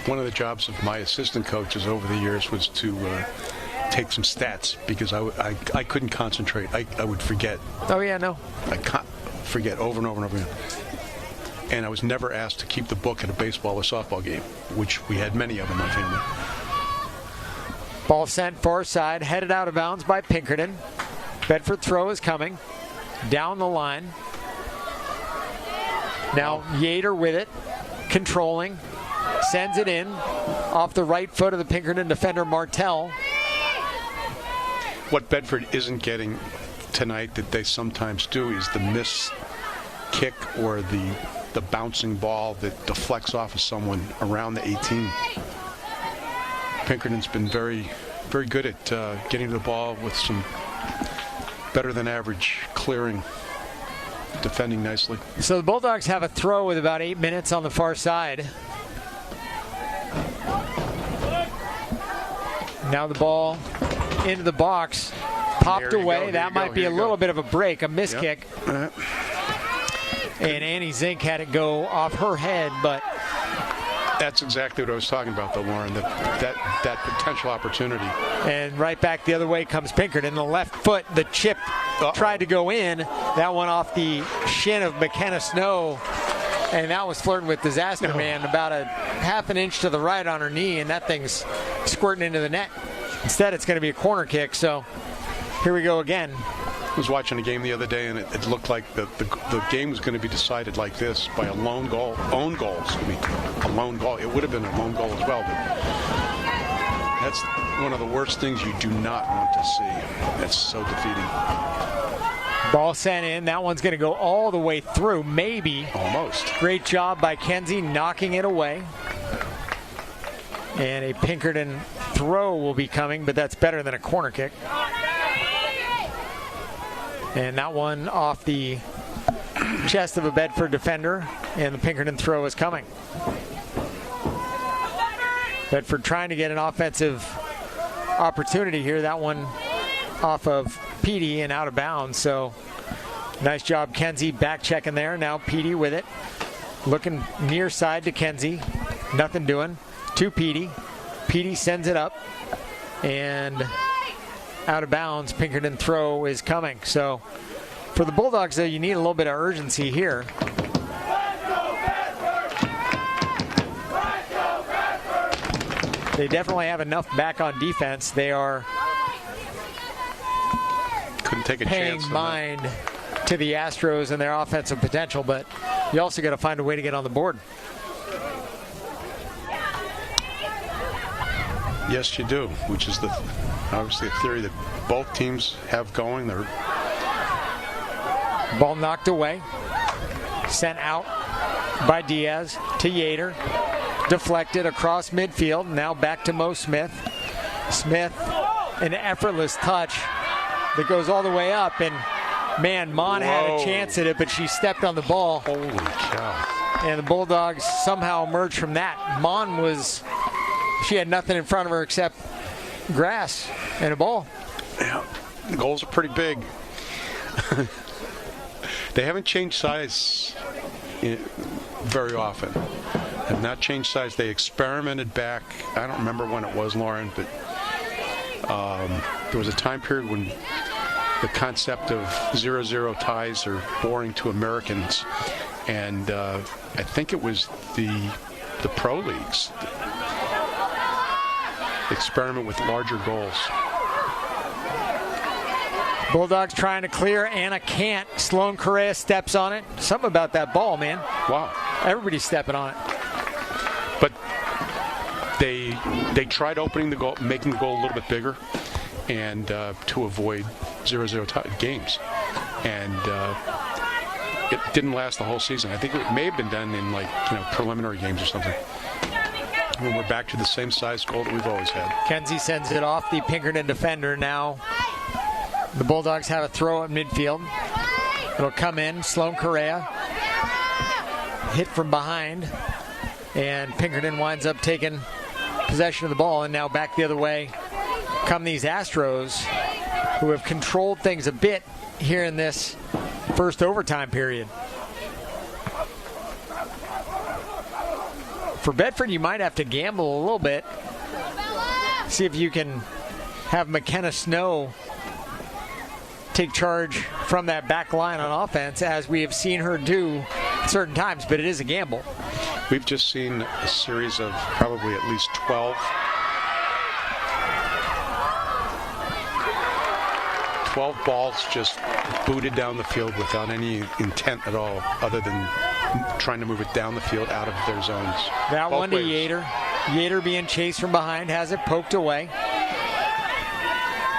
One of the jobs of my assistant coaches over the years was to take some stats because I couldn't concentrate. I would forget. Oh, yeah, no. I can't forget over and over and over again. And I was never asked to keep the book at a baseball or softball game, which we had many of in my family. Ball sent far side, headed out of bounds by Pinkerton. Bedford throw is coming. Down the line. Now Yater with it, controlling. Sends it in off the right foot of the Pinkerton defender Martell. What Bedford isn't getting tonight that they sometimes do is the miss kick or the bouncing ball that deflects off of someone around the 18. Pinkerton's been very, very good at getting to the ball with some better than average clearing, defending nicely. So the Bulldogs have a throw with about 8 minutes on the far side. Now the ball into the box, popped away. That might be a little bit of a break, a miss kick. And Annie Zink had it go off her head, but that's exactly what I was talking about, though, Lauren. That potential opportunity. And right back the other way comes Pinkerton. The left foot, the chip tried to go in. That one off the shin of McKenna Snow. And that was flirting with Disaster Man, about a half an inch to the right on her knee, and that thing's squirting into the net. Instead, it's going to be a corner kick, so here we go again. I was watching a game the other day, and it looked like the game was going to be decided like this by a own goal. A lone goal. It would have been a lone goal as well, but that's one of the worst things you do not want to see. That's so defeating. Ball sent in. That one's going to go all the way through, maybe. Almost. Great job by Kenzie knocking it away. And a Pinkerton throw will be coming, but that's better than a corner kick. And that one off the chest of a Bedford defender, and the Pinkerton throw is coming. Bedford trying to get an offensive opportunity here. That one off of Petey and out of bounds. So nice job, Kenzie, back checking there. Now Petey with it. Looking near side to Kenzie. Nothing doing. To Petey. Petey sends it up. And out of bounds, Pinkerton throw is coming. So for the Bulldogs, though, you need a little bit of urgency here. They definitely have enough back on defense. They are Couldn't take a paying chance mind to the Astros and their offensive potential, but you also got to find a way to get on the board. Yes, you do, which is obviously a theory that both teams have going. They're Ball knocked away. Sent out by Diaz to Yater. Deflected across midfield. Now back to Mo Smith. Smith, an effortless touch that goes all the way up. And, man, Mon had a chance at it, but she stepped on the ball. Holy cow. And the Bulldogs somehow emerged from that. Mon she had nothing in front of her except grass and a ball. Yeah, the goals are pretty big. They haven't changed size very often. Have not changed size. They experimented back. I don't remember when it was, Lauren, but there was a time period when the concept of 0-0 ties are boring to Americans, and I think it was the pro leagues experiment with larger goals. Bulldogs trying to clear. Anna can't. Sloan Correa steps on it. Something about that ball, man. Wow. Everybody's stepping on it. But they tried opening the goal, making the goal a little bit bigger, and to avoid 0-0 games. And it didn't last the whole season. I think it may have been done in preliminary games or something. When we're back to the same size goal that we've always had. Kenzie sends it off the Pinkerton defender. Now the Bulldogs have a throw at midfield. It'll come in. Sloan Correa hit from behind, and Pinkerton winds up taking possession of the ball. And now back the other way come these Astros, who have controlled things a bit here in this first overtime period. For Bedford, you might have to gamble a little bit. See if you can have McKenna Snow take charge from that back line on offense, as we have seen her do certain times, but it is a gamble. We've just seen a series of probably at least 12 balls just booted down the field without any intent at all, other than trying to move it down the field out of their zones. That Both one to ways. Yater. Yater being chased from behind, has it poked away.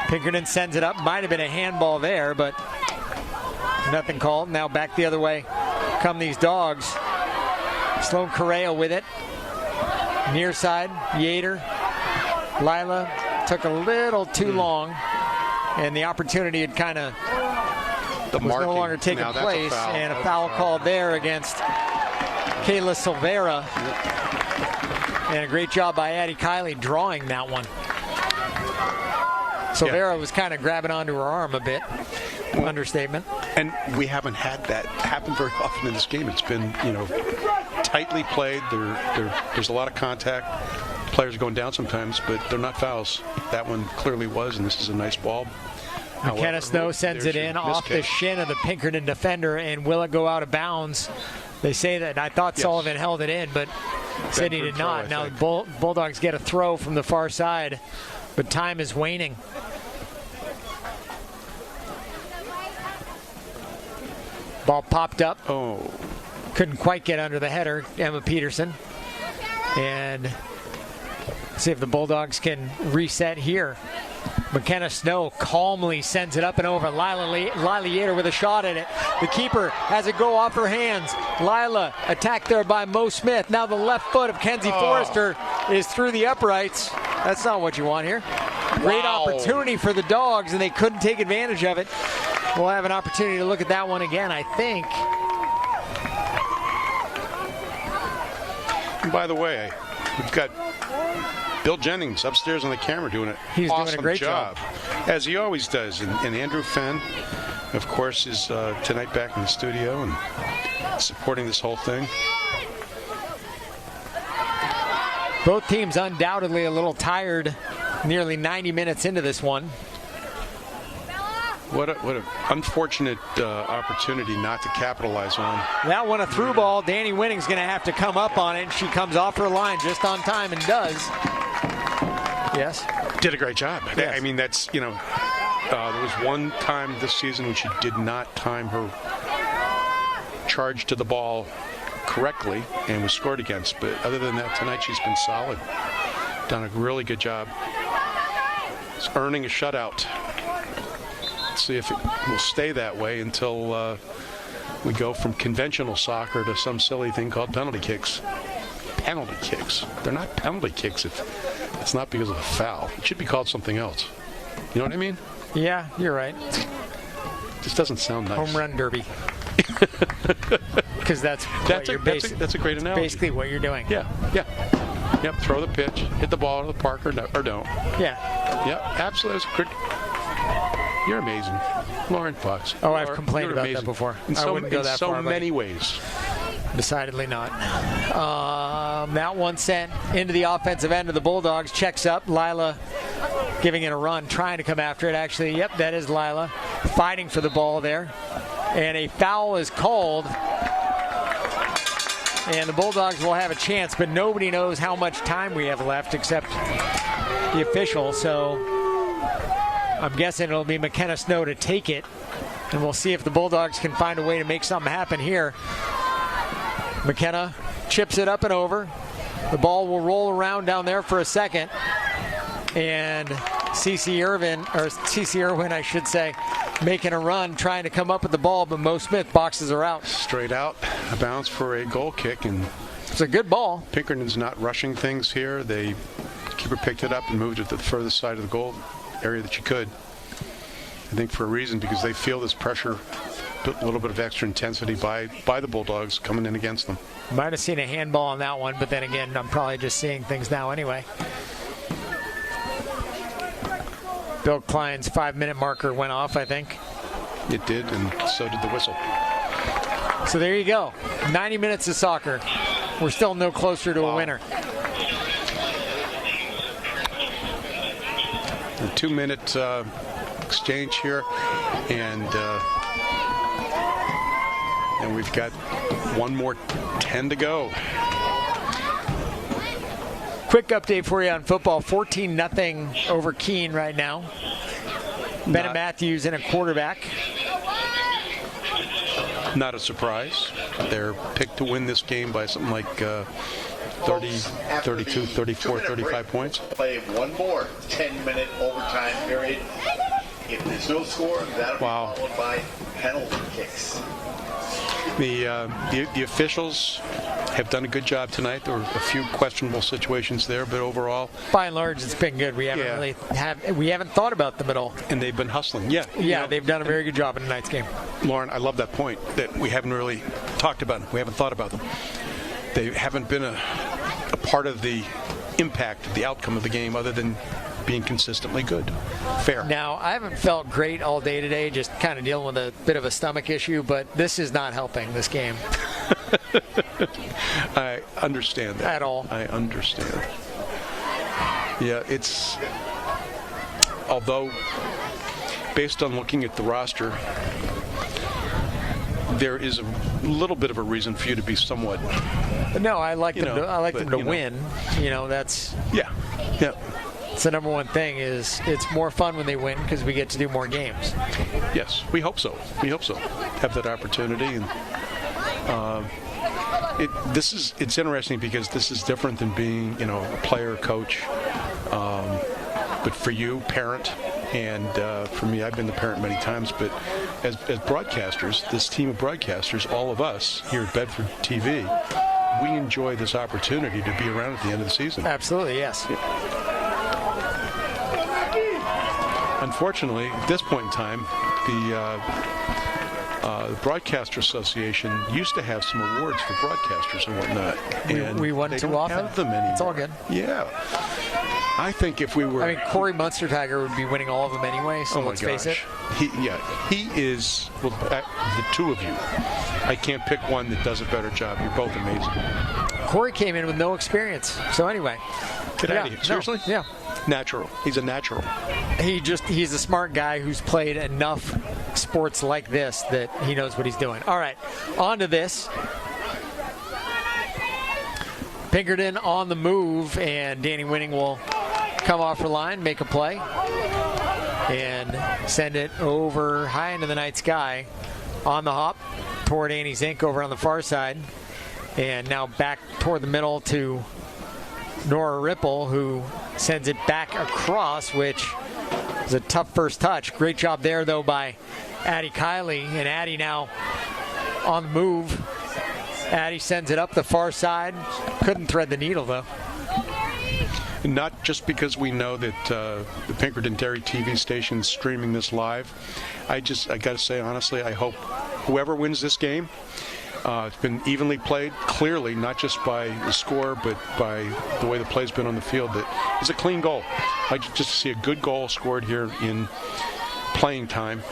Pinkerton sends it up. Might have been a handball there, but nothing called. Now back the other way come these Dogs. Sloan Correa with it. Near side, Yater. Lila took a little too long, and the opportunity had kind of was marking. no longer taking Now that's place, a foul. and a foul called there against Kayla Silvera. And a great job by Addie Kiley drawing that one. Silvera was kind of grabbing onto her arm a bit. Understatement. And we haven't had that happen very often in this game. It's been, tightly played. There's a lot of contact. Players are going down sometimes, but they're not fouls. That one clearly was, and this is a nice ball. McKenna Snow sends it in off the shin of the Pinkerton defender, and will it go out of bounds? They say that. I thought Sullivan held it in, but said he did not. Now the Bulldogs get a throw from the far side, but time is waning. Ball popped up. Oh. Couldn't quite get under the header, Emma Peterson. And see if the Bulldogs can reset here. McKenna Snow calmly sends it up and over. Lila Yater with a shot at it. The keeper has it go off her hands. Lila attacked there by Mo Smith. Now the left foot of Kenzie Forrester is through the uprights. That's not what you want here. Great opportunity for the Dogs, and they couldn't take advantage of it. We'll have an opportunity to look at that one again, I think. And by the way, we've got Bill Jennings upstairs on the camera doing an He's awesome doing a great job. As he always does. And Andrew Fenn, of course, is tonight back in the studio and supporting this whole thing. Both teams undoubtedly a little tired, nearly 90 minutes into this one. What an unfortunate opportunity not to capitalize on. That one a through ball. Danny Winning's going to have to come up on it. She comes off her line just on time and does. Yes. Did a great job. Yes. I mean, that's, there was one time this season when she did not time her charge to the ball correctly and was scored against. But other than that, tonight she's been solid. Done a really good job. It's earning a shutout. Let's see if it will stay that way until we go from conventional soccer to some silly thing called penalty kicks. Penalty kicks. They're not penalty kicks if it's not because of a foul. It should be called something else. You know what I mean? Yeah, you're right. This doesn't sound nice. Home run derby. Because that's a great analogy. Basically what you're doing. Yeah. Yep, throw the pitch, hit the ball into the park or don't. Yeah. Yep, absolutely. You're amazing. Lauren Fox. Oh, I've complained about that before. I wouldn't go that far. In so many ways. Decidedly not. That one sent into the offensive end of the Bulldogs. Checks up. Lila giving it a run, trying to come after it. Actually, yep, that is Lila fighting for the ball there. And a foul is called. And the Bulldogs will have a chance, but nobody knows how much time we have left except the official. So I'm guessing it'll be McKenna Snow to take it. And we'll see if the Bulldogs can find a way to make something happen here. McKenna chips it up and over. The ball will roll around down there for a second. And CeCe Irwin, I should say, making a run, trying to come up with the ball, but Mo Smith boxes her out. Straight out, a bounce for a goal kick. And it's a good ball. Pinkerton's not rushing things here. The keeper picked it up and moved it to the furthest side of the goal area that she could. I think for a reason, because they feel this pressure, a little bit of extra intensity by the Bulldogs coming in against them. Might have seen a handball on that one, but then again, I'm probably just seeing things now anyway. Bill Klein's 5-minute marker went off, I think. It did, and so did the whistle. So there you go. 90 minutes of soccer. We're still no closer to a winner. A 2-minute exchange here, and we've got one more 10 to go. Quick update for you on football. 14-0 over Keene right now. Bennett Matthews in a quarterback. Not a surprise. They're picked to win this game by something like 30, 32, 34, 35 points. Play one more 10-minute overtime period. If there's no score, that'll be followed by penalty kicks. The officials have done a good job tonight. There were a few questionable situations there, but overall, by and large, it's been good. We haven't thought about them at all, and they've been hustling. They've done a very good job in tonight's game. Lauren, I love that point that we haven't really talked about them. We haven't thought about them. They haven't been a part of the impact, the outcome of the game, other than being consistently good. Fair. Now, I haven't felt great all day today, just kind of dealing with a bit of a stomach issue, but this is not helping this game. I understand that. At all. I understand. Yeah, it's... Although, based on looking at the roster, there is a little bit of a reason for you to be somewhat... No, I like them to win. That's... Yeah. It's the number one thing is it's more fun when they win because we get to do more games. Yes, we hope so. Have that opportunity, and it's interesting because this is different than being a player, coach, but for you, parent, and for me, I've been the parent many times. But as broadcasters, this team of broadcasters, all of us here at Bedford TV, we enjoy this opportunity to be around at the end of the season. Absolutely, yes. Yeah. Unfortunately, at this point in time, the Broadcaster Association used to have some awards for broadcasters and whatnot. And we won too often. Have them anymore. It's all good. Yeah. I think if we were... Corey Munstertiger would be winning all of them anyway, so let's face it. He is, the two of you. I can't pick one that does a better job. You're both amazing. Corey came in with no experience. So anyway. Get out of here. Seriously? No, yeah. Natural. He's a natural. He's a smart guy who's played enough sports like this that he knows what he's doing. All right, on to this. Pinkerton on the move, and Danny Winning will come off the line, make a play, and send it over high into the night sky on the hop toward Annie Zink over on the far side. And now back toward the middle to Nora Ripple, who sends it back across, which is a tough first touch. Great job there, though, by Addie Kiley. And Addie now on the move. Addie sends it up the far side. Couldn't thread the needle, though. Not just because we know that the Pinkerton Dairy TV station is streaming this live. I got to say, honestly, I hope whoever wins this game, it's been evenly played, clearly, not just by the score, but by the way the play's been on the field, that it's a clean goal. I just see a good goal scored here in playing time.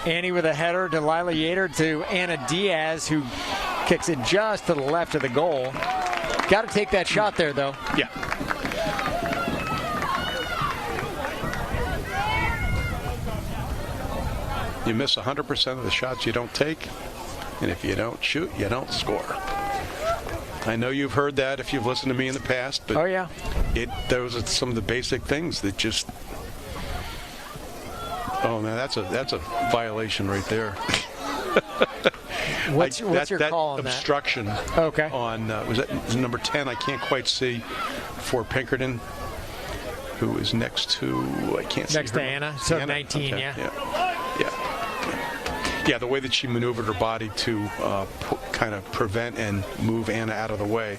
Annie with a header to Lila Yater to Anna Diaz, who kicks it just to the left of the goal. Got to take that shot there, though. Yeah. You miss 100% of the shots you don't take, and if you don't shoot, you don't score. I know you've heard that if you've listened to me in the past, but oh yeah, those are some of the basic things that just. Oh man, that's a violation right there. What's your call on obstruction? That? Okay. On was that number 10? I can't quite see for Pinkerton, who is next to I can't see. Next to Anna, so Anna? 19, okay. Yeah, the way that she maneuvered her body to kind of prevent and move Anna out of the way,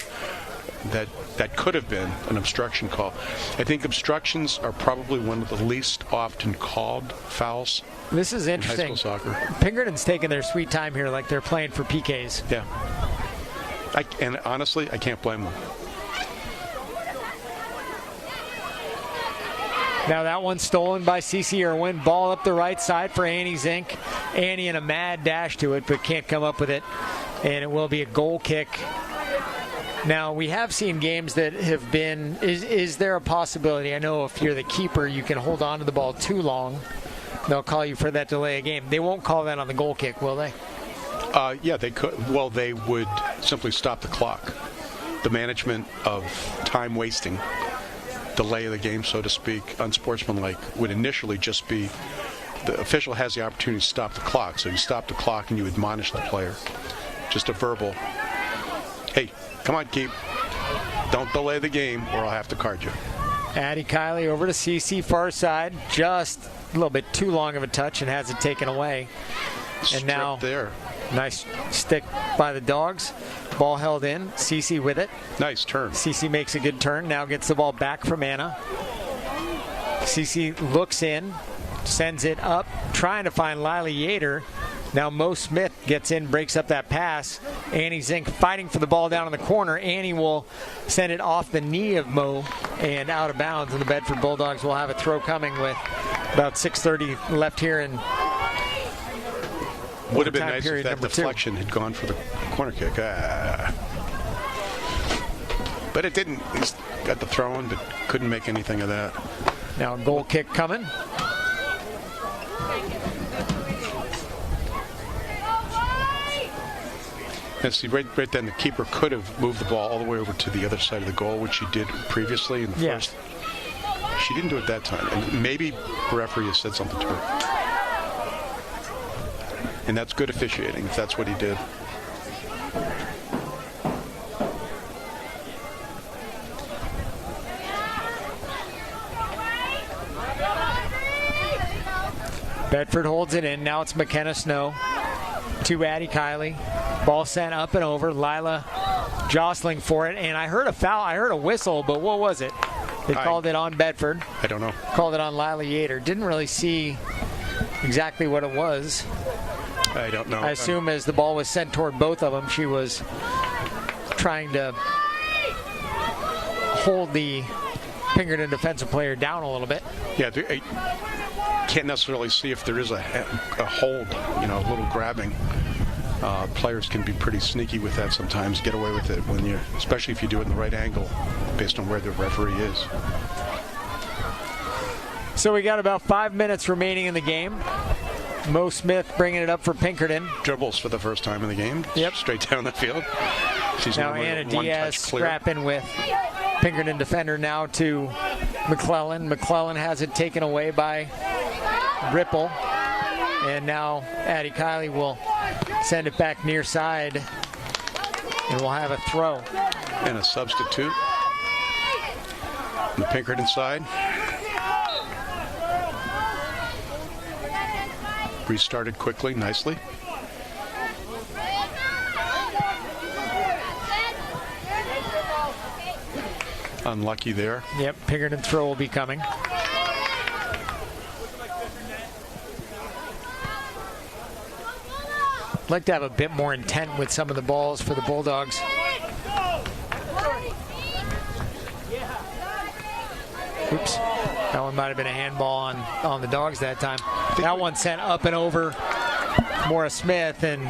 that could have been an obstruction call. I think obstructions are probably one of the least often called fouls. This is interesting. In high school soccer. Pinkerton's taking their sweet time here like they're playing for PKs. Yeah. And honestly, I can't blame them. Now that one's stolen by Cece Irwin. Ball up the right side for Annie Zink. Annie in a mad dash to it, but can't come up with it. And it will be a goal kick. Now, we have seen games that have been, is there a possibility? I know if you're the keeper, you can hold on to the ball too long. They'll call you for that delay of game. They won't call that on the goal kick, will they? Yeah, they could. Well, they would simply stop the clock. The management of time wasting, delay of the game, so to speak, unsportsmanlike, would initially just be the official has the opportunity to stop the clock. So you stop the clock and you admonish the player. Just a verbal, hey, come on, keep. Don't delay the game or I'll have to card you. Addie Kiley over to CC far side. Just a little bit too long of a touch and has it taken away. And now there. Nice stick by the Dogs. Ball held in. CC with it. Nice turn. CC makes a good turn. Now gets the ball back from Anna. CC looks in. Sends it up. Trying to find Lila Yater. Now Mo Smith gets in, breaks up that pass. Annie Zink fighting for the ball down in the corner. Annie will send it off the knee of Mo and out of bounds. And the Bedford Bulldogs will have a throw coming with about 6:30 left here in would have been nice if that deflection had gone for the corner kick. But it didn't. He's got the throw in, but couldn't make anything of that. Now a goal kick coming. And see, right then the keeper could have moved the ball all the way over to the other side of the goal, which she did previously in the first. She didn't do it that time. And maybe the referee has said something to her. And that's good officiating, if that's what he did. Bedford holds it in. Now it's McKenna Snow to Addie Kiley. Ball sent up and over. Lila jostling for it. And I heard a foul. I heard a whistle, but what was it? They called it on Bedford. I don't know. Called it on Lila Yater. Didn't really see exactly what it was. I don't know. I assume as the ball was sent toward both of them, she was trying to hold the Pinkerton defensive player down a little bit. Yeah, I can't necessarily see if there is a hold, a little grabbing. Players can be pretty sneaky with that sometimes, get away with it when you, especially if you do it in the right angle based on where the referee is. So we got about 5 minutes remaining in the game. Mo Smith bringing it up for Pinkerton. Dribbles for the first time in the game. Yep. Straight down the field. She's now Anna Diaz scrapping with Pinkerton defender now to McClellan. McClellan has it taken away by Ripple. And now Addie Kiley will send it back near side. And we'll have a throw. And a substitute on the Pinkerton side. Restarted quickly, nicely. Unlucky there. Yep, Pinkerton throw will be coming. I'd like to have a bit more intent with some of the balls for the Bulldogs. Oops. That one might have been a handball on the Dogs that time. That one sent up and over Morris Smith, and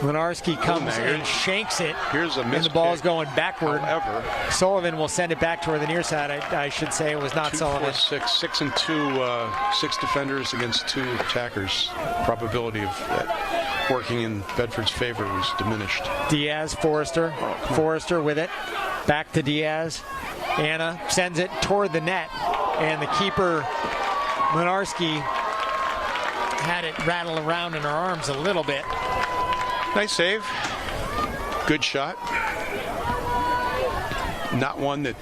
Lenarski comes and shanks it. Here's a and the ball's going backward. However, Sullivan will send it back toward the near side. I should say it was not 2, Sullivan. 4, 6 and 2, 6 defenders against 2 attackers. Probability of that working in Bedford's favor was diminished. Diaz, Forrester. Forrester with it. Back to Diaz. Anna sends it toward the net, and the keeper, Lenarski, had it rattle around in her arms a little bit. Nice save. Good shot. Not one that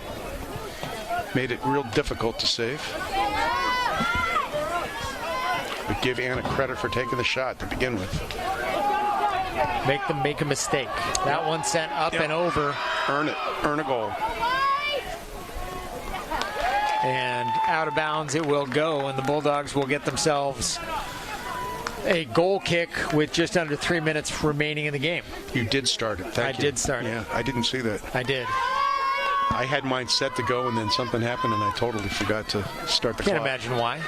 made it real difficult to save. But give Anna credit for taking the shot to begin with. Make them make a mistake. That one sent up and over. Earn it. Earn a goal. And out of bounds it will go, and the Bulldogs will get themselves a goal kick with just under 3 minutes remaining in the game. You did start it. Thank you. I did start it. Yeah, I didn't see that. I did. I had mine set to go, and then something happened, and I totally forgot to start the clock. Can't imagine why.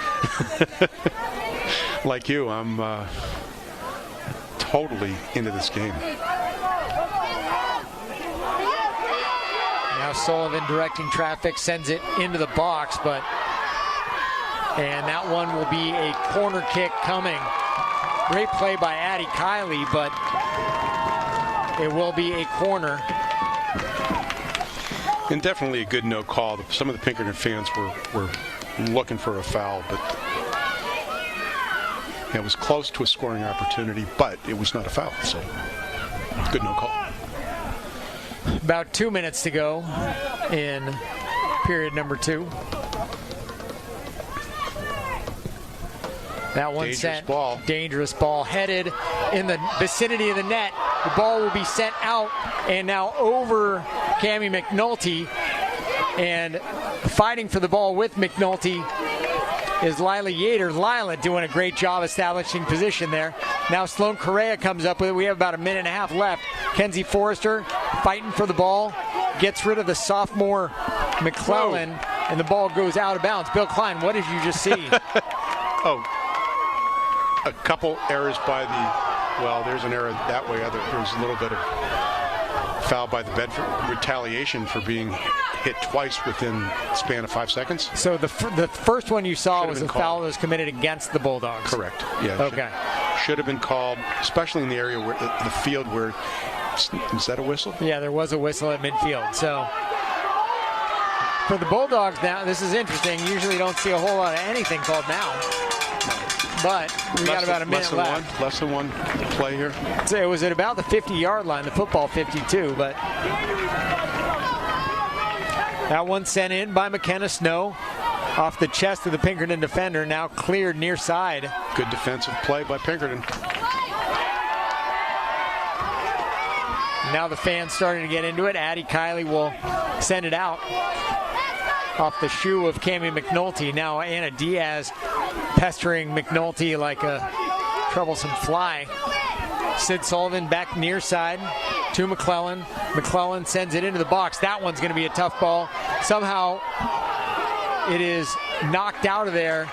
Like you, I'm totally into this game. Now Sullivan directing traffic, sends it into the box, and that one will be a corner kick coming. Great play by Addie Kiley, but it will be a corner. And definitely a good no call. Some of the Pinkerton fans were looking for a foul, but it was close to a scoring opportunity, but it was not a foul, so good no call. About 2 minutes to go in period number 2. That one sent. Dangerous ball headed in the vicinity of the net. The ball will be sent out and now over Cammie McNulty. And fighting for the ball with McNulty is Lila Yater. Lila doing a great job establishing position there. Now Sloan Correa comes up with it. We have about a minute and a half left. Kenzie Forrester fighting for the ball. Gets rid of the sophomore McClellan. Whoa. And the ball goes out of bounds. Bill Klein, what did you just see? A couple errors by there's an error that way. There's a little bit of foul by the Bedford, retaliation for being hit twice within the span of 5 seconds. So the first one you saw was a foul that was committed against the Bulldogs. Correct. Yeah. Okay. Should have been called, especially in the area where the field where. Is that a whistle? Yeah, there was a whistle at midfield. So for the Bulldogs now, this is interesting. Usually you don't see a whole lot of anything called now. But we got about a minute left. Less than one play here. So it was at about the 50-yard line, the football 52, but that one sent in by McKenna Snow off the chest of the Pinkerton defender, now cleared near side. Good defensive play by Pinkerton. Now the fans starting to get into it. Addie Kiley will send it out off the shoe of Cammie McNulty. Now Anna Diaz pestering McNulty like a troublesome fly. Sid Sullivan back near side to McClellan. McClellan sends it into the box. That one's going to be a tough ball. Somehow it is knocked out of there,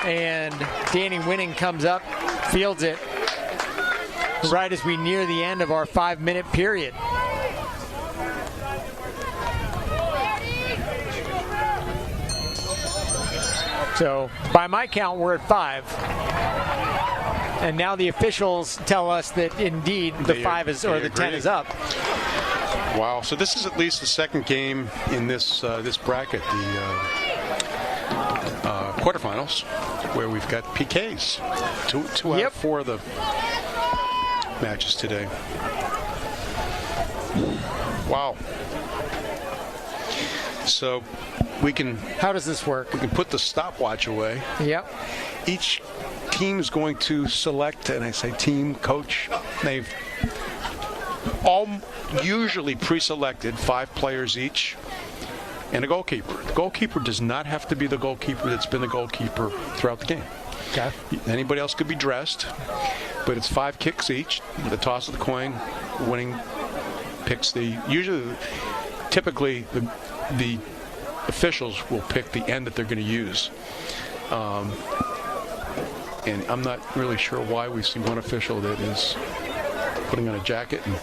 and Danny Winning comes up, fields it right as we near the end of our 5-minute period. So by my count, we're at 5. And now the officials tell us that indeed the 5 is, or the 10 is up. Wow, so this is at least the second game in this this bracket, the quarterfinals, where we've got PKs. Two out of 4 of the matches today. Wow. So we can How does this work? put the stopwatch away. Yep. Each team is going to select, and I say team, coach, they've all usually pre-selected 5 players each and a goalkeeper. The goalkeeper does not have to be the goalkeeper that's been the goalkeeper throughout the game. Okay. Anybody else could be dressed, but it's 5 kicks each. The toss of the coin, winning picks typically the officials will pick the end that they're going to use. And I'm not really sure why we see one official that is putting on a jacket. And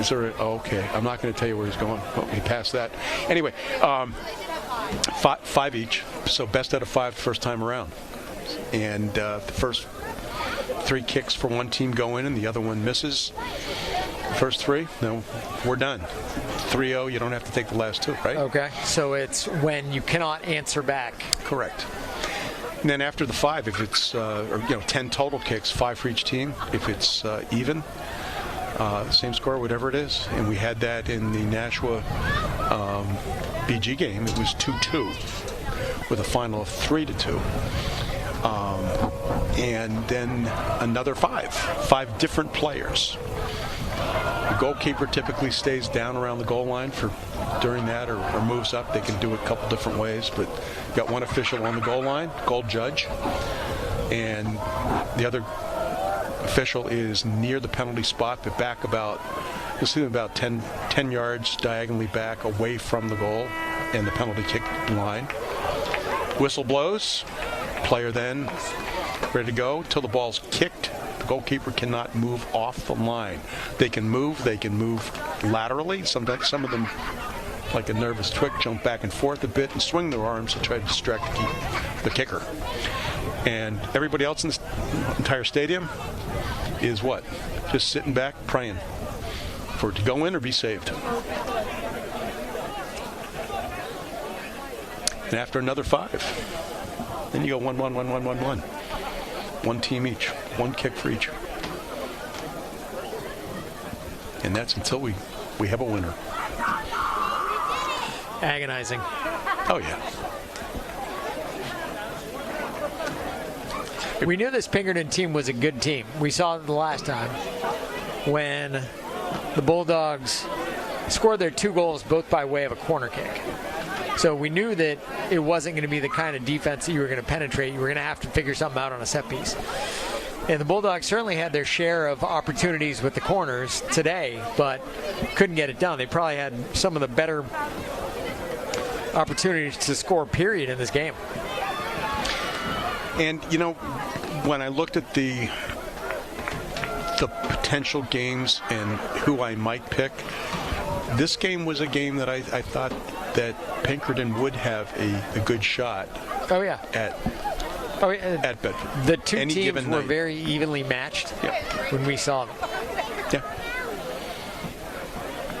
is there okay, I'm not going to tell you where he's going. Oh, he passed that. Anyway, 5 each, so best out of 5 first time around. And the first 3 kicks for one team go in and the other one misses. First 3, no, we're done. 3-0, you don't have to take the last 2, right? Okay. So it's when you cannot answer back. Correct. And then after the 5, if it's 10 total kicks, 5 for each team. If it's even, same score, whatever it is. And we had that in the Nashua BG game. It was 2-2 with a final of 3-2. And then another 5 different players. The goalkeeper typically stays down around the goal line during that or moves up. They can do it a couple different ways, but you've got one official on the goal line, goal judge, and the other official is near the penalty spot, but back you'll see them about 10 yards diagonally back away from the goal and the penalty kick line. Whistle blows, player then ready to go until the ball's kicked. The goalkeeper cannot move off the line. They can move laterally. Sometimes some of them, like a nervous twig, jump back and forth a bit and swing their arms to try to distract the kicker. And everybody else in the entire stadium is what? Just sitting back, praying for it to go in or be saved. And after another 5, then you go 1-1, 1-1, 1-1. One team each, 1 kick for each. And that's until we have a winner. Agonizing. Oh, yeah. We knew this Pinkerton team was a good team. We saw it the last time when the Bulldogs scored their 2 goals both by way of a corner kick. So we knew that it wasn't going to be the kind of defense that you were going to penetrate. You were going to have to figure something out on a set piece. And the Bulldogs certainly had their share of opportunities with the corners today, but couldn't get it done. They probably had some of the better opportunities to score, period, in this game. And, when I looked at the potential games and who I might pick, this game was a game that I thought that Pinkerton would have a good shot at Bedford. The 2 teams were very evenly matched when we saw them. Yeah.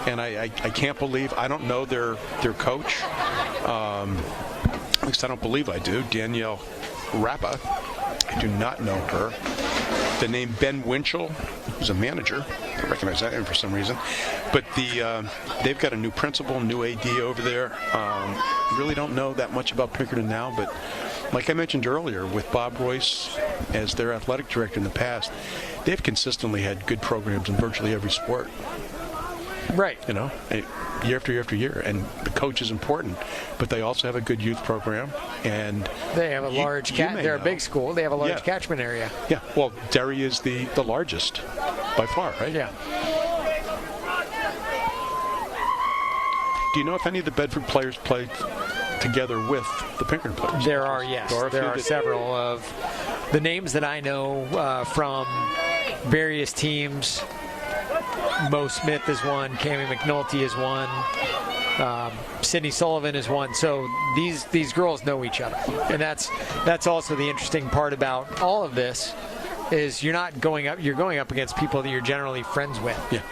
And I can't believe, I don't know their coach. At least I don't believe I do. Danielle Rappa. I do not know her. The name Ben Winchell, who's a manager. I recognize that name for some reason. But they've got a new principal, new AD over there. Really don't know that much about Pinkerton now, but like I mentioned earlier, with Bob Royce as their athletic director in the past, they've consistently had good programs in virtually every sport. Right. Year after year after year. And the coach is important, but they also have a good youth program. And they have a large they're a big school. They have a large catchment area. Yeah. Well, Derry is the largest by far, right? Yeah. Do you know if any of the Bedford players played together with the Pinkerton players? There are, yes. There are several of the names that I know from various teams. Mo Smith is one. Cammie McNulty is one. Sydney Sullivan is one. So these girls know each other, and that's also the interesting part about all of this is you're not going up. You're going up against people that you're generally friends with. Yeah.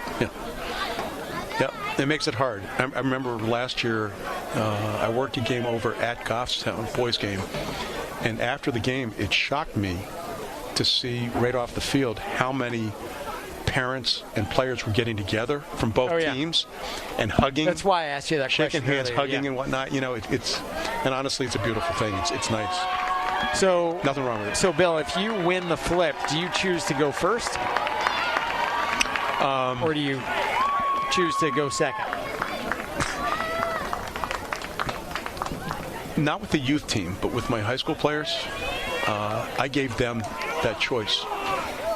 It makes it hard. I remember last year I worked a game over at Goffstown, boys game, and after the game it shocked me to see right off the field how many parents and players were getting together from both teams and hugging. That's why I asked you that question. Shaking hands, earlier, hugging and whatnot. You know, and honestly, it's a beautiful thing. It's nice. So nothing wrong with it. So, Bill, if you win the flip, do you choose to go first? Or do you choose to go second? Not with the youth team, but with my high school players, I gave them that choice.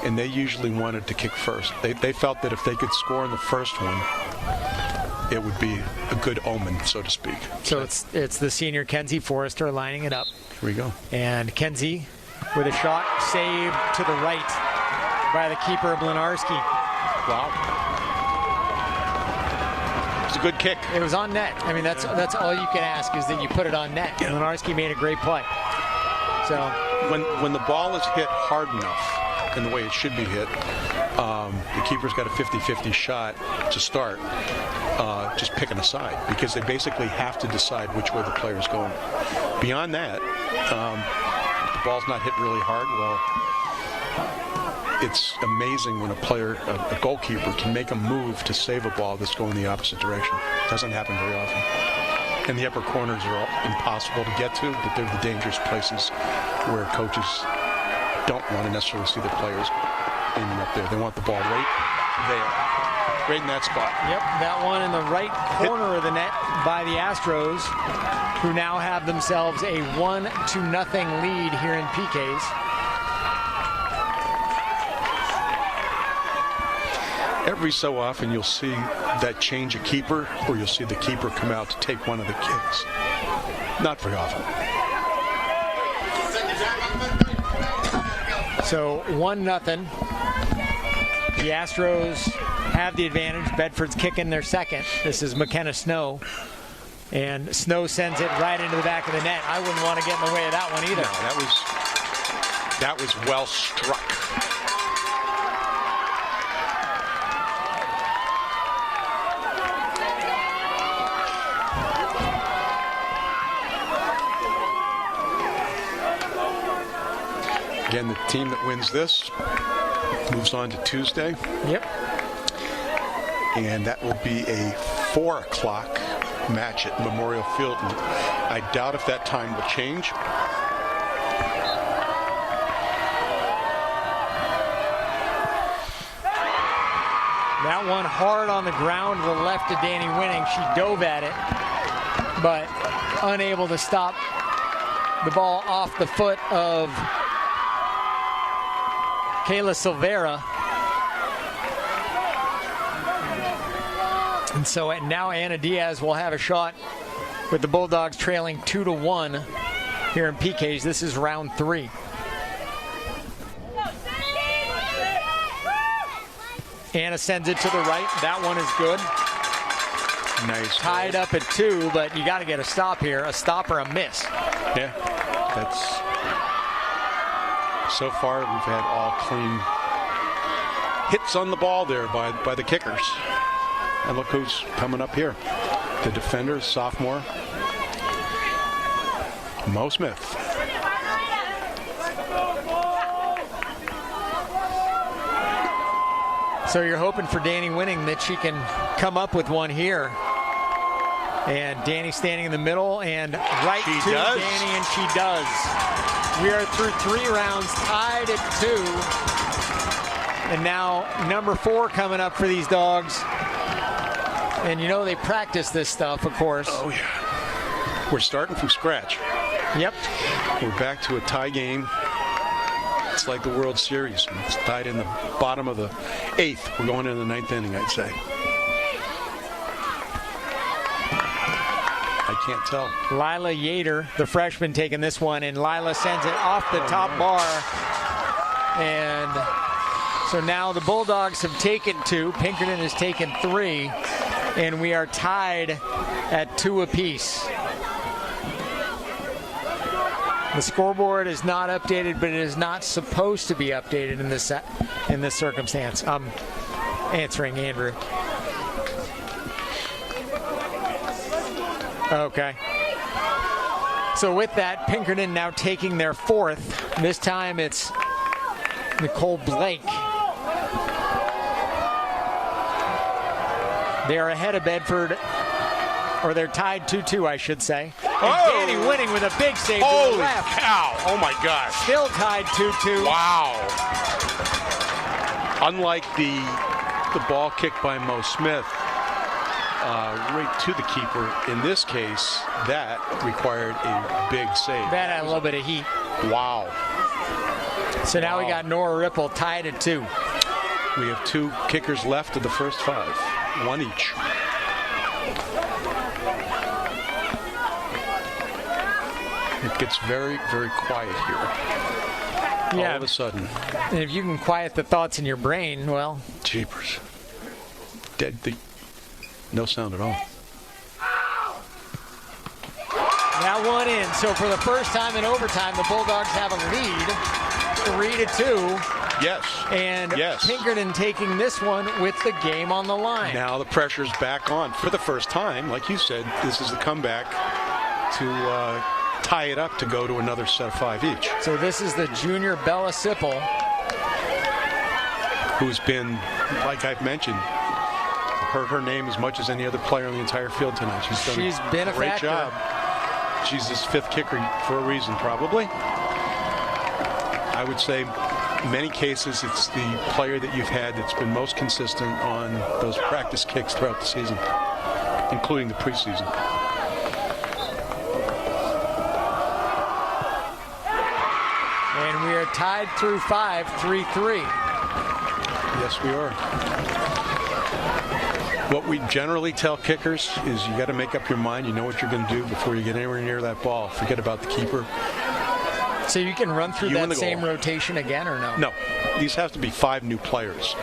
And they usually wanted to kick first. They felt that if they could score in the first one, it would be a good omen, so to speak. So it's the senior Kenzie Forrester lining it up. Here we go. And Kenzie with a shot saved to the right by the keeper, Blinarski. Wow. It's a good kick. It was on net. I mean, that's all you can ask is that you put it on net. Yeah. Blinarski made a great play. So when the ball is hit hard enough in the way it should be hit, the keeper's got a 50-50 shot to start just picking a side because they basically have to decide which way the player's going. Beyond that, the ball's not hit really hard. Well, it's amazing when a goalkeeper can make a move to save a ball that's going the opposite direction. It doesn't happen very often. And the upper corners are all impossible to get to, but they're the dangerous places where coaches don't want to necessarily see their players aiming up there. They want the ball right there, right in that spot. Yep, that one in the right corner of the net by the Astros, who now have themselves a 1-0 lead here in PKs. Every so often you'll see that change a keeper, or you'll see the keeper come out to take one of the kicks. Not very often. So 1-0. The Astros have the advantage. Bedford's kicking their second. This is McKenna Snow. And Snow sends it right into the back of the net. I wouldn't want to get in the way of that one either. No, that was well struck. Again, the team that wins this moves on to Tuesday. Yep. And that will be a 4 o'clock match at Memorial Field. And I doubt if that time will change. That one hard on the ground to the left of Danny Winning. She dove at it, but unable to stop the ball off the foot of Kayla Silvera. And so now Anna Diaz will have a shot with the Bulldogs trailing 2-1 here in PKs. This is round 3. Anna sends it to the right. That one is good. Nice. Tied up at 2, but you got to get a stop here. A stop or a miss. Yeah, that's... So far, we've had all clean hits on the ball there by the kickers. And look who's coming up here. The defender, sophomore, Mo Smith. So you're hoping for Danny Winning that she can come up with one here. And Danny standing in the middle and right to Danny, and she does. We are through 3 rounds, tied at 2. And now number 4 coming up for these dogs. And you know they practice this stuff, of course. Oh, yeah. We're starting from scratch. Yep. We're back to a tie game. It's like the World Series. It's tied in the bottom of the 8th. We're going into the 9th inning, I'd say. I can't tell. Lila Yater, the freshman, taking this one, and Lila sends it off the top bar. And so now the Bulldogs have taken 2. Pinkerton has taken 3. And we are tied at 2 apiece. The scoreboard is not updated, but it is not supposed to be updated in this circumstance. I'm answering Andrew. Okay. So with that, Pinkerton now taking their 4th. This time it's Nicole Blake They are ahead of Bedford, or they're tied 2-2, I should say. And Oh! Danny winning with a big save to the Holy left. cow! Oh my gosh! Still tied 2-2. Wow! Unlike the ball kicked by Mo Smith right to the keeper, in this case, that required a big save. That had a little bit of heat. Wow! So now we got Nora Ripple tied at 2. We have 2 kickers left of the first 5, 1 each. It gets very, very quiet here. Yeah. All of a sudden. And if you can quiet the thoughts in your brain, well. Jeepers. Dead. No sound at all. Now one in. So for the first time in overtime, the Bulldogs have a lead, 3-2. Yes. And yes. Pinkerton taking this one with the game on the line. Now the pressure's back on for the first time. Like you said, this is the comeback to tie it up to go to another set of 5 each. So this is the junior Bella Sipple, who's been, like I've mentioned, heard her name as much as any other player on the entire field tonight. She's been a great factor. job. She's this 5th kicker for a reason, probably. I would say in many cases it's the player that you've had that's been most consistent on those practice kicks throughout the season, including the preseason. and we are tied through 5, 3-3. Yes, we are. What we generally tell kickers is you got to make up your mind. You know what you're going to do before you get anywhere near that ball. Forget about the keeper. So you can run through You and that the same goal. rotation again, or no? No, these have to be 5 new players.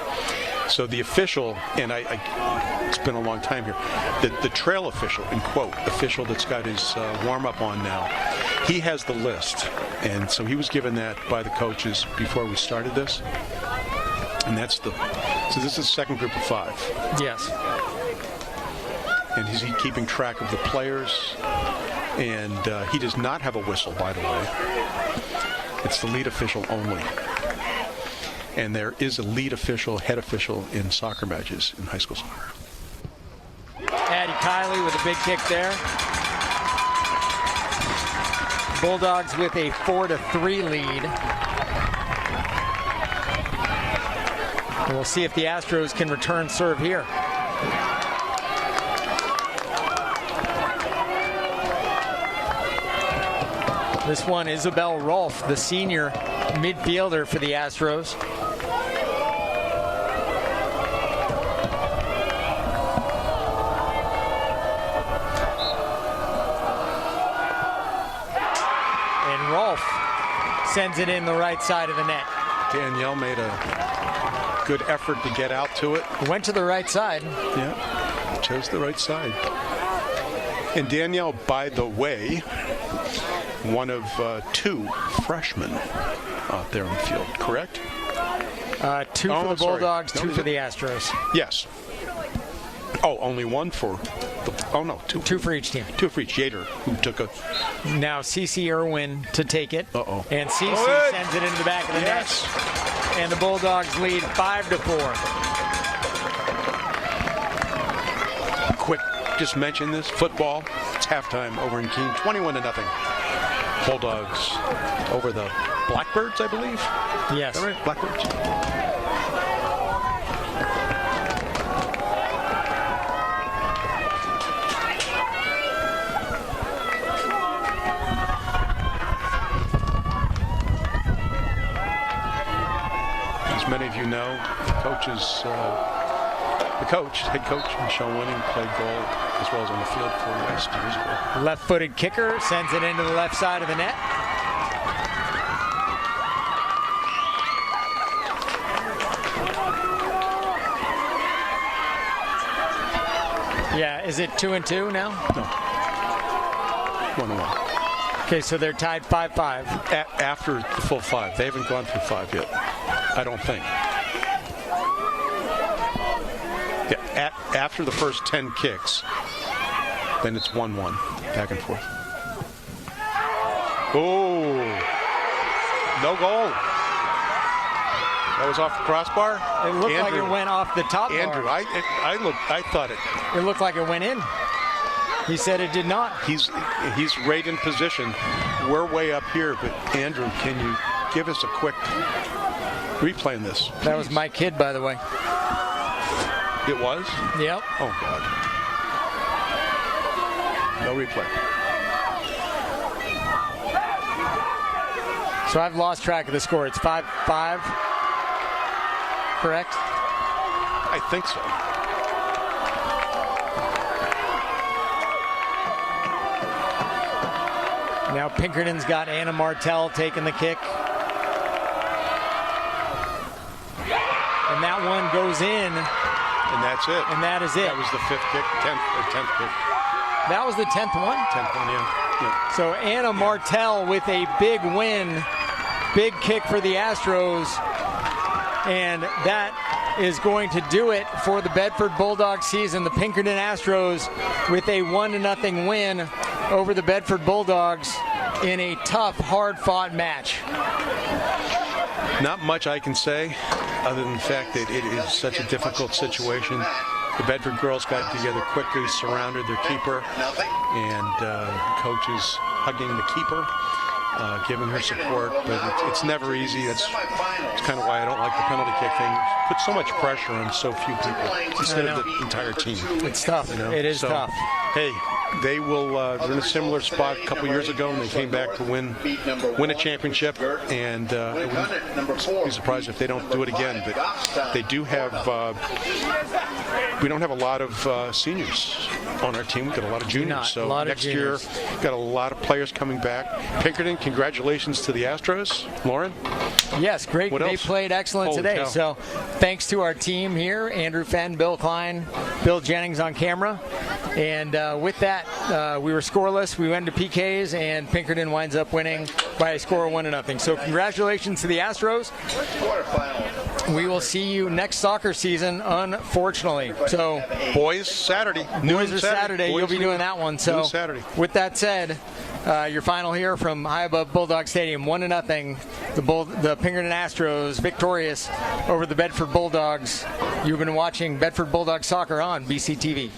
So the official, and it's been a long time here, the trail official, in quote, official that's got his warm-up on now, he has the list. And so he was given that by the coaches before we started this. And so this is the second group of 5. Yes. And he's keeping track of the players. And he does not have a whistle, by the way. It's the lead official only. And there is a lead official, head official in soccer matches in high school soccer. Addie Kiley with a big kick there. Bulldogs with a 4-3 lead. And we'll see if the Astros can return serve here. This one, Isabel Rolfe, the senior midfielder for the Astros. And Rolfe sends it in the right side of the net. Danielle made a good effort to get out to it. Went to the right side. Yeah, chose the right side. And Danielle, by the way, one of 2 freshmen out there on the field, correct? 2 for the Bulldogs, 2 for the Astros. Yes. Oh, only 1 for the, 2. 2 for each team. 2 for each. Yater, who took a... Now Cece Irwin to take it. Uh-oh. And Cece sends it into the back of the net. And the Bulldogs lead 5-4. Quick, just mention this. Football, it's halftime over in Keene, 21-0. Bulldogs over the Blackbirds, I believe. Yes. Is that right? Blackbirds. As many of you know, head coach, Michelle Winning, played goal as well as on the field for West years ago. Left-footed kicker sends it into the left side of the net. Yeah, is it 2-2 now? No. 1-1. Okay, so they're tied 5-5. After the full 5. They haven't gone through 5 yet. I don't think. Yeah, after the first 10 kicks, then it's 1-1, back and forth. Oh, no goal. That was off the crossbar. It looked like it went off the top Andrew, bar. I thought it. It looked like it went in. He said it did not. He's right in position. We're way up here, but Andrew, can you give us a quick replay on this? That was my kid, by the way. It was? Yep. Oh, God. No replay. So I've lost track of the score. It's 5-5, correct? I think so. Now Pinkerton's got Anna Martell taking the kick. And that one goes in. And that's it. And that is it. That was the 5th kick, 10th kick. That was the 10th one? 10th one, yeah. So Anna Martell with a big win. Big kick for the Astros. And that is going to do it for the Bedford Bulldogs season. The Pinkerton Astros with a 1-0 win over the Bedford Bulldogs in a tough, hard-fought match. Not much I can say other than the fact that it is such a difficult situation. The Bedford girls got together quickly, surrounded their keeper, and coaches hugging the keeper, giving her support. But it's never easy. It's kind of why I don't like the penalty kick thing. Put so much pressure on so few people instead of the entire team. It's tough. You know? It is tough. Hey, they will. They're in a similar spot a couple years ago, and they came back to win a championship. And I wouldn't be surprised if they don't do it again. But they do have. We don't have a lot of seniors on our team. We've got a lot of juniors. So next year, we've got a lot of players coming back. Pinkerton, congratulations to the Astros. Lauren? Yes, great. They played excellent today. Cow. So thanks to our team here, Andrew Fenn, Bill Klein, Bill Jennings on camera. And with that, we were scoreless. We went to PKs, and Pinkerton winds up winning by a score of 1-0. So congratulations to the Astros. We will see you next soccer season, unfortunately. So boys Saturday. Boys are Saturday. You'll be doing that one. So Saturday. With that said, your final here from high above Bulldog Stadium, 1-0. The Pinkerton Astros victorious over the Bedford Bulldogs. You've been watching Bedford Bulldog Soccer on BCTV.